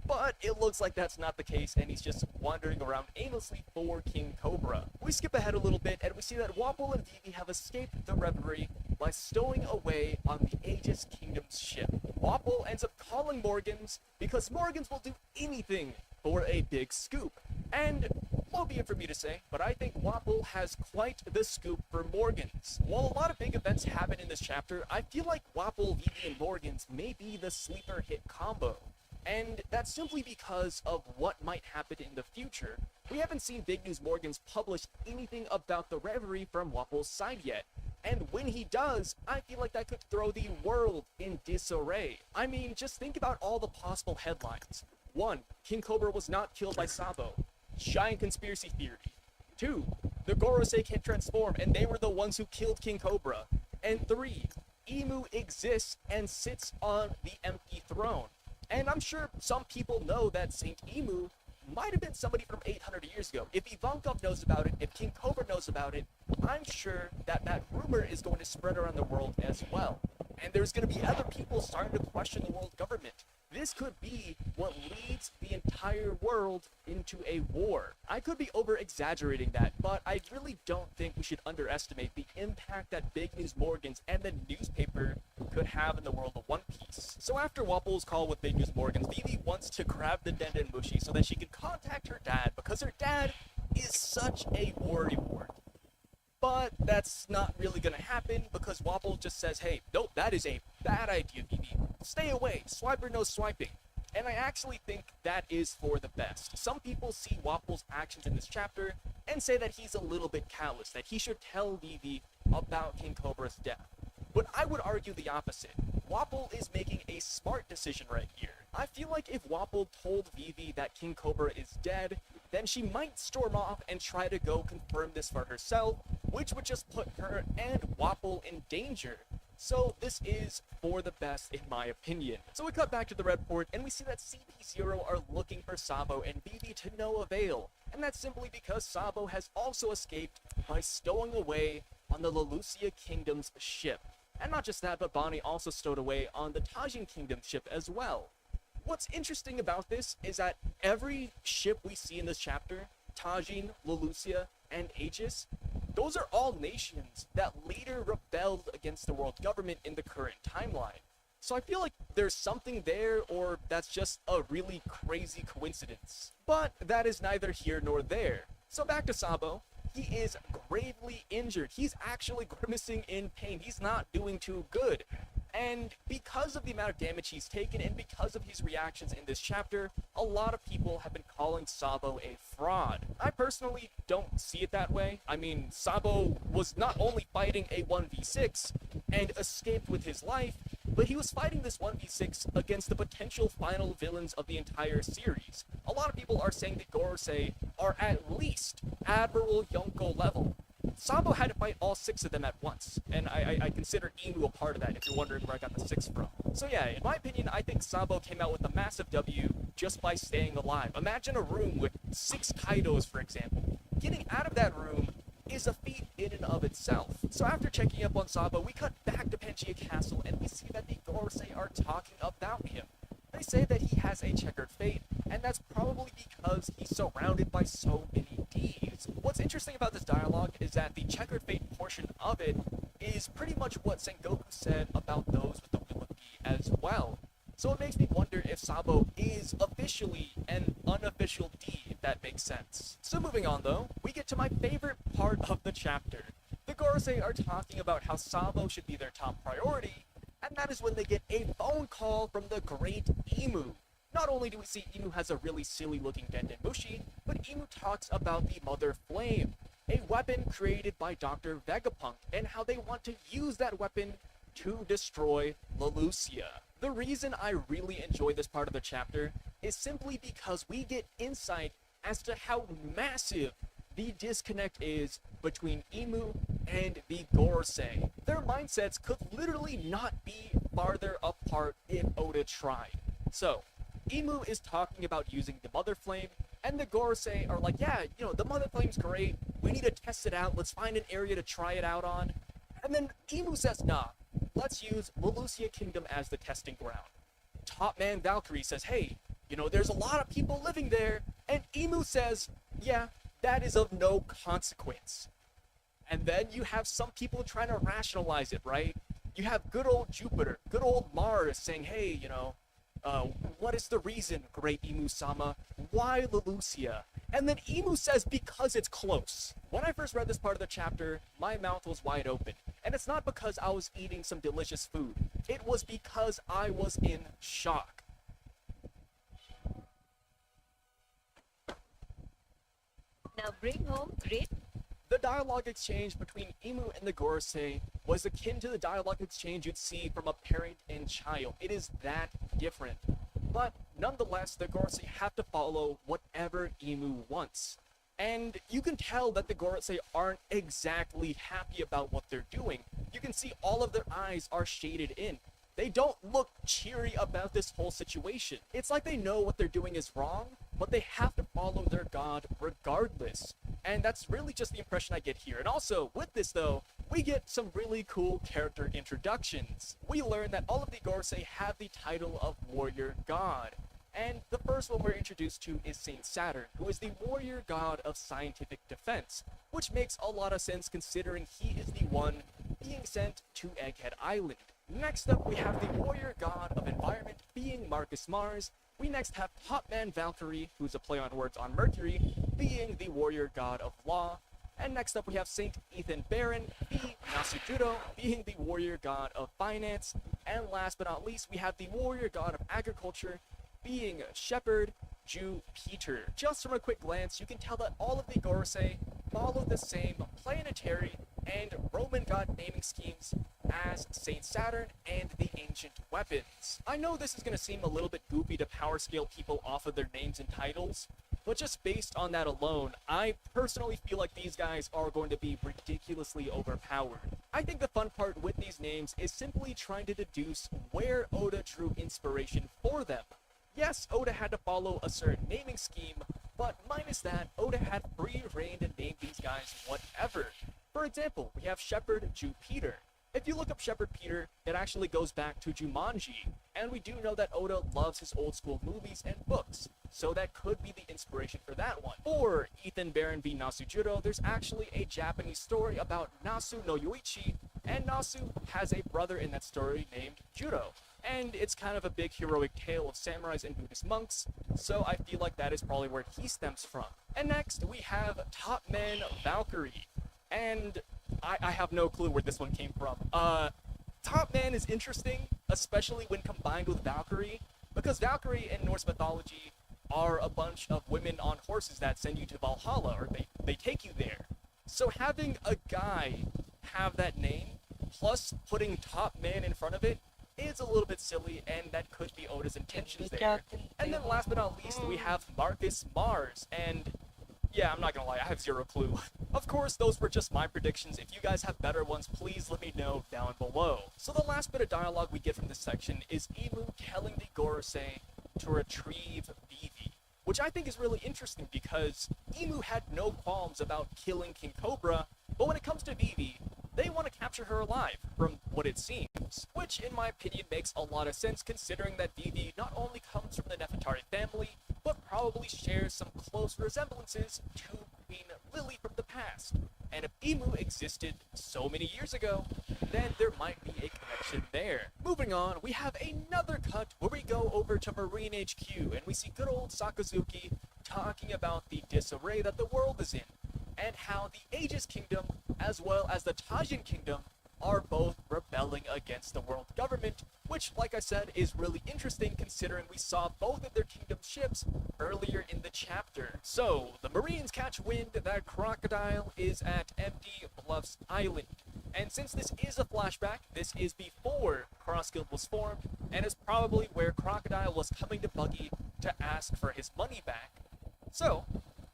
But it looks like that's not the case, and he's just wandering around aimlessly for King Cobra. We skip ahead a little bit, and we see that Wapol and Vivi have escaped the Reverie by stowing away on the Aegis Kingdom's ship. Wapol ends up calling Morgans because Morgans will do anything for a big scoop. And low be it for me to say, but I think Wapol has quite the scoop for Morgans. While a lot of big events happen in this chapter, I feel like Wapol, Vivi, and Morgans may be the sleeper hit combo. And that's simply because of what might happen in the future. We haven't seen Big News Morgans publish anything about the Reverie from Wapol's side yet. And when he does, I feel like that could throw the world in disarray. I mean, just think about all the possible headlines. 1. King Cobra was not killed by Sabo. Giant conspiracy theory. 2. The Gorosei can transform and they were the ones who killed King Cobra. And 3. Emu exists and sits on the empty throne. And I'm sure some people know that Saint Emu might have been somebody from 800 years ago. If Ivankov knows about it, if King Cobra knows about it, I'm sure that that rumor is going to spread around the world as well. And there's going to be other people starting to question the world government. This could be what leads the entire world into a war. I could be over-exaggerating that, but I really don't think we should underestimate the impact that Big News Morgans and the newspaper could have in the world of One Piece. So after Wapol's call with Big News Morgans, Vivi wants to grab the Denden Mushi so that she can contact her dad, because her dad is such a worrywart. But that's not really gonna happen because Wapol just says, hey, nope, that is a bad idea, Vivi. Stay away, swiper no swiping. And I actually think that is for the best. Some people see Wapol's actions in this chapter and say that he's a little bit callous, that he should tell Vivi about King Cobra's death. But I would argue the opposite. Wapol is making a smart decision right here. I feel like if Wapol told Vivi that King Cobra is dead, then she might storm off and try to go confirm this for herself, which would just put her and Wapol in danger. So this is for the best in my opinion. So we cut back to the red port and we see that CP0 are looking for Sabo and Vivi to no avail. And that's simply because Sabo has also escaped by stowing away on the Lelucia Kingdom's ship. And not just that, but Bonnie also stowed away on the Tajin Kingdom's ship as well. What's interesting about this is that every ship we see in this chapter, Tajin, Lelucia, and Aegis, those are all nations that later rebelled against the world government in the current timeline. So I feel like there's something there, or that's just a really crazy coincidence. But that is neither here nor there. So back to Sabo. He is gravely injured. He's actually grimacing in pain. He's not doing too good. And because of the amount of damage he's taken and because of his reactions in this chapter, a lot of people have been calling Sabo a fraud. I personally don't see it that way. I mean, Sabo was not only fighting a 1v6 and escaped with his life, but he was fighting this 1v6 against the potential final villains of the entire series. A lot of people are saying that Gorosei are at least Admiral Yonko level. Sabo had to fight all 6 of them at once, and I consider Emu a part of that, if you're wondering where I got the 6 from. So yeah, in my opinion, I think Sabo came out with a massive W just by staying alive. Imagine a room with 6 Kaidos, for example. Getting out of that room is a feat in and of itself. So after checking up on Sabo, we cut back to Pangaea Castle, and we see that the Gorosei are talking about him. They say that he has a checkered fate, and that's probably because he's surrounded by so many Ds. What's interesting about this dialogue is that the checkered fate portion of it is pretty much what Sengoku said about those with the Will of Gi as well. So it makes me wonder if Sabo is officially an unofficial D, if that makes sense. So moving on though, we get to my favorite part of the chapter. The Gorosei are talking about how Sabo should be their top priority, and that is when they get a phone call from the great Emu. Not only do we see Emu has a really silly looking Denden Mushi, but Emu talks about the Mother Flame. a weapon created by Dr. Vegapunk, and how they want to use that weapon to destroy Lelucia. The reason I really enjoy this part of the chapter is simply because we get insight as to how massive the disconnect is between Emu and the Gorosei. Their mindsets could literally not be farther apart if Oda tried. So, Emu is talking about using the Mother Flame, and the Gorosei are like, yeah, you know, the Mother Flame's great, we need to test it out, let's find an area to try it out on. And then Emu says, nah, let's use Lelucia Kingdom as the testing ground. Top Man Valkyrie says, hey, you know, there's a lot of people living there, and Emu says, yeah, that is of no consequence. And then you have some people trying to rationalize it, right? You have good old Jupiter, good old Mars saying, hey, you know, what is the reason, great Emu-sama? Why Lelucia? And then Emu says, because it's close. When I first read this part of the chapter, my mouth was wide open. And it's not because I was eating some delicious food. It was because I was in shock. Now bring home grit. The dialogue exchange between Emu and the Gorosei was akin to the dialogue exchange you'd see from a parent and child. It is that different. But nonetheless, the Gorosei have to follow whatever Emu wants. And you can tell that the Gorosei aren't exactly happy about what they're doing. You can see all of their eyes are shaded in. They don't look cheery about this whole situation. It's like they know what they're doing is wrong, but they have to follow their god regardless. And that's really just the impression I get here. And also, with this though, we get some really cool character introductions. We learn that all of the Gorosei have the title of Warrior God. And the first one we're introduced to is Saint Saturn, who is the warrior god of scientific defense, which makes a lot of sense considering he is the one being sent to Egghead Island. Next up, we have the warrior god of environment, being Marcus Mars. We next have Top Man Valkyrie, who's a play on words on Mercury, being the warrior god of law. And next up, we have Saint Ethan Baron, the Nasujuro, being the warrior god of finance. And last but not least, we have the warrior god of agriculture, being Shepherd Jew Peter. Just from a quick glance, you can tell that all of the Gorosei follow the same planetary and Roman god naming schemes as Saint Saturn and the ancient weapons. I know this is going to seem a little bit goofy to power scale people off of their names and titles, but just based on that alone, I personally feel like these guys are going to be ridiculously overpowered. I think the fun part with these names is simply trying to deduce where Oda drew inspiration for them. Yes, Oda had to follow a certain naming scheme, but minus that, Oda had free reign to name these guys whatever. For example, we have Shepherd Jew Peter. If you look up Shepherd Peter, it actually goes back to Jumanji, and we do know that Oda loves his old school movies and books, so that could be the inspiration for that one. For Ethan Baron v Nasujuro, there's actually a Japanese story about Nasu no Yoichi, and Nasu has a brother in that story named Juro. And it's kind of a big heroic tale of samurais and Buddhist monks, so I feel like that is probably where he stems from. And next, we have Top Man Valkyrie. And I have no clue where this one came from. Top Man is interesting, especially when combined with Valkyrie, because Valkyrie in Norse mythology are a bunch of women on horses that send you to Valhalla, or they take you there. So having a guy have that name, plus putting Top Man in front of it, is a little bit silly, and that could be Oda's intentions there. And then last but not least, we have Marcus Mars, and yeah, I'm not gonna lie, I have zero clue. Of course, those were just my predictions. If you guys have better ones, please let me know down below. So the last bit of dialogue we get from this section is Emu telling the Gorosei to retrieve Vivi, which I think is really interesting because Emu had no qualms about killing King Cobra, but when it comes to Vivi, they want to capture her alive, from what it seems. Which, in my opinion, makes a lot of sense considering that Vivi not only comes from the Nefertari family, but probably shares some close resemblances to Queen Lily from the past. And if Emu existed so many years ago, then there might be a connection there. Moving on, we have another cut where we go over to Marine HQ, and we see good old Sakazuki talking about the disarray that the world is in, and how the Aegis Kingdom, as well as the Tajin Kingdom, are both rebelling against the world government, which, like I said, is really interesting considering we saw both of their kingdom ships earlier in the chapter. So, the Marines catch wind that Crocodile is at Empty Bluffs Island. And since this is a flashback, this is before Cross Guild was formed, and is probably where Crocodile was coming to Buggy to ask for his money back. So,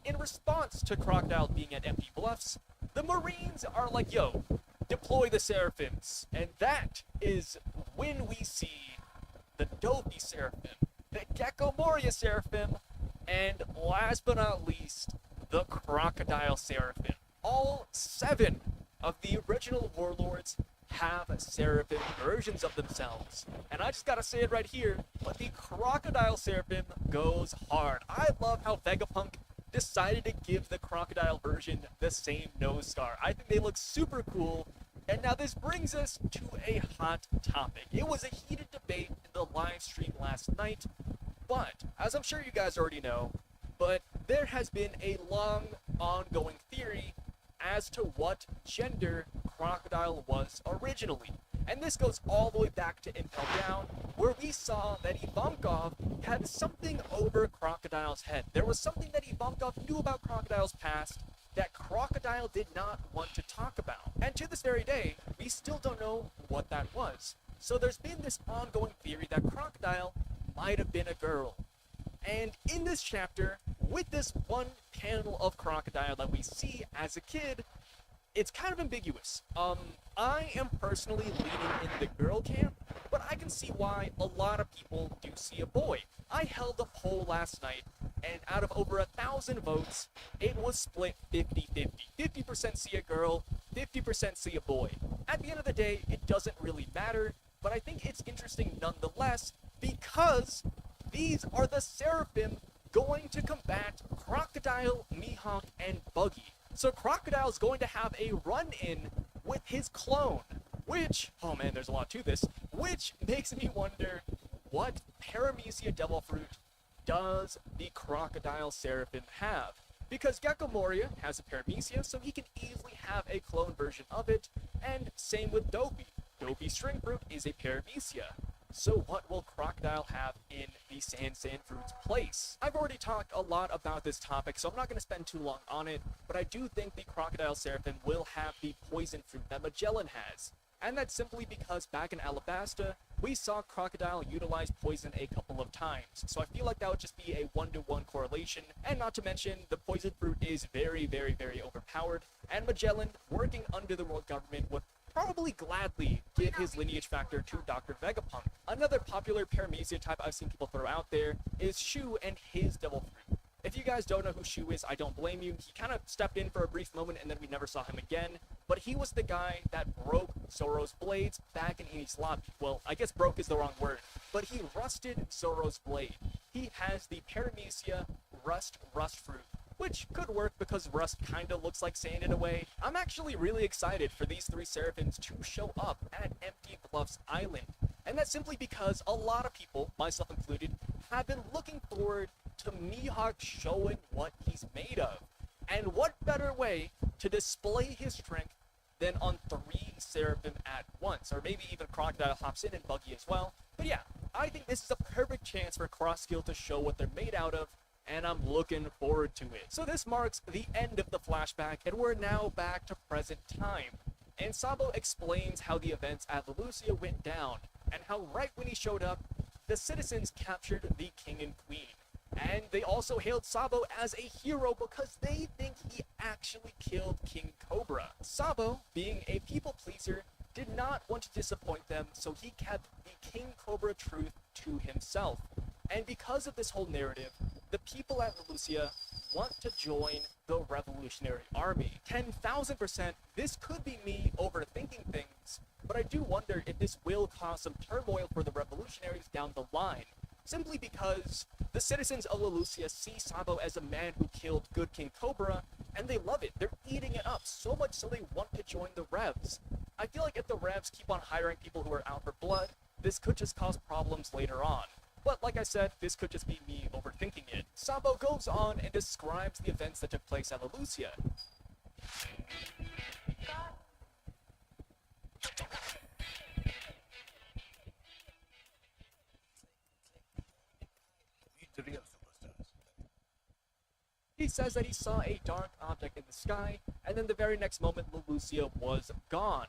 in response to Crocodile being at Empty Bluffs, the Marines are like, yo, deploy the Seraphims. And that is when we see the Dopey Seraphim, the Gecko Moria Seraphim, and last but not least, the Crocodile Seraphim. All 7 of the original Warlords have Seraphim versions of themselves. And I just gotta say it right here, but the Crocodile Seraphim goes hard. I love how Vegapunk decided to give the Crocodile version the same nose scar. I think they look super cool. And now this brings us to a hot topic. It was a heated debate in the live stream last night, but as I'm sure you guys already know, but there has been a long ongoing theory as to what gender Crocodile was originally. And this goes all the way back to Impel Down, where we saw that Ivankov had something over Crocodile's head. There was something that Ivankov knew about Crocodile's past that Crocodile did not want to talk about. And to this very day, we still don't know what that was. So there's been this ongoing theory that Crocodile might have been a girl. And in this chapter, with this one panel of Crocodile that we see as a kid, it's kind of ambiguous. I am personally leaning in the girl camp, but I can see why a lot of people do see a boy. I held a poll last night, and out of over 1,000 votes, it was split 50-50. 50% see a girl, 50% see a boy. At the end of the day, it doesn't really matter, but I think it's interesting nonetheless, because these are the Seraphim going to combat Crocodile, Mihawk, and Buggy. So Crocodile's going to have a run-in with his clone, which, oh man, there's a lot to this, which makes me wonder, what Paramecia Devil Fruit does the Crocodile Seraphim have? Because Gecko Moria has a Paramecia, so he can easily have a clone version of it, and same with Dopey. Dopey String Fruit is a Paramecia. So what will Crocodile have in the Sand Fruit's place? I've already talked a lot about this topic, so I'm not going to spend too long on it, but I do think the Crocodile Seraphim will have the Poison Fruit that Magellan has. And that's simply because back in Alabasta, we saw Crocodile utilize poison a couple of times. So I feel like that would just be a 1-to-1 correlation, and not to mention, the Poison Fruit is very, very, very overpowered, and Magellan, working under the world government, would probably gladly give his lineage factor to Dr. Vegapunk. Another popular Paramecia type I've seen people throw out there is Shu and his Devil Fruit. If you guys don't know who Shu is, I don't blame you. He kind of stepped in for a brief moment and then we never saw him again. But he was the guy that broke Zoro's blades back in Eni's lobby. Well, I guess broke is the wrong word, but he rusted Zoro's blade. He has the Paramecia Rust Fruit, which could work because Rust kinda looks like sand in a way. I'm actually really excited for these 3 Seraphims to show up at Empty Bluffs Island. And that's simply because a lot of people, myself included, have been looking forward to Mihawk showing what he's made of. And what better way to display his strength than on 3 Seraphim at once? Or maybe even Crocodile hops in and Buggy as well. But yeah, I think this is a perfect chance for Cross Guild to show what they're made out of, and I'm looking forward to it. So this marks the end of the flashback, and we're now back to present time. And Sabo explains how the events at Lucia went down, and how right when he showed up, the citizens captured the king and queen. And they also hailed Sabo as a hero because they think he actually killed King Cobra. Sabo, being a people pleaser, did not want to disappoint them, so he kept the King Cobra truth to himself. And because of this whole narrative, the people at Lucia want to join the Revolutionary Army. 10,000%, this could be me overthinking things, but I do wonder if this will cause some turmoil for the revolutionaries down the line. Simply because the citizens of Lucia see Sabo as a man who killed good King Cobra, and they love it. They're eating it up, so much so they want to join the Revs. I feel like if the Revs keep on hiring people who are out for blood, this could just cause problems later on. But like I said, this could just be me overthinking it. Sabo goes on and describes the events that took place at Lucia. He says that he saw a dark object in the sky, and then the very next moment, Lelucia was gone.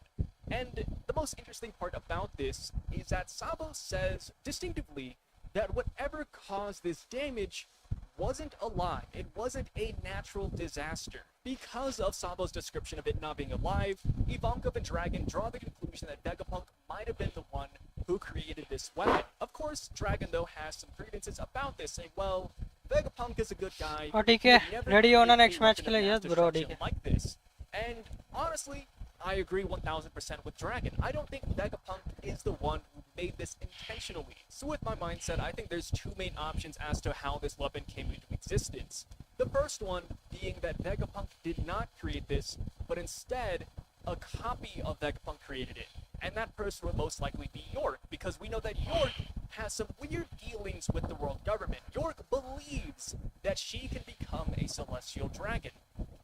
And the most interesting part about this is that Sabo says distinctively that whatever caused this damage wasn't alive. It wasn't a natural disaster. Because of Sabo's description of it not being alive, Ivankov and Dragon draw the conclusion that Vegapunk might have been the one who created this weapon. Of course, Dragon though has some grievances about this, saying, well, Vegapunk is a good guy. हाँ ठीक He है would never ready होना create a next match weapon के लिए of mass yes bro ठीक destruction है like this. And honestly, I agree 1000% with Dragon. I don't think Vegapunk is the one who made this intentionally. So with my mindset, I think there's two main options as to how this weapon came into existence. The first one being that Vegapunk did not create this, but instead a copy of Vegapunk created it. And that person would most likely be York, because we know that York has some weird dealings with the world government. York believes that she can become a celestial dragon.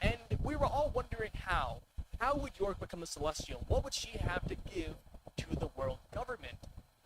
And we were all wondering how. How would York become a celestial? What would she have to give to the world government?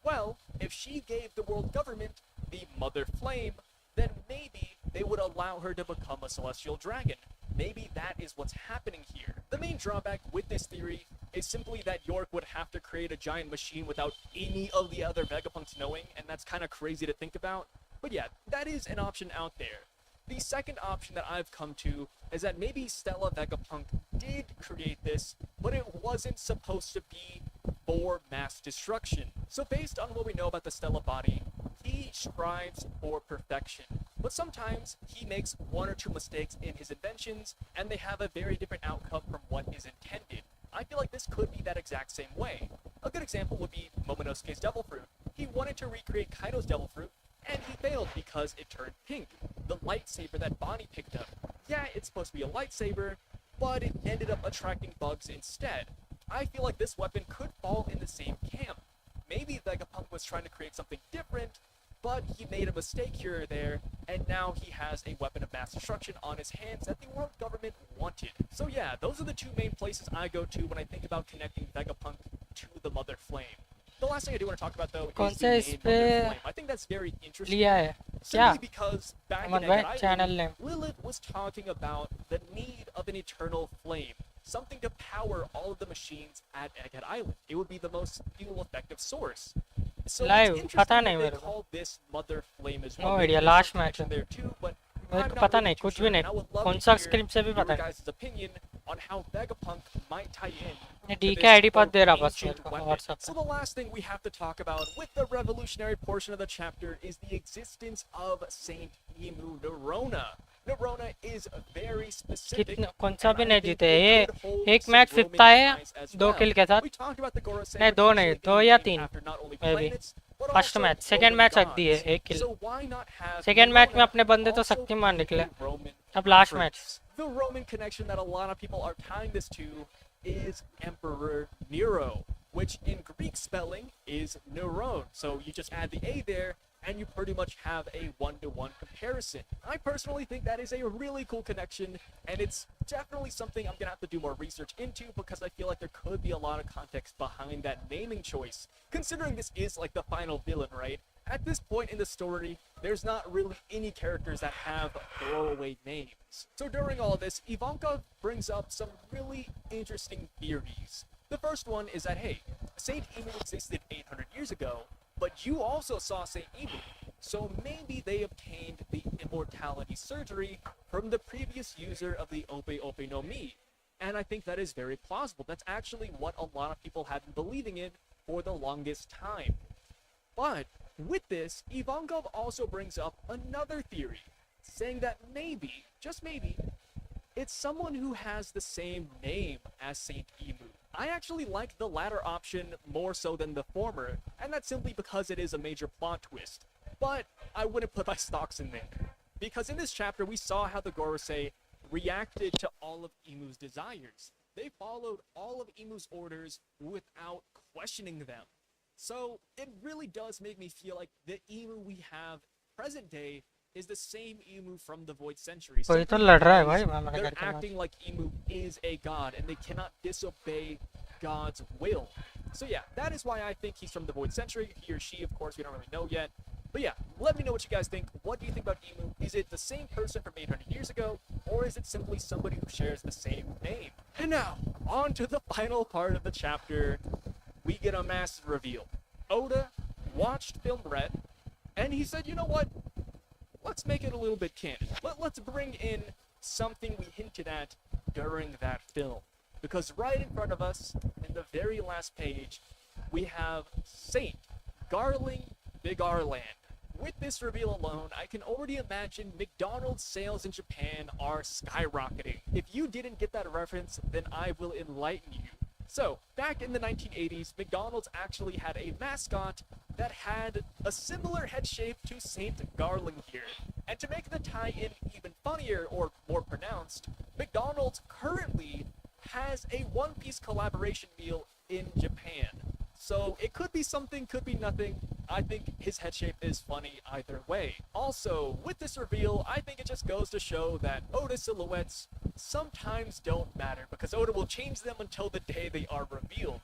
Well, if she gave the world government the Mother Flame, then maybe they would allow her to become a celestial dragon. Maybe that is what's happening here. The main drawback with this theory is simply that York would have to create a giant machine without any of the other Vegapunks knowing, and that's kind of crazy to think about. But yeah, that is an option out there. The second option that I've come to is that maybe Stella Vegapunk did create this, but it wasn't supposed to be for mass destruction. So based on what we know about the Stella body, he strives for perfection. But sometimes he makes one or two mistakes in his inventions, and they have a very different outcome from what is intended. I feel like this could be that exact same way. A good example would be Momonosuke's Devil Fruit. He wanted to recreate Kaido's Devil Fruit, and he failed because it turned pink. The lightsaber that Bonnie picked up. Yeah, it's supposed to be a lightsaber, but it ended up attracting bugs instead. I feel like this weapon could fall in the same camp. Maybe Vegapunk was trying to create something different, but he made a mistake here or there, and now he has a weapon of mass destruction on his hands that the world government wanted. So yeah, those are the two main places I go to when I think about connecting Vegapunk to the Mother Flame. The last thing I do want to talk about though कौन is से the इस name पे Mother Flame. I think that's very interesting. लिया है क्या Simply because back in अमन भाई Egghead channel Island, name Lilith was talking about the need of an eternal flame, something to power all of the machines at Egghead Island. It would be the most fuel-effective source. So live it's पता interesting नहीं that they मेरे को call this Mother Flame as know well. Maybe idea there's last some match connection there too, but मेरे I'm को not पता really नहीं too कुछ sure, भी and I नहीं would love कौन to सा hear स्क्रिप्ट से भी your पता guys' opinion on how Vegapunk might tie in नहीं to डी this के आईडी पर quote, दे रहा बस ancient मेरे को weapon. WhatsApp So the last thing we have to talk about with the revolutionary portion of the chapter is the existence of Saint Emu Nerona. Nerona is very specific. कितने कौन सा भी and I नहीं think जीते it ये could hold एक some match Roman जीतता है ties as दो well. किल के साथ We talked about the Gorosei नहीं दो नहीं usually दो being या named तीन after not only may be planets, but first also match second Roman match रख दिए gods. एक किल So why not have second match में Nerona अपने बंदे तो also शक्तिमान be निकले a Roman अब last match reference? The Roman connection that a lot of people are tying this to is Emperor Nero, which in Greek spelling is Neron. So you just add the A there, and you pretty much have a one-to-one comparison. I personally think that is a really cool connection, and it's definitely something I'm gonna have to do more research into because I feel like there could be a lot of context behind that naming choice. Considering this is like the final villain, right? At this point in the story, there's not really any characters that have throwaway names. So during all this, Ivankov brings up some really interesting theories. The first one is that, hey, Saint Emu existed 800 years ago, but you also saw Saint Emu, so maybe they obtained the immortality surgery from the previous user of the Ope Ope no Mi. And I think that is very plausible. That's actually what a lot of people have been believing in for the longest time. But with this, Ivankov also brings up another theory, saying that maybe, just maybe, it's someone who has the same name as Saint Emu. I actually like the latter option more so than the former, and that's simply because it is a major plot twist. But I wouldn't put my stocks in there. Because in this chapter, we saw how the Gorosei reacted to all of Emu's desires. They followed all of Emu's orders without questioning them. So it really does make me feel like the Emu we have present day is the same Emu from the Void Century. कोई तो simply लड़ रहा है because भाई हमारे they're घर के acting like Emu is a god and they cannot disobey God's will. So yeah, that is why I think he's from the Void Century. He or she, of course, we don't really know yet. But yeah, let me know what you guys think. What do you think about Emu? Is it the same person from 800 years ago, or is it simply somebody who shares the same name? And now, on to the final part of the chapter. We get a massive reveal. Oda watched Film Red, and he said, you know what? Let's make it a little bit canon. Let's bring in something we hinted at during that film. Because right in front of us, in the very last page, we have Saint Garling Big R Land. With this reveal alone, I can already imagine McDonald's sales in Japan are skyrocketing. If you didn't get that reference, then I will enlighten you. So, back in the 1980s, McDonald's actually had a mascot that had a similar head shape to Saint Garling here. And to make the tie-in even funnier or more pronounced, McDonald's currently has a One Piece collaboration meal in Japan. So it could be something, could be nothing. I think his head shape is funny either way. Also, with this reveal, I think it just goes to show that Oda silhouettes sometimes don't matter, because Oda will change them until the day they are revealed.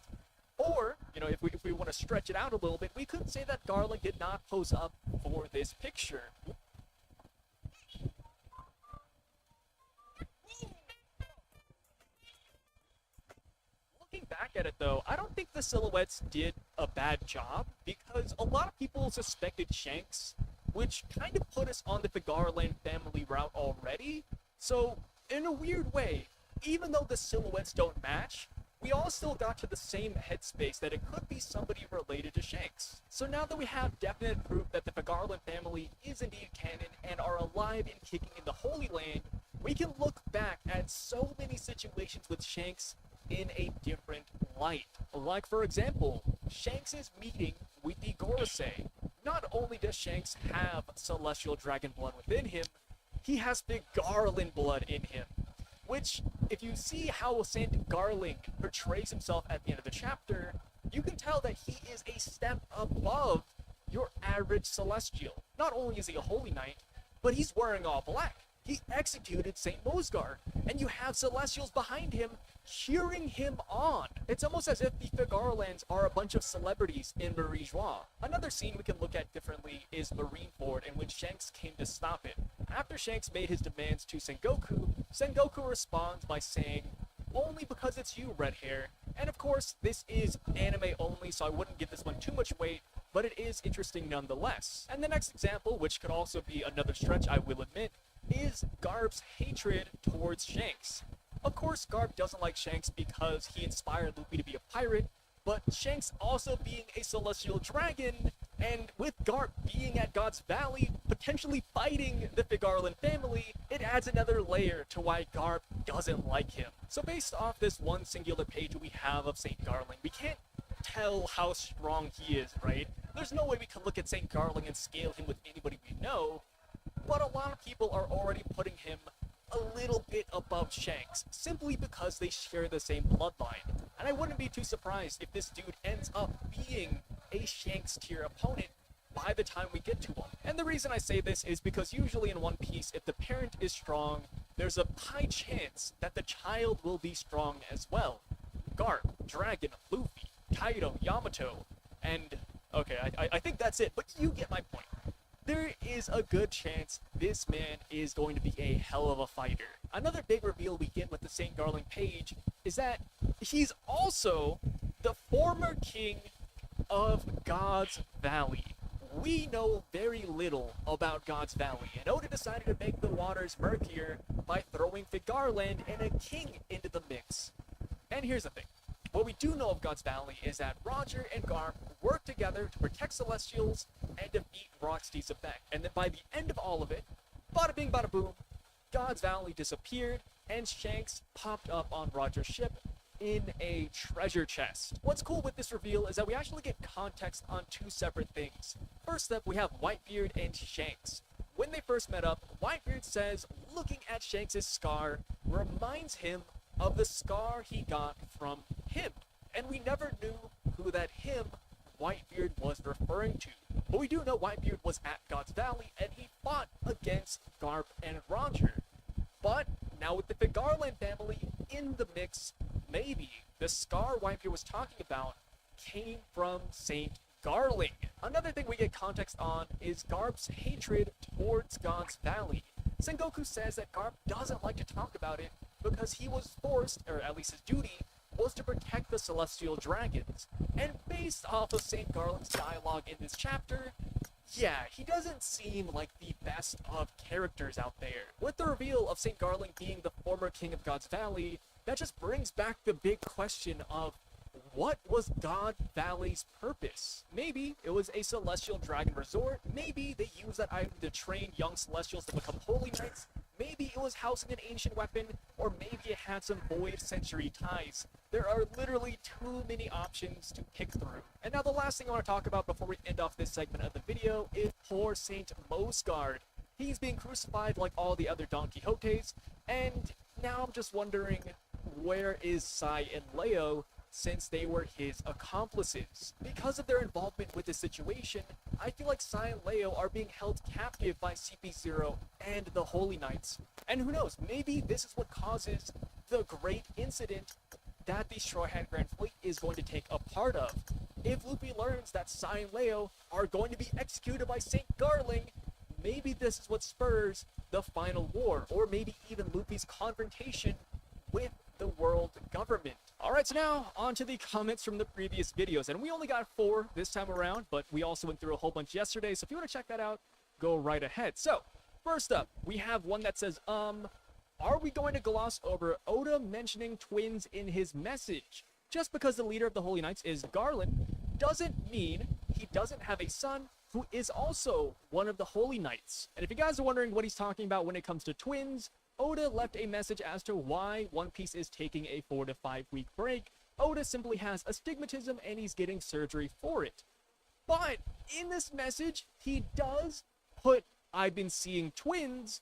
Or, you know, if we want to stretch it out a little bit, we could say that Garland did not pose up for this picture. Looking back at it though, I don't think the silhouettes did a bad job, because a lot of people suspected Shanks, which kind of put us on the Figarland family route already. So, in a weird way, even though the silhouettes don't match, we all still got to the same headspace that it could be somebody related to Shanks. So now that we have definite proof that the Figarland family is indeed canon and are alive and kicking in the Holy Land, we can look back at so many situations with Shanks in a different light. Like, for example, Shanks' meeting with the Gorosei. Not only does Shanks have celestial dragon blood within him, he has big Garland blood in him. Which, if you see how Saint Garling portrays himself at the end of the chapter, you can tell that he is a step above your average celestial. Not only is he a holy knight, but he's wearing all black. He executed Saint Mosgar, and you have celestials behind him cheering him on. It's almost as if the Figarlands are a bunch of celebrities in Marie Joie. Another scene we can look at differently is Marineford, in which Shanks came to stop it. After Shanks made his demands to Sengoku, Sengoku responds by saying, "Only because it's you, red hair." And of course, this is anime only, so I wouldn't give this one too much weight, but it is interesting nonetheless. And the next example, which could also be another stretch, I will admit, is Garb's hatred towards Shanks. Of course, Garb doesn't like Shanks because he inspired Luffy to be a pirate, but Shanks also being a celestial dragon, and with Garb being at God's Valley, potentially fighting the Figarland family, it adds another layer to why Garb doesn't like him. So based off this one singular page we have of Saint Garling, we can't tell how strong he is, right? There's no way we can look at Saint Garling and scale him with anybody we know, but a lot of people are already putting him a little bit above Shanks, simply because they share the same bloodline. And I wouldn't be too surprised if this dude ends up being a Shanks tier opponent by the time we get to him. And the reason I say this is because usually in One Piece, if the parent is strong, there's a high chance that the child will be strong as well. Garp, Dragon, Luffy, Kaido, Yamato, and okay, I think that's it, but you get my point. There is a good chance this man is going to be a hell of a fighter. Another big reveal we get with the Saint Garling page is that he's also the former king of God's Valley. We know very little about God's Valley, and Oda decided to make the waters murkier by throwing Figarland and a king into the mix. And here's the thing. What we do know of God's Valley is that Roger and Garp worked together to protect Celestials and defeat Rocksteady's effect. And then by the end of all of it, bada bing bada boom, God's Valley disappeared and Shanks popped up on Roger's ship in a treasure chest. What's cool with this reveal is that we actually get context on two separate things. First up, we have Whitebeard and Shanks. When they first met up, Whitebeard says looking at Shanks' scar reminds him of the scar he got from him. And we never knew who that him, Whitebeard, was referring to. But we do know Whitebeard was at God's Valley and he fought against Garp and Roger. But now with the Figarland family in the mix, maybe the scar Whitebeard was talking about came from Saint Garling. Another thing we get context on is Garp's hatred towards God's Valley. Sengoku says that Garp doesn't like to talk about it because he was forced, or at least his duty, was to protect the celestial dragons. And based off of St. Garland's dialogue in this chapter, yeah, he doesn't seem like the best of characters out there. With the reveal of St. Garland being the former king of God's Valley, that just brings back the big question of what was God Valley's purpose? Maybe it was a celestial dragon resort, maybe they used that item to train young celestials to become holy knights, maybe it was housing an ancient weapon, or maybe it had some void century ties. There are literally too many options to pick through. And now the last thing I want to talk about before we end off this segment of the video is poor Saint Mosgard. He's being crucified like all the other Don Quixotes, and now I'm just wondering, where is Sai and Leo, since they were his accomplices? Because of their involvement with this situation, I feel like Sai and Leo are being held captive by CP0 and the Holy Knights. And who knows, maybe this is what causes the great incident that the Straw Hat Grand Fleet is going to take a part of. If Luffy learns that Sai and Leo are going to be executed by St. Garling, maybe this is what spurs the final war, or maybe even Luffy's confrontation with the world government. Alright, so now on to the comments from the previous videos, and we only got 4 this time around, but we also went through a whole bunch yesterday, so if you want to check that out, go right ahead. So, first up, we have one that says, are we going to gloss over Oda mentioning twins in his message? Just because the leader of the Holy Knights is Garland, doesn't mean he doesn't have a son who is also one of the Holy Knights. And if you guys are wondering what he's talking about when it comes to twins, Oda left a message as to why One Piece is taking a 4 to 5 week break. Oda simply has astigmatism and he's getting surgery for it. But in this message, he does put "I've been seeing twins"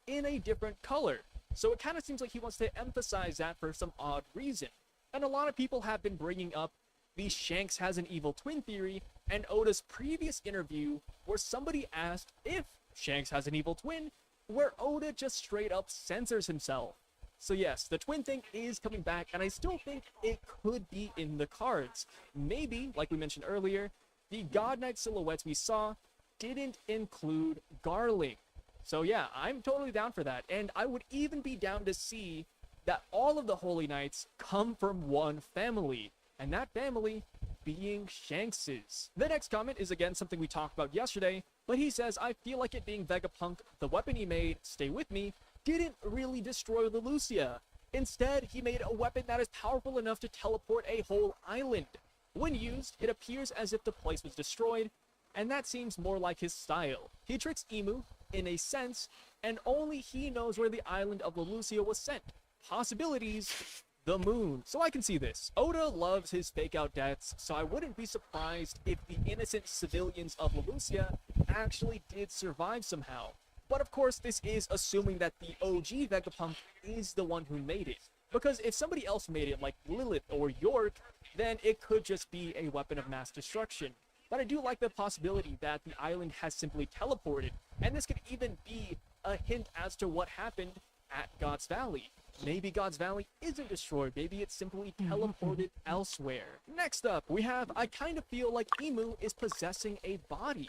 in a different color. So it kind of seems like he wants to emphasize that for some odd reason. And a lot of people have been bringing up the Shanks has an evil twin theory, and Oda's previous interview where somebody asked if Shanks has an evil twin, where Oda just straight up censors himself. So yes, the twin thing is coming back, and I still think it could be in the cards. Maybe, like we mentioned earlier, the God Knight silhouettes we saw didn't include Garling. So yeah, I'm totally down for that, and I would even be down to see that all of the Holy Knights come from one family, and that family being Shanks's. The next comment is again something we talked about yesterday, but he says, I feel like it being Vegapunk, the weapon he made, Stay With Me, didn't really destroy Leloucia. Instead, he made a weapon that is powerful enough to teleport a whole island. When used, it appears as if the place was destroyed, and that seems more like his style. He tricks Emu, in a sense, and only he knows where the island of Leloucia was sent. Possibilities, the moon. So I can see this. Oda loves his fake out deaths, so I wouldn't be surprised if the innocent civilians of Leloucia actually did survive somehow. But of course, this is assuming that the OG Vegapunk is the one who made it. Because if somebody else made it, like Lilith or York, then it could just be a weapon of mass destruction. But I do like the possibility that the island has simply teleported, and this could even be a hint as to what happened at God's Valley. Maybe God's Valley isn't destroyed, maybe it's simply teleported elsewhere. Next up, we have, I kind of feel like Emu is possessing a body.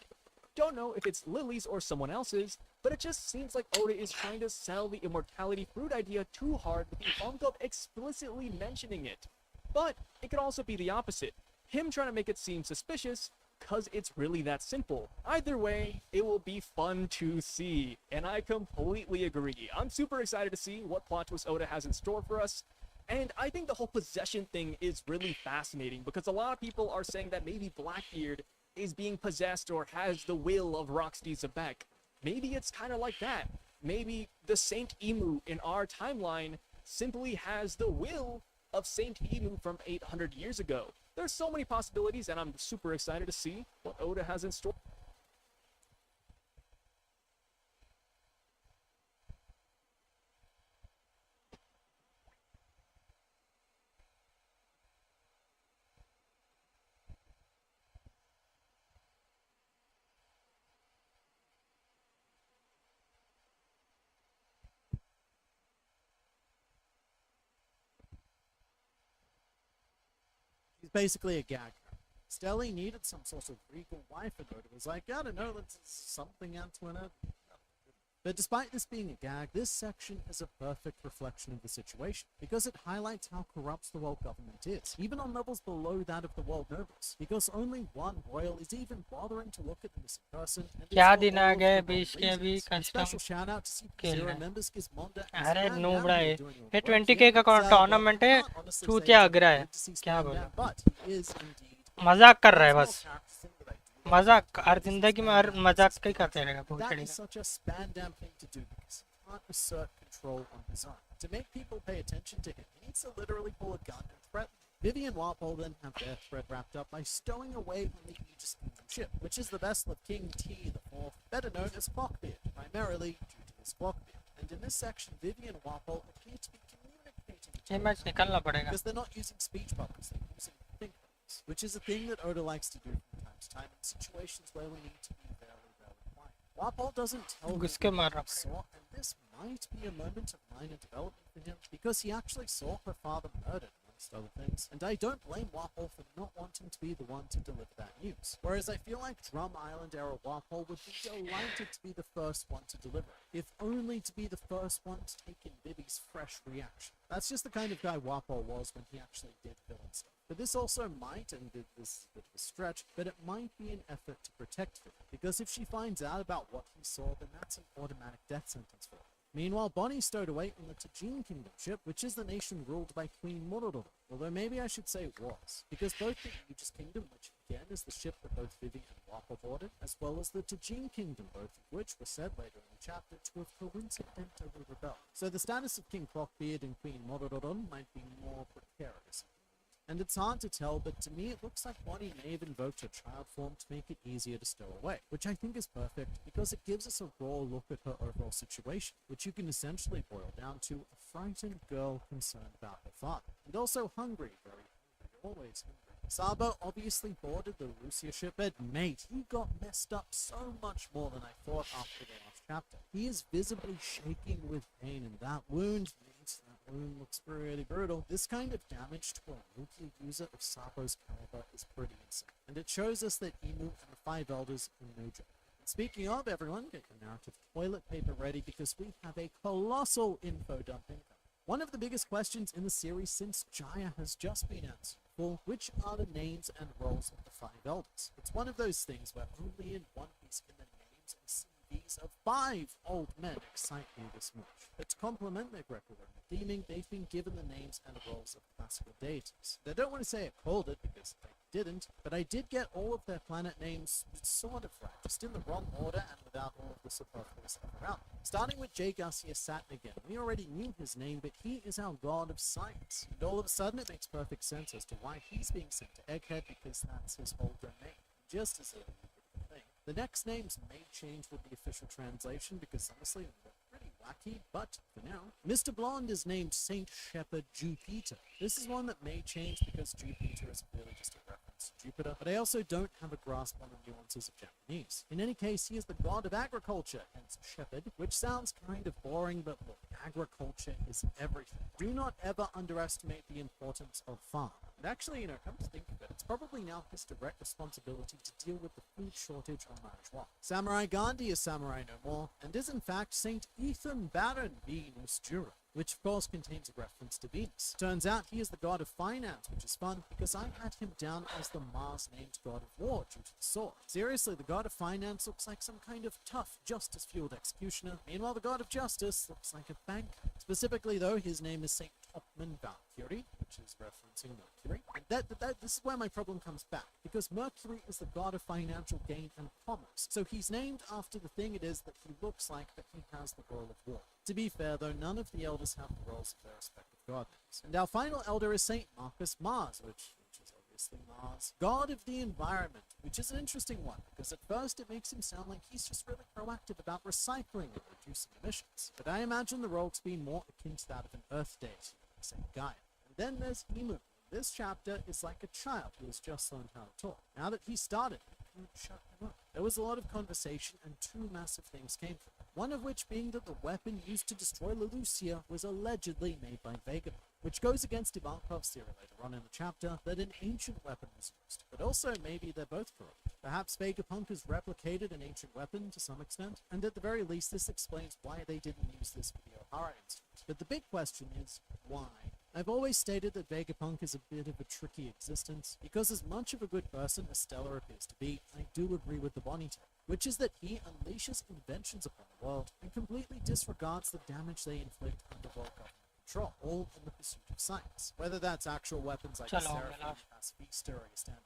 Don't know if it's Lily's or someone else's, but it just seems like Oda is trying to sell the immortality fruit idea too hard with the Bunko explicitly mentioning it. But it could also be the opposite. Him trying to make it seem suspicious, cause it's really that simple. Either way, it will be fun to see, and I completely agree. I'm super excited to see what plot twist Oda has in store for us, and I think the whole possession thing is really fascinating, because a lot of people are saying that maybe Blackbeard is being possessed or has the will of Rocksteady Zebek. Maybe it's kind of like that. Maybe the Saint Emu in our timeline simply has the will of Saint Emu from 800 years ago. There's so many possibilities, and I'm super excited to see what Oda has in store. She's basically a gag. Steli needed some sort of regal wife, and Oda was like, I don't know, that's something Antoinette. But despite this being a gag, this section is a perfect reflection of the situation, because it highlights how corrupt the world government is, even on levels below that of the world nobles, because only one royal is even bothering to look at the missing person, and it's क्या for दिन all uh of गए the wrong बीच के भी reasons. A special custom shout out to खेल CP0 रहे हैं members Gizmonda and अरे Sam नूबड़ा Dam है doing all ये the work 20k here. का Well, टूर्नामेंट है can't honestly say चूतिया it's अगरा है good to see क्या Sam बोलूं Dam, but he is indeed मजाक कर रहा है one बस small character thing that I do मजाक like हर is his जिंदगी में Spam हर Dam मजाक versus ही करते Blunt. रहेगा That भोसड़ी is का such a Spandam thing to do because he can't assert control on his own. To make people pay attention to him, he needs to literally pull a gun and threaten them. Vivi and Walpole then have their threat wrapped up by stowing away on the Aegis Kingdom ship, which is the vessel of King T IV, better known as Clockbeard, primarily due to his Clockbeard. And in this section, Vivi and Walpole appear to be communicating with ये each match other निकलना पड़ेगा because they're not using speech bubbles, they're using think bubbles, which is a thing that Oda likes to do from time to time in situations where we need to be very, very quiet. Walpole doesn't tell घुस Vivi के मार what रहा he saw, and this might be a moment of minor development for him because he actually saw her father murdered, amongst other things, and I don't blame Walpole for not wanting to be the one to deliver that news. Whereas I feel like Drum Island era Walpole would be delighted to be the first one to deliver it, if only to be the first one to take in Vivi's fresh reaction. That's just the kind of guy Walpole was when he actually did villain stuff. But this also might, and this is a bit of a stretch, but it might be an effort to protect Vivi, because if she finds out about what he saw, then that's an automatic death sentence for her. Meanwhile, Bonnie stowed away on the Tajin Kingdom ship, which is the nation ruled by Queen Mororo, although maybe I should say was, because both the Aegis Kingdom, which again is the ship that both Vivi and Wappa boarded, as well as the Tajin Kingdom, both of which were said later in the chapter to have coincidentally rebelled. So the status of King Clockbeard and Queen Mororo might be more precarious. And it's hard to tell, but to me it looks like Bonnie may have invoked her child form to make it easier to stow away, which I think is perfect because it gives us a raw look at her overall situation, which you can essentially boil down to a frightened girl concerned about her father, and also hungry, very hungry, always hungry. Sabo obviously boarded the Lucia ship, but mate, he got messed up so much more than I thought after the last chapter. He is visibly shaking with pain, and that wound looks pretty brutal. This kind of damage to a nuclear user of Sabo's caliber is pretty insane, and it shows us that Imu and the Five Elders are no joke. And speaking of, everyone, get your narrative toilet paper ready because we have a colossal info dump incoming. One of the biggest questions in the series since Jaya has just been answered for, which are the names and roles of the Five Elders? It's one of those things where only in One Piece can the names and CVs of 5 old men excite me this much. But to complement their Greco-Roman theming, they've been given the names and roles of classical deities. I don't want to say I called it because I didn't, but I did get all of their planet names sort of right, just in the wrong order and without all of the superfluous stuff around. Starting with J. Garcia Satin again, we already knew his name, but he is our god of science. And all of a sudden it makes perfect sense as to why he's being sent to Egghead, because that's his whole domain. Just as a thing. The next names may change with the official translation, because honestly, they're pretty wacky, but for now, Mr. Blonde is named Saint Shepherd Jupiter. This is one that may change because Jupiter is really just a reference to Jupiter, but I also don't have a grasp on the nuances of Japanese. In any case, he is the god of agriculture, hence shepherd, which sounds kind of boring, but look, agriculture is everything. Do not ever underestimate the importance of farm. And actually, come to think of it, it's probably now his direct responsibility to deal with the food shortage on Marijuana. Samurai Gandhi is Samurai no more, and is in fact Saint Ethan Baron Venus Jura, which of course contains a reference to Venus. Turns out he is the god of finance, which is fun, because I had him down as the Mars-named god of war due to the sword. Seriously, the god of finance looks like some kind of tough, justice-fueled executioner. Meanwhile, the god of justice looks like a banker. Specifically, though, his name is Saint Topman Valkyrie, which is referencing Mercury. And this is where my problem comes back, because Mercury is the god of financial gain and commerce. So he's named after the thing it is that he looks like, but he has the role of war. To be fair, though, none of the elders have the roles of their respective god names. And our final elder is Saint Marcus Mars, which is obviously Mars, god of the environment, which is an interesting one, because at first it makes him sound like he's just really proactive about recycling and reducing emissions. But I imagine the role to be more akin to that of an Earth deity, like Saint Gaia. And then there's Imu. This chapter is like a child who has just learned how to talk. Now that he started, you can't shut him up. There was a lot of conversation and two massive things came from it. one of which being that the weapon used to destroy Lelucia was allegedly made by Vegapunk, which goes against Ivankov's theory later on in the chapter that an ancient weapon was used, but also maybe they're both correct. Perhaps Vegapunk has replicated an ancient weapon to some extent, and at the very least this explains why they didn't use this for the Ohara incident. But the big question is, why? I've always stated that Vegapunk is a bit of a tricky existence, because as much of a good person as Stella appears to be, I do agree with the Bonnie take, which is that he unleashes inventions upon the world and completely disregards the damage they inflict under world government control, all in the pursuit of science. Whether that's actual weapons like a Chalo, Seraphim, Milash. Pacifista, or a standard.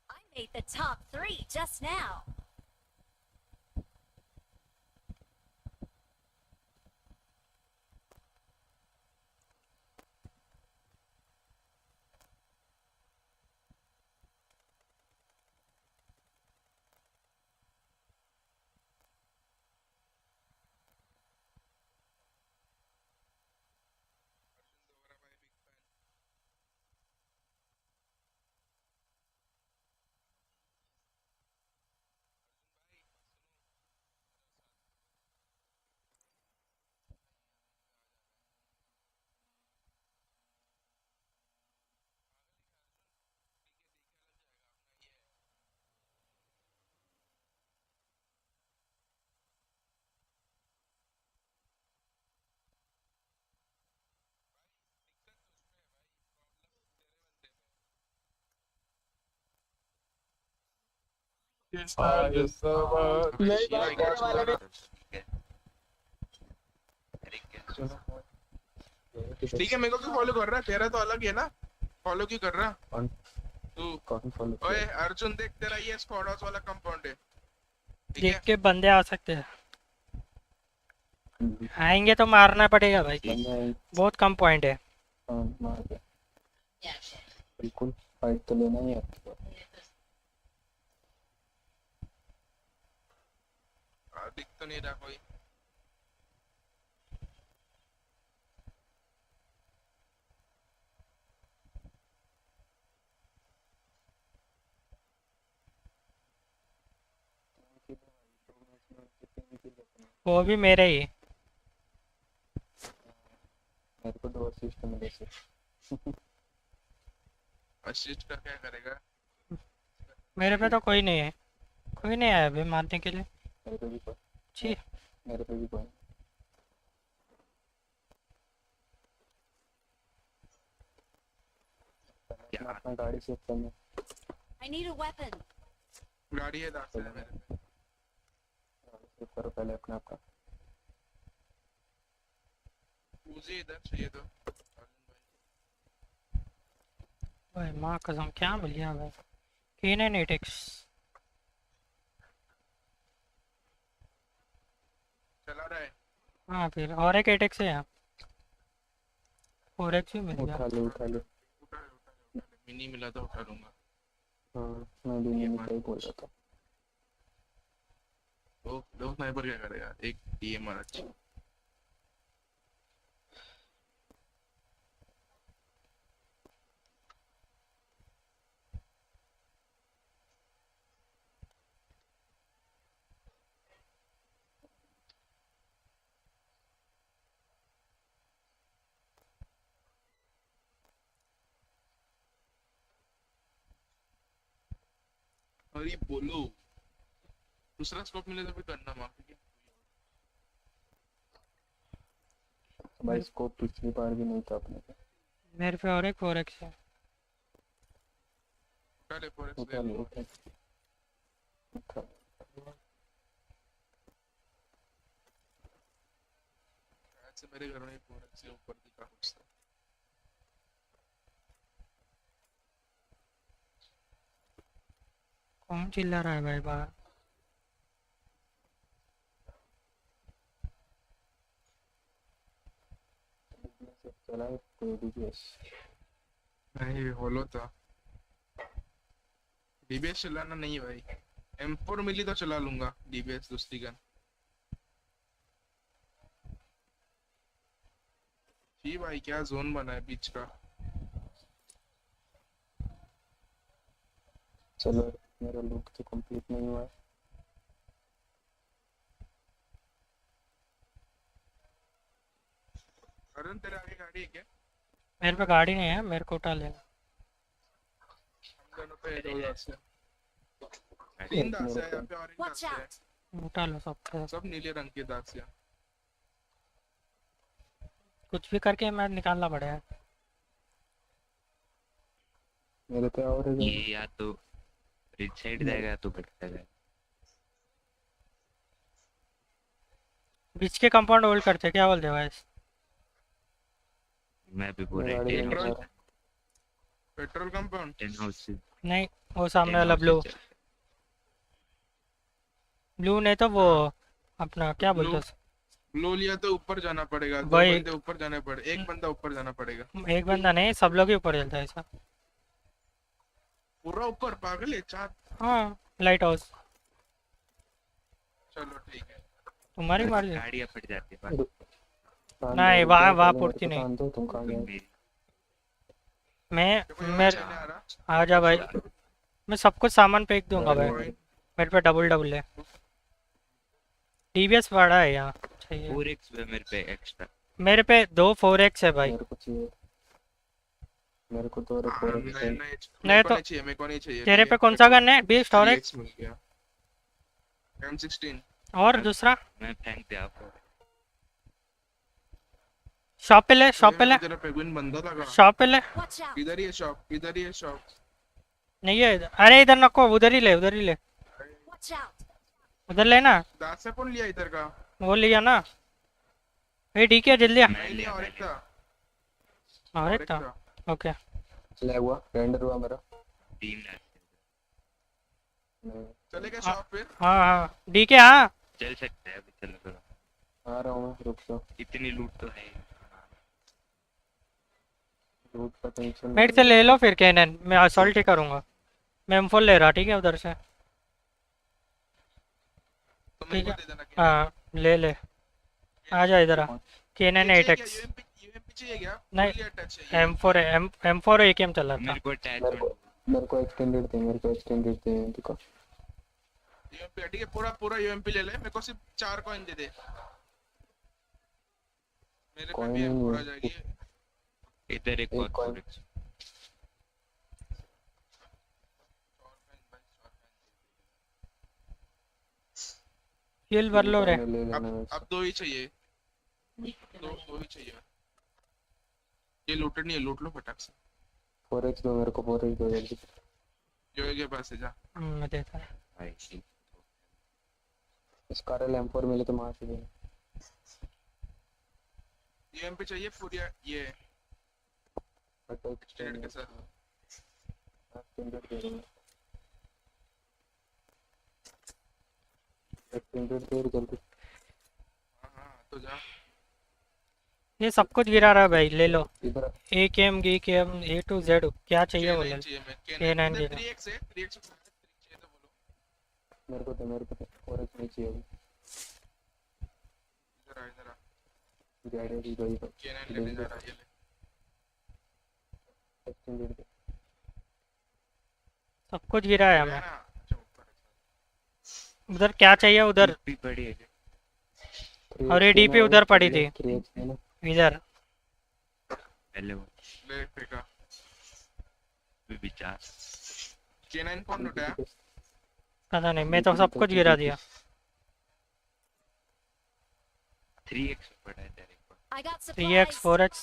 I made the top 3 just now. ठीक है, मेरे को क्यों follow कर रहा है? तेरा तो अलग है ना, फॉलो क्यों कर रहा तू? ओए अर्जुन देख, तेरा ये स्क्वाड हाउस वाला कंपाउंड है, ठीक देख है? के बंदे आ सकते हैं, आएंगे तो मारना पड़ेगा भाई, बहुत कम पॉइंट है। बिल्कुल फाइट तो लेना ही है। दिख तो नहीं रहा कोई। वो भी मेरे ही। मेरे को 2 असिस्ट मिले से। असिस्ट का क्या करेगा? मेरे पे तो कोई नहीं है, कोई नहीं आया अभी मारने के लिए। मेरे पे भी कोई, जी मेरे पे भी कोई। अपना गाड़ी से करना। I need a weapon. गाड़ी है दास है मेरे पे। गाड़ी से करो पहले अपना आपका। मुझे इधर चाहिए तो। भाई माँ कसम क्या मिल गया भाई, कीन एंड एटेक्स। चला रहा है। हाँ फिर और एक एटेक्स है यहाँ, और एक भी मिल गया। उठा लो उठा लो। मिनी मिला तो उठा लूंगा। हाँ मैं भी नहीं सही बोल रहा था। दो स्नाइपर क्या करेगा? एक डीएमआर अच्छा। अरे बोलो, दूसरा स्कोप मिले तो फिर करना माफ ठीक है भाई। स्कोप पिछली बार भी नहीं था अपने पे। मेरे पे और एक 4x है। उठा ले फोरेक्स उठा ले लो लो। उठा। ऐसे मेरे घर में फोरेक्स से ऊपर दिखा कुछ था। कौन चिल्ला रहा है भाई बाहर? चला तो डीपीएस नहीं होलो था। डीबीएस चलाना नहीं भाई, M4 मिली तो चला लूंगा डीबीएस दूसरी गन। जी भाई क्या जोन बना है बीच का। चलो मेरा लूट तो कंप्लीट नहीं हुआ है। अरुण तेरे आगे गाड़ी है क्या? मेरे पे गाड़ी नहीं है, मेरे को उठा लेना। हम दोनों पे 2 दास है, 3 दास है यहाँ पे और 1 दास Watch है। out! उठा लो सबको, सब नीले रंग के दास है। कुछ भी करके मैं निकालना पड़ेगा। मेरे पे और है ये या तो रिच साइड जाएगा या तो बैठ जाएगा। बीच के कंपाउंड होल्ड करते, क्या बोलते हो भाई? मैं भी बोल गाड़ी रहा में हूँ जा पेट्रोल कंपाउंड 10 हाउस से नहीं, वो सामने 10 वाला हाउस ब्लू। से ब्लू नहीं तो वो अपना क्या बोलते ब्लू हो? ब्लू लिया तो ऊपर जाना पड़ेगा, 2 वही। बंदे ऊपर जाने पड़े, एक बंदा ऊपर जाना पड़ेगा। एक बंदा नहीं, सब लोग ही ऊपर चलता है ऐसा। पूरा ऊपर पागल है 4। हाँ, लाइट हाउस चलो ठीक है। तुम्हारी मर्जी। गाड़ियाँ फट जाती है बस। नहीं, वहाँ पूर्ति नहीं। दो तुम कहाँ गए? मेरी मैं कोई और मैं लेने आ रहा? आ जा भाई, मैं सब कुछ सामान फेंक दूंगा भाई। Point मेरे पे डबल है। टीवीएस बड़ा है यहाँ, चाहिए। 4x पे मेरे पे एक्स्ट्रा। मेरे पे 2 4x है भाई। मेरे को चाहिए, मेरे को तो और एक हाँ, और नहीं चाहिए। नहीं नहीं तो मेरे को नहीं चाहिए। तेरे पे कौन सा गन है? बीस्ट और एक 3x मिल गया, M16। और दूसरा मैं फेंक दिया आपको। शॉप पे ले, शॉप पे ले, तेरा पेगुइन बंदा लगा। शॉप पे ले। Watch out! इधर ही है शॉप, इधर ही है शॉप। नहीं है इधर। अरे इधर नको, उधर ही ले, उधर ही ले, Watch out! उधर लेना। दास से कौन लिया इधर का? वो लिया ना। ये ठीक है, जल्दी आ। मैं नहीं लिया और मैं एक लिया। था, और एक था। ओके, लैग हुआ, रेंडर हुआ मेरा। 3 लाख नहीं, चलेगा शॉप पे। हाँ हाँ डीके, हाँ चल सकते हैं अभी, चलो चलो। आ रहा हूँ मैं, रुक जाओ। इतनी लूट तो है। लूट का टेंशन मेरे से ले लो फिर कैनन, मैं असॉल्ट ही करूँगा। मैं M4 ले रहा, ठीक है उधर से। तो मेरे ठीक को है, दे देना। हाँ ले ले, आ जा इधर आ। कैनन 8x यूएमपी चाहिए क्या? नहीं, Fully attached चाहिए। M4 है, M4 AKM चला था। मेरे को अटैचमेंट मेरे को एक्सटेंडेड दे, मेरे को एक्सटेंडेड दे इनको। यूएमपी ठीक है, पूरा यूएमपी ले ले, मेरे को सिर्फ 4 कॉइन दे दे। मेरे पे कॉइन भी नहीं M4 आ है। जाएगी। इधर एक एक और कॉइन। 4x। फ्यूल भर लो रे। ले लेना अब मेरे से। 2 ही चाहिए, दो ही चाहिए। ये लूटेड नहीं है, लूट लो फटाक से। 4x दो मेरे को, 4x दो जल्दी। जो के पास है जा। मैं देता है। भाई इसका M4 मिले तो मार दे। यूएमपी चाहिए पूरी ये एक्सटेंडेड के साथ। एक्सटेंडेड दे रहा हूँ। एक्सटेंडेड दे जल्दी। हाँ तो जा। ये सब कुछ गिरा रहा है भाई, ले लो। इधर AKM GKM A to Z क्या चाहिए बोले। चाहिए मैं K9 इधर दे 3x है, 3x चाहिए तो बोलो। मेरे को दे, मेरे को दे। 4x नहीं चाहिए अभी। इधर आ गाड़ी की गई तो K9 लेने जा रहा है, ये ले। एक्सटेंडेड दे। सब कुछ गिरा है हमें। ना अच्छा ऊपर है। उधर क्या चाहिए उधर, भी पड़ी है। और ये DP उधर पड़ी थी। 3x है ना। इधर पहले वो ले फेंका। भी विचार K9 कौन लुटाया? पता नहीं, मैं तो सब कुछ गिरा दिया। 3x पड़ा है तेरे को। I got 3x supplies! 4x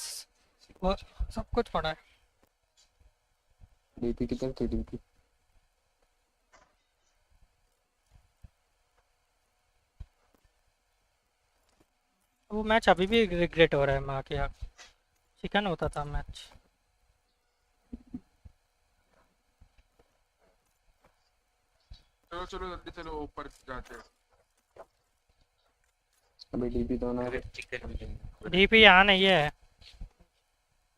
वो सब कुछ पड़ा है। डीपी किधर थी डीपी? वो मैच अभी भी रिग्रेट हो रहा है माँ के यहाँ। चिकन होता था मैच। चलो चलो जल्दी चलो, ऊपर जाते हैं। अभी डीपी दोनों अगर चिकन मिलेगा DP यहाँ नहीं है,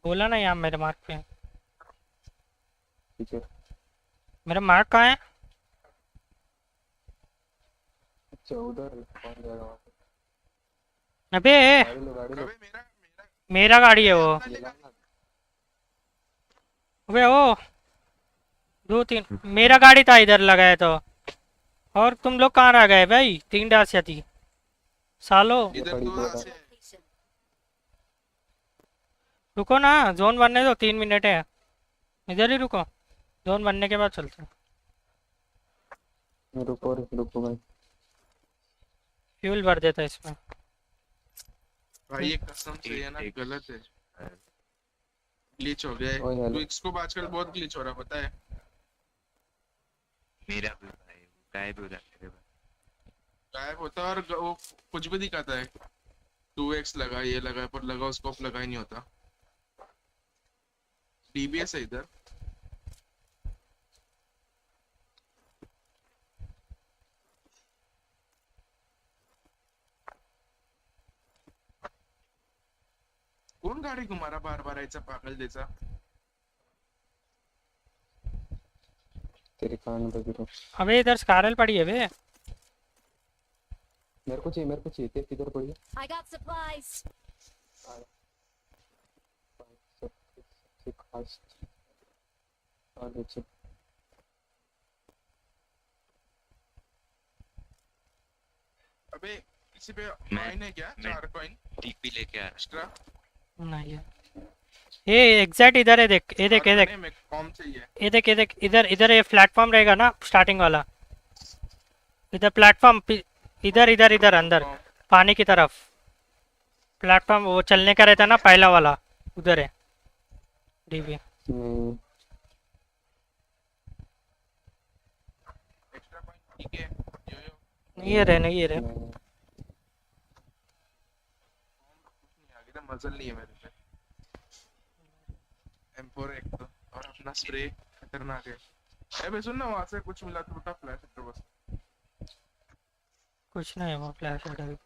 बोला ना यहाँ मेरे मार्क पे। पीछे। मेरा मार्क कहाँ है? अच्छा उधर कौन जाएगा वहाँ पे? अबे गाड़ी लो गाड़ी लो। अबे मेरा मेरा मेरा गाड़ी है वो। अपना ये लेगा। लाना। अबे ओ 2 3 मेरा गाड़ी था इधर लगाया तो। और तुम लोग कहाँ रह गए भाई? 3 डासिया थी सालो। ये इधर पड़ी तो दो Marked a से location. रुको ना, जोन बनने दो, 3 मिनट है। इधर ही रुको, जोन बनने के बाद चलते हैं। रुको रुको भाई। फ्यूल भर देता है इसमें। भाई ये कसम से है ना गलत है। ग्लिच हो गया है। ओए हेलो। तो इसको आजकल बहुत ग्लिच हो रहा है पता है। मेरा भी भाई गायब हो जाते हैं। गायब होता है और वो कुछ भी दिखाता है। 2x लगा ये लगा पर लगा स्कोप लगा ही नहीं होता। डीबीएस है इधर। कोण गाडी घुमारा बार बार यायचा पागल त्याचा. तेरे कान पे गिरो। अबे इधर स्कारल पड़ी है बे। मेरे को चाहिए तेरे किधर पड़ी है? I got supplies. सबसे खास और अच्छे। अबे किसी पे कॉइन है क्या? 4 कॉइन टीपी लेके आ एक्स्ट्रा. नहीं है ये एग्जैक्ट इधर है, देख ये देख ये देख में कॉम चाहिए. ये देख ये देख इधर इधर ये प्लेटफॉर्म रहेगा ना स्टार्टिंग वाला। इधर प्लेटफॉर्म इधर इधर इधर अंदर पानी की तरफ प्लेटफॉर्म वो चलने का रहता है ना पहला वाला, उधर है डीबी। नहीं एक्स्ट्रा कॉइन ठीक है. यो नहीं ये रहे नहीं ये रहे। नहीं आगे तो मजल नहीं है मेरे पे. M4 एक तो और अपना स्प्रे खतरनाक है. अबे सुन ना वहां से कुछ मिला तो बता. फ्लैश हिटर बस. कुछ नहीं है वो फ्लैश है अभी।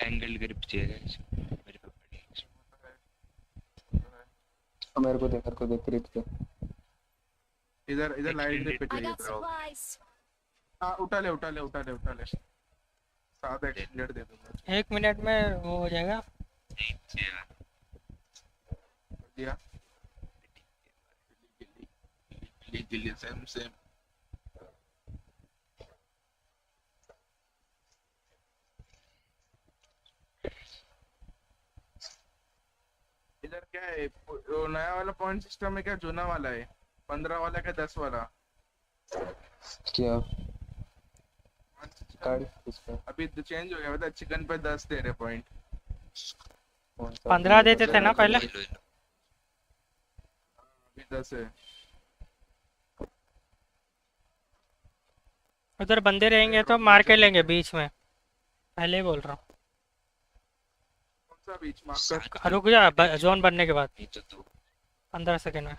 एंगल ग्रिप चाहिए guys। मेरे पे पड़ी है। मेरे को देख क्रिप से। इधर इधर लाइट ग्रिप पे I चाहिए. got supplies. हाँ उठा ले 7 एक्सटेंडेड दे दूंगा. 1 मिनट में वो हो जाएगा। दिया गिल्ली सेम सेम. इधर क्या है? वो नया वाला पॉइंट सिस्टम है क्या? जूना वाला है? 15 वाला क्या 10 वाला? क्या गाड़ी किसका? अभी तो चेंज हो गया. बता चिकन पे 10 दे रहे पॉइंट. 15 देते थे ना पहले। अभी 10 है. उधर बंदे रहेंगे तो मार के लेंगे बीच में, पहले ही बोल रहा हूँ। कौन सा बीच मार्कर? रुक जा जोन बनने के बाद नहीं तो तू 15 सेकंड में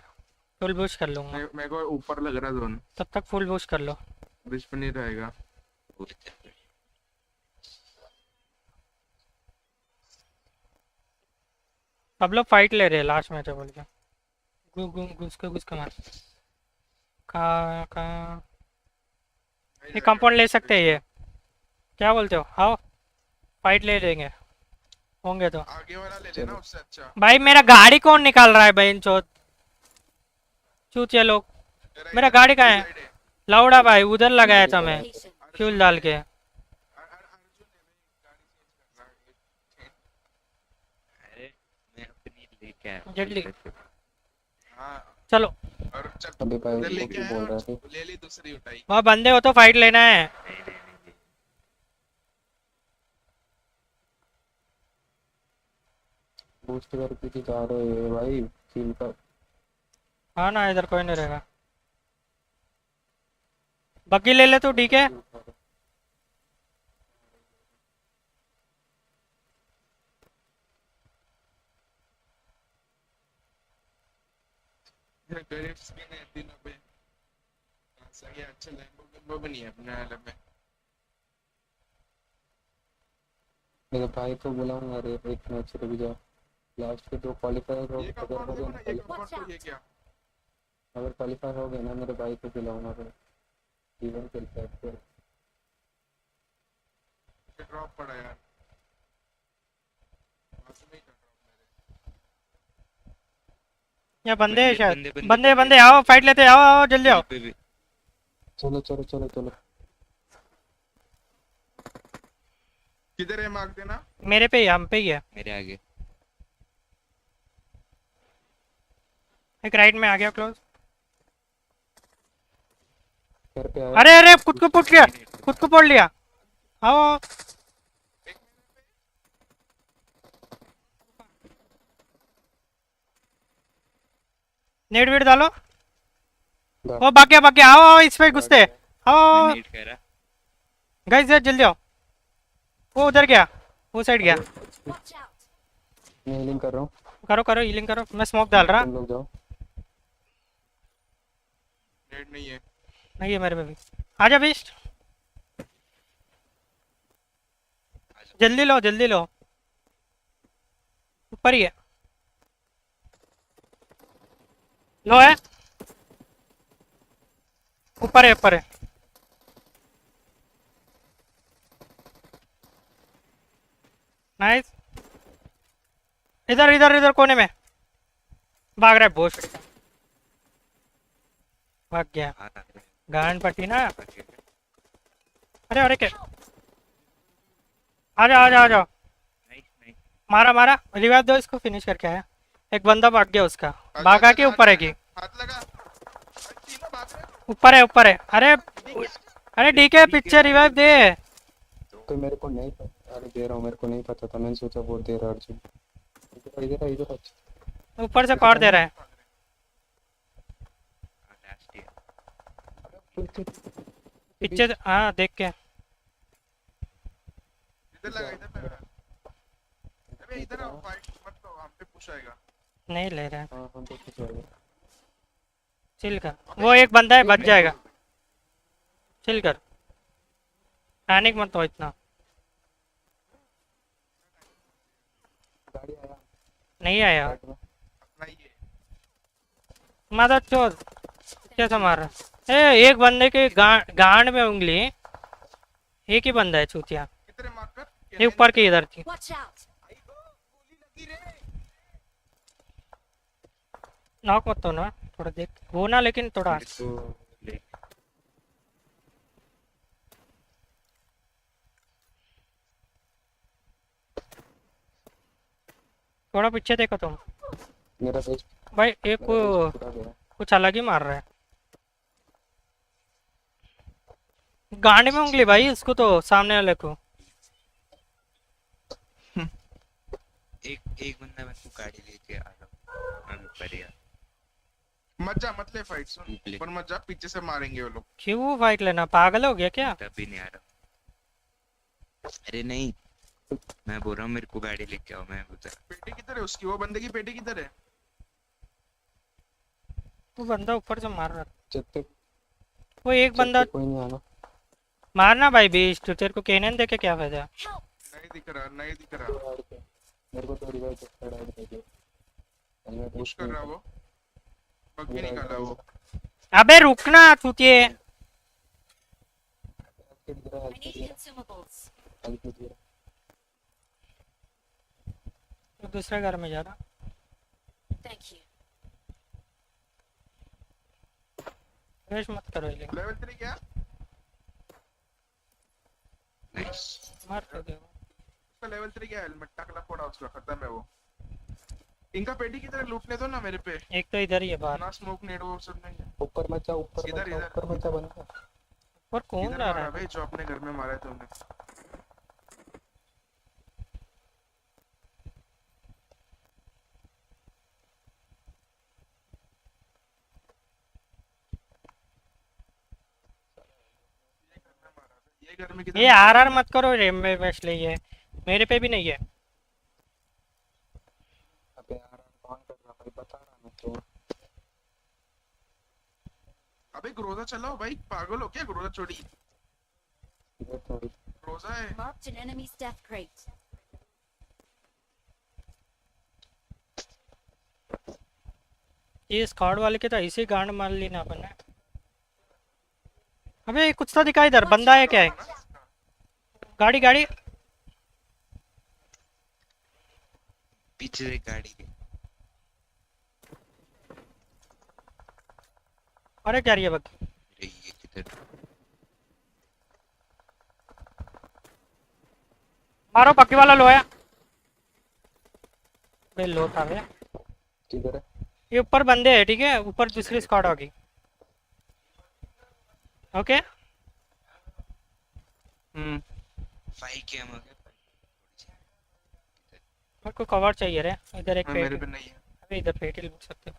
फुल बूस्ट कर लूंगा। मेरे को ऊपर लग रहा जोन. तब तक फुल बूस्ट कर लो। ब्रिज पे नहीं रहेगा. पूरे चल सब लोग फाइट ले रहे हैं लास्ट मैच है बोल के। घुस के मार। कहाँ ये कंपाउंड ले सकते हैं ये, क्या बोलते हो? आओ फाइट ले लेंगे होंगे तो। आगे वाला ले लेना उससे अच्छा. भाई मेरा गाड़ी कौन निकाल रहा है बहन चोद चूतिया लोग। मेरा गाड़ी कहाँ है? लाउडा भाई उधर लगाया था मैं Location. फ्यूल डाल के। अरे मैं अपनी लेके आया जल्दी हाँ चलो। और चल अबे भाई इधर लेके वो बोल आया. रहा था ले ली दूसरी उठाई. वहाँ बंदे हो तो फाइट लेना है। नहीं बूस्ट करके कि जा रहे हैं भाई फील का। हाँ ना इधर कोई नहीं रहेगा। बग्गी ले ले तू ठीक है। गरीब स्किन है तीनों पे. सही है. अच्छा लैम्बो भी नहीं है अपने वाले में. मेरे भाई को बुलाऊंगा रे एक मैच रुक जा। लास्ट के 2 क्वालीफायर ये अगर हो गए ना ये पहले। कंपाउंड को ये क्या? अगर क्वालिफाई हो गए ना मेरे भाई को दिलाऊंगा फिर इवेंट खेलते हैं फिर। ड्रॉप पड़ा यार, बाजू में ही था drop मेरे। या बंदे हैं बंदे शायद। बंदे बंदे बंदे बंदे आओ फाइट लेते हैं, आओ आओ जल्दी आओ। पे भी चलो चलो चलो चलो। किधर है मार्क देना? मेरे पे ही, हम पे ही है। मेरे आगे। एक राइट में आ गया क्लोज। घर पे आया। अरे अरे खुद को पुट लिया, खुद को पोड़ लिया। आओ आओ। नेट वेट डालो। ओ भाग गया आओ आओ इस पे घुसते हैं। आओ नेट कह रहा गाइस जल्दी आओ। वो उधर गया, वो साइड गया। Watch out. मैं हीलिंग कर रहा हूँ, करो करो हीलिंग करो, मैं स्मोक डाल रहा। तुम लोग जाओ। नेट नहीं है। नहीं है मेरे पे भी। आजा बीस्ट, जल्दी लो जल्दी लो। ऊपर ही है, लो है, ऊपर है ऊपर है। नाइस। इधर इधर इधर कोने में भाग रहा है भोस। भाग गया गांड पट्टी ना। अरे अरे क्या, आ जाओ आ जाओ आ जाओ। नहीं मारा मारा, रिवाइव दो इसको, फिनिश करके आया। एक बंदा भाग गया उसका, भागा के ऊपर है की, हाथ लगा। अरे तीनों भाग रहे हैं। ऊपर है ऊपर है। अरे अरे डीके पीछे रिवाइव दे। तो मेरे को नहीं पता, अरे दे रहा हूँ, मेरे को नहीं पता था, मैंने सोचा वो दे रहा अर्जुन। इधर इधर इधर अच्छा। ऊपर से कॉर दे रहा है। पीछे हाँ देख के। इधर लगा, इधर लगा। अबे इधर आओ, फाइट मत करो, हम पे पुश आएगा। नहीं ले रहा है, हाँ हम तो कुछ आएगा। चिल कर। वो एक बंदा है बच जाएगा, चिल कर, पैनिक मत हो इतना। गाड़ी आया नहीं आया साइड में। अपना ही है। मदद चोर कैसा मार रहा है। एक बंदे के गांड में उंगली, एक ही बंदा है चूतिया। किधर है मार्कर? ये ऊपर की इधर थी। Watch out. नॉक मत हो ना, थोड़ा देख हो ना, लेकिन थोड़ा थोड़ा पीछे देखो तुम। मेरा बेस्ट भाई एक पूरा गया। कुछ अलग ही मार रहा है। गांड में उंगली भाई इसको, तो सामने वाले को। एक बंदा मेरे को गाड़ी लेके आ रहा मैं ऊपर ही मत जा, मत ले फाइट, सुन ऊपर मत जा, पीछे से मारेंगे वो लोग। क्यों फाइट लेना, पागल हो गया क्या? तभी नहीं आ रहा। अरे नहीं, मैं बोल रहा हूँ मेरे को गाड़ी लेके आओ, मैं उधर। पेटी किधर है उसकी? वो बंदे की पेटी किधर है? वो बंदा ऊपर से मार रहा है। जब तक वो एक बंदा कोई नहीं आना। मारना भाई बीस, तो तेरे को केनन देके क्या फायदा। नहीं दिख रहा, नहीं दिख रहा। मेरे को तो रिवाइव करता है दे दे। मैं पुश कर रहा वो, पग भी निकाला वो। अबे रुकना चूतिए। I need consumables. तो दूसरे घर में जा रहा। Thank you. वेस्ट मत करो ये, लेवल 3 क्या? नाइस। मार तो दे। उसका लेवल 3 क्या? हेलमेट टकला फोड़ा उसका, खत्म है वो। इनका पेटी की तरह लूटने दो ना मेरे पे। एक तो इधर ही है बाहर। ना स्मोक नेड वो सब नहीं है। ऊपर मत जा, ऊपर इधर इधर ऊपर मत जा बंदा। और कौन इधर जा रहा मारा है? भाई, जो अपने घर में मारा है तुमने। ये घर में किधर? ये आरआर मत करो रे, मैं वेस्ट ले ये मेरे पे भी नहीं है। अबे यार कौन कर रहा भाई, बता रहा मैं तो। अबे ग्रोजा चलाओ भाई, पागल हो क्या? ग्रोजा छोड़ी, इधर थोड़ी ग्रोजा है। Marked an enemy's death crate. ये स्क्वाड वाले के तो ऐसे ही गांड मार ली ना अपन ने। अबे कुछ तो दिखा इधर, बंदा है क्या है? गाड़ी गाड़ी पीछे से गाड़ी के। अरे क्या रही है बग? अरे ये किधर? मारो पक्की वाला लोया। बे लो था बे। किधर है? ये ऊपर बंदे हैं, ठीक है, ऊपर दूसरी स्क्वाड होगी। ओके। फाइव के हम हो गए। मेरे को कवर चाहिए रे, इधर एक मेरे पेट। पे नहीं है। अबे इधर पेट ही लूट सकते हो।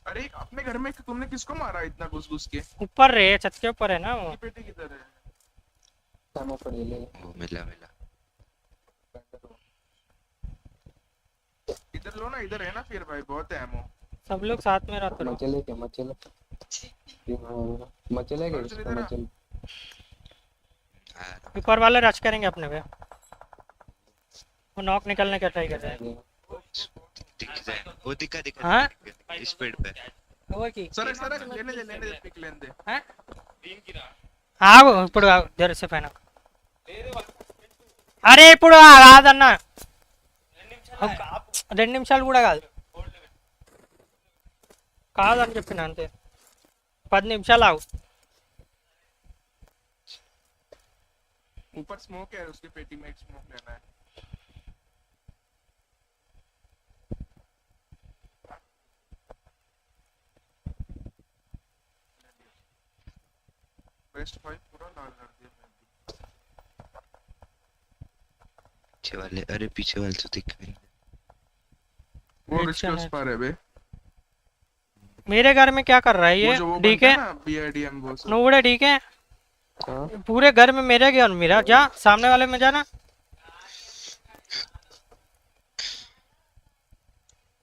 अरे अपने घर में तुमने किसको मारा इतना घुस घुस के? ऊपर रे, छत के ऊपर है ना वो। ये पेटी किधर है? सामने पड़ी ले। वो मिला मिला। इधर लो ना, इधर है ना फिर भाई, बहुत है एमो। सब लोग साथ में रहते रहो। मचले क्या मचले? मचले क्या इसका मचल? ऊपर वाले रश करेंगे अपने पे। वो नॉक निकलने का ट्राई कर रहे हैं। दिख जाए वो दिखा दिखा हाँ? स्पीड पे। वो की सर लेने दे पिक लेने दे। हैं? ఆగు ఇప్పుడు జరసేపైన అరే ఇప్పుడు రాదన్న 2 నిమిషాలు కూడా కాదు కాదని చెప్పిన అంతే 10 నిమిషాలు ఆగు ऊपर स्मोक है, उसके पेटी में एक स्मोक लेना है। बेस्ट फाइव पूरा लाल कर दिया मैंने। पीछे वाले, अरे पीछे वाले तो दिख नहीं। वो रिच के उस पर है बे। मेरे घर में क्या कर रहा है ये डीके? बीआईडीएम वो सब। नूड़े डीके पूरे घर में मेरे घर मेरा जा सामने वाले में जाना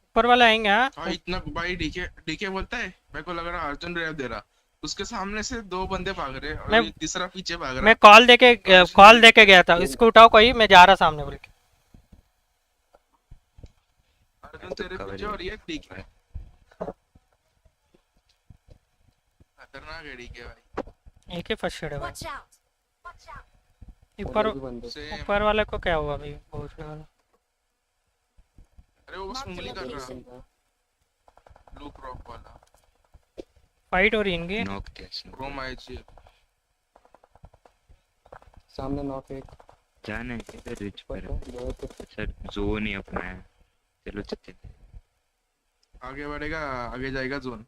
ऊपर वाला आएंगे। हाँ इतना भाई डीके बोलता है, मेरे को लग रहा अर्जुन रेव दे रहा, उसके सामने से 2 बंदे भाग रहे और ये तीसरा पीछे भाग रहा। मैं कॉल देके गया था, इसको उठाओ कोई, मैं जा रहा सामने बोल के। अर्जुन तेरे पीछे और ये डीके खतरनाक है डीके भाई। एक ही फर्स्ट शेड है भाई। Watch out! ऊपर वाले को क्या हुआ भाई? बहुत वाला अरे वो बस उंगली कर रहा ब्लू क्रॉप वाला। फाइट हो रही इनकी। नॉक टेस्ट रोम आईजी सामने नॉक एक जाना है इधर रिच पर। सर जोन ही अपना है, चलो चलते हैं। आगे बढ़ेगा, आगे जाएगा जोन,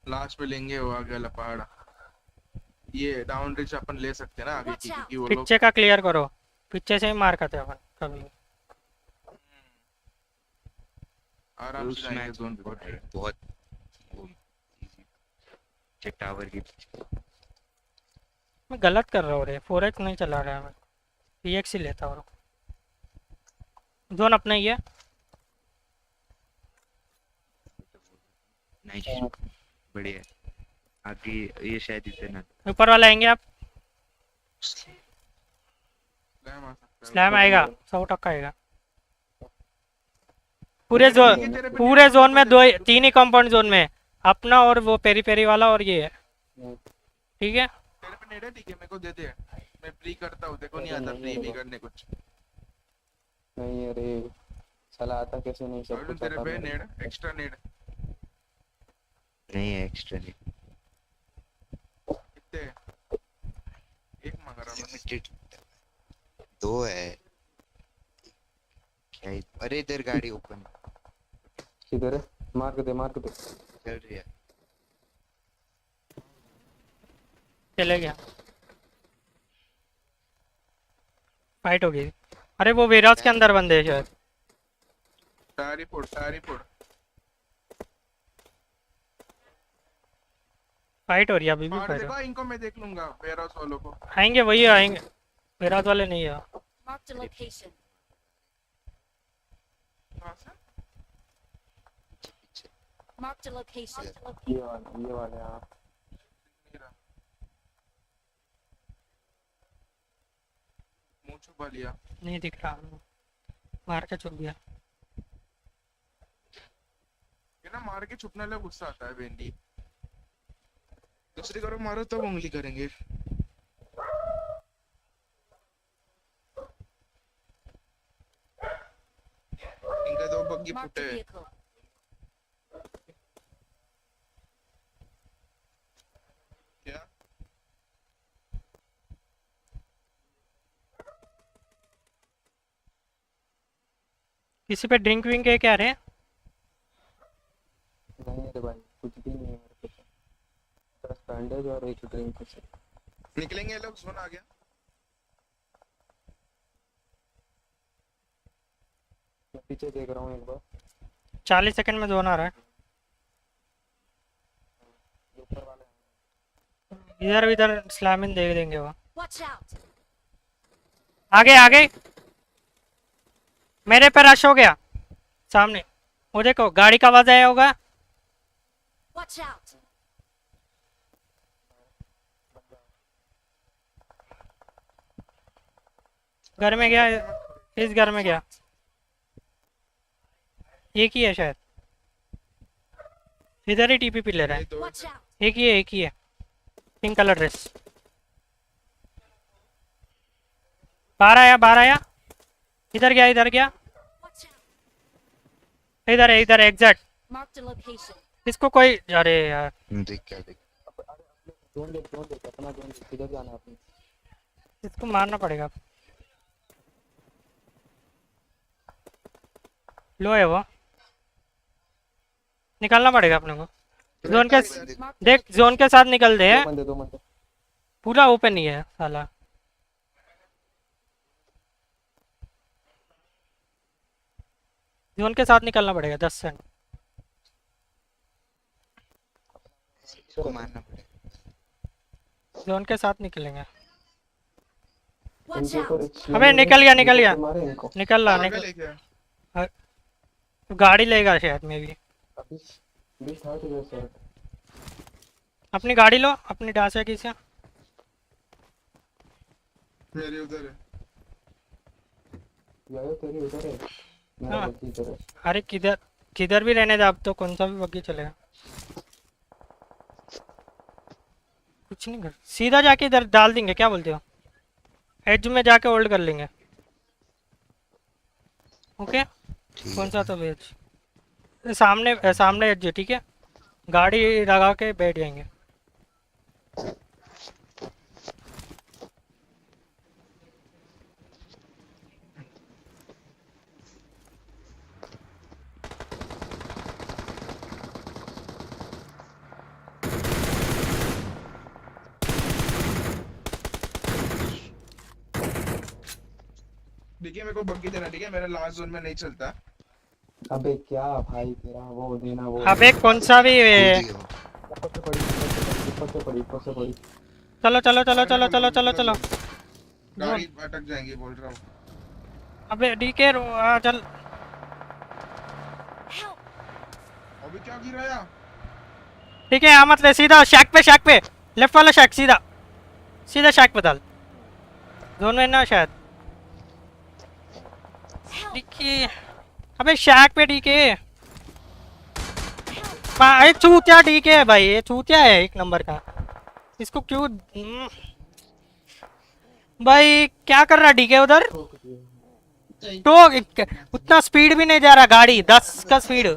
लास्ट पे लेंगे वो आगे वाला पहाड़। ये डाउन रिच अपन ले सकते हैं ना आगे की, क्योंकि वो लोग पीछे का क्लियर करो, पीछे से ही मार करते अपन कभी। आराम से जाएंगे जोन पे। बहुत इजी टावर की पीछे। मैं गलत कर रहा हूँ रे, 4x नहीं चला रहा है मैं, 3x ही लेता हूँ। जोन अपना ही है। नाइस बढ़िया। आगे ये शायद इधर ना। ऊपर वाला आएंगे आप। स्लैम आएगा, 100% आएगा। पूरे जोन में 3 ही कंपाउंड जोन में, अपना और वो पेरी पेरी वाला और ये है, ठीक है। तेरे पे नेड है, ठीक है, मेरे को दे दे, मैं प्री करता हूँ। देखो नहीं आता प्री भी करने कुछ नहीं। अरे साला आता कैसे नहीं सब कुछ तेरे पे नेड एक्स्ट्रा नेड नहीं है एक्स्ट्रा नहीं। कितने? एक मांग रहा लिमिटेड 2 है क्या? अरे इधर गाड़ी ओपन किधर है? मार के दे चल रही है। चले गया, फाइट हो गई। अरे वो वेयरहाउस के अंदर बंदे हैं शायद। टारी फोड़ फाइट हो रही है अभी भी। फाइट देखो इनको मैं देख लूंगा, वेयरहाउस वालों को आएंगे, वही आएंगे, वेयरहाउस वाले नहीं है। Marked a location. Marked a location. ये वाले हाँ। मुंह छुपा लिया, नहीं दिख रहा, मार के चुप गया। ये ना मार के छुपने लग गुस्सा आता है बेंडी। दूसरी तरफ मारो तब उंगली करेंगे। इनका दो बग्गी Marked फुटे a हैं। vehicle. क्या किसी पे ड्रिंक विंक है क्या रे? नहीं रे भाई, कुछ भी नहीं है मेरे पास, बस बैंडेज और एक ड्रिंक से। निकलेंगे ये लोग? जोन आ गया। मैं पीछे देख रहा हूँ एक बार। 40 सेकंड में जोन आ रहा है। ये ऊपर वाले इधर इधर स्लैमिन दे देंगे वो। Watch out. आगे आगे मेरे पे रश हो गया सामने। वो देखो गाड़ी का आवाज आया होगा। Watch out. घर में गया, इस घर में गया। एक ही है शायद, इधर ही टीपीपी ले रहा है। Watch out. एक ही है, एक ही है, पिंक कलर ड्रेस। बाहर आया, इधर गया, इधर गया, Watch out. इधर है, इधर है एग्जैक्ट। Marked a location. इसको कोई, अरे यार देख क्या देख। जोन देख अपना जोन देख, किधर जाना है अपने। इसको मारना पड़ेगा। लो है वो, निकालना पड़ेगा अपने को। जोन के देख, जोन के साथ निकल दे। दो बंदे पूरा ओपन ही है साला। जोन के साथ निकलना पड़ेगा 10 सेकंड। इसको मारना पड़ेगा। जोन के साथ निकलेंगे। Watch इनके out. ऊपर अबे निकल गया, निकल गया, मारे इनको। निकल रहा, पागल निकल। है क्या? गाड़ी लेगा शायद में भी। अभी 20 हार्ट इधर से। अपनी गाड़ी लो, अपनी डांसा की से। मेरे उधर है। यार तेरी उधर है, मेरा हाँ। बच्ची इधर है। अरे किधर किधर भी रहने दे, अब तो कौन सा भी बग्गी चलेगा। कुछ नहीं कर, सीधा जाके इधर डाल देंगे, क्या बोलते हो? एज में जाके होल्ड कर लेंगे। ओके, कौन सा तो वेज सामने सामने एज, ठीक है। गाड़ी लगा के बैठ जाएंगे। देखिए मेरे को बग्गी देना, ठीक है? मेरा लास्ट जोन में नहीं चलता। अबे क्या भाई, तेरा वो देना वो। अबे कौन सा भी ऊपर से पड़ी, ऊपर से पड़ी। चलो चलो चलो चलो चलो चलो चलो। गाड़ी अटक जाएंगी बोल रहा हूँ। अबे डीके चल। अभी क्या गिराया? ठीक है, यहाँ मत ले, सीधा शैक पे लेफ्ट वाला शैक, सीधा सीधा शैक पे डाल। जोन में ना शायद डीके। अबे शैक पे डीके। भाई चूतिया डीके है भाई, ये चूतिया है एक नंबर का। इसको क्यों भाई, क्या कर रहा डीके उधर? तो उतना स्पीड भी नहीं जा रहा गाड़ी, 10 का स्पीड।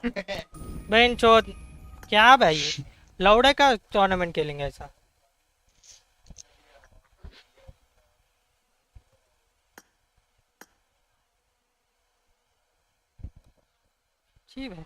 बहन चोद, क्या भाई लौड़े का टूर्नामेंट खेलेंगे ऐसा? ठीक है।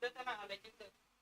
देते ना लेकिन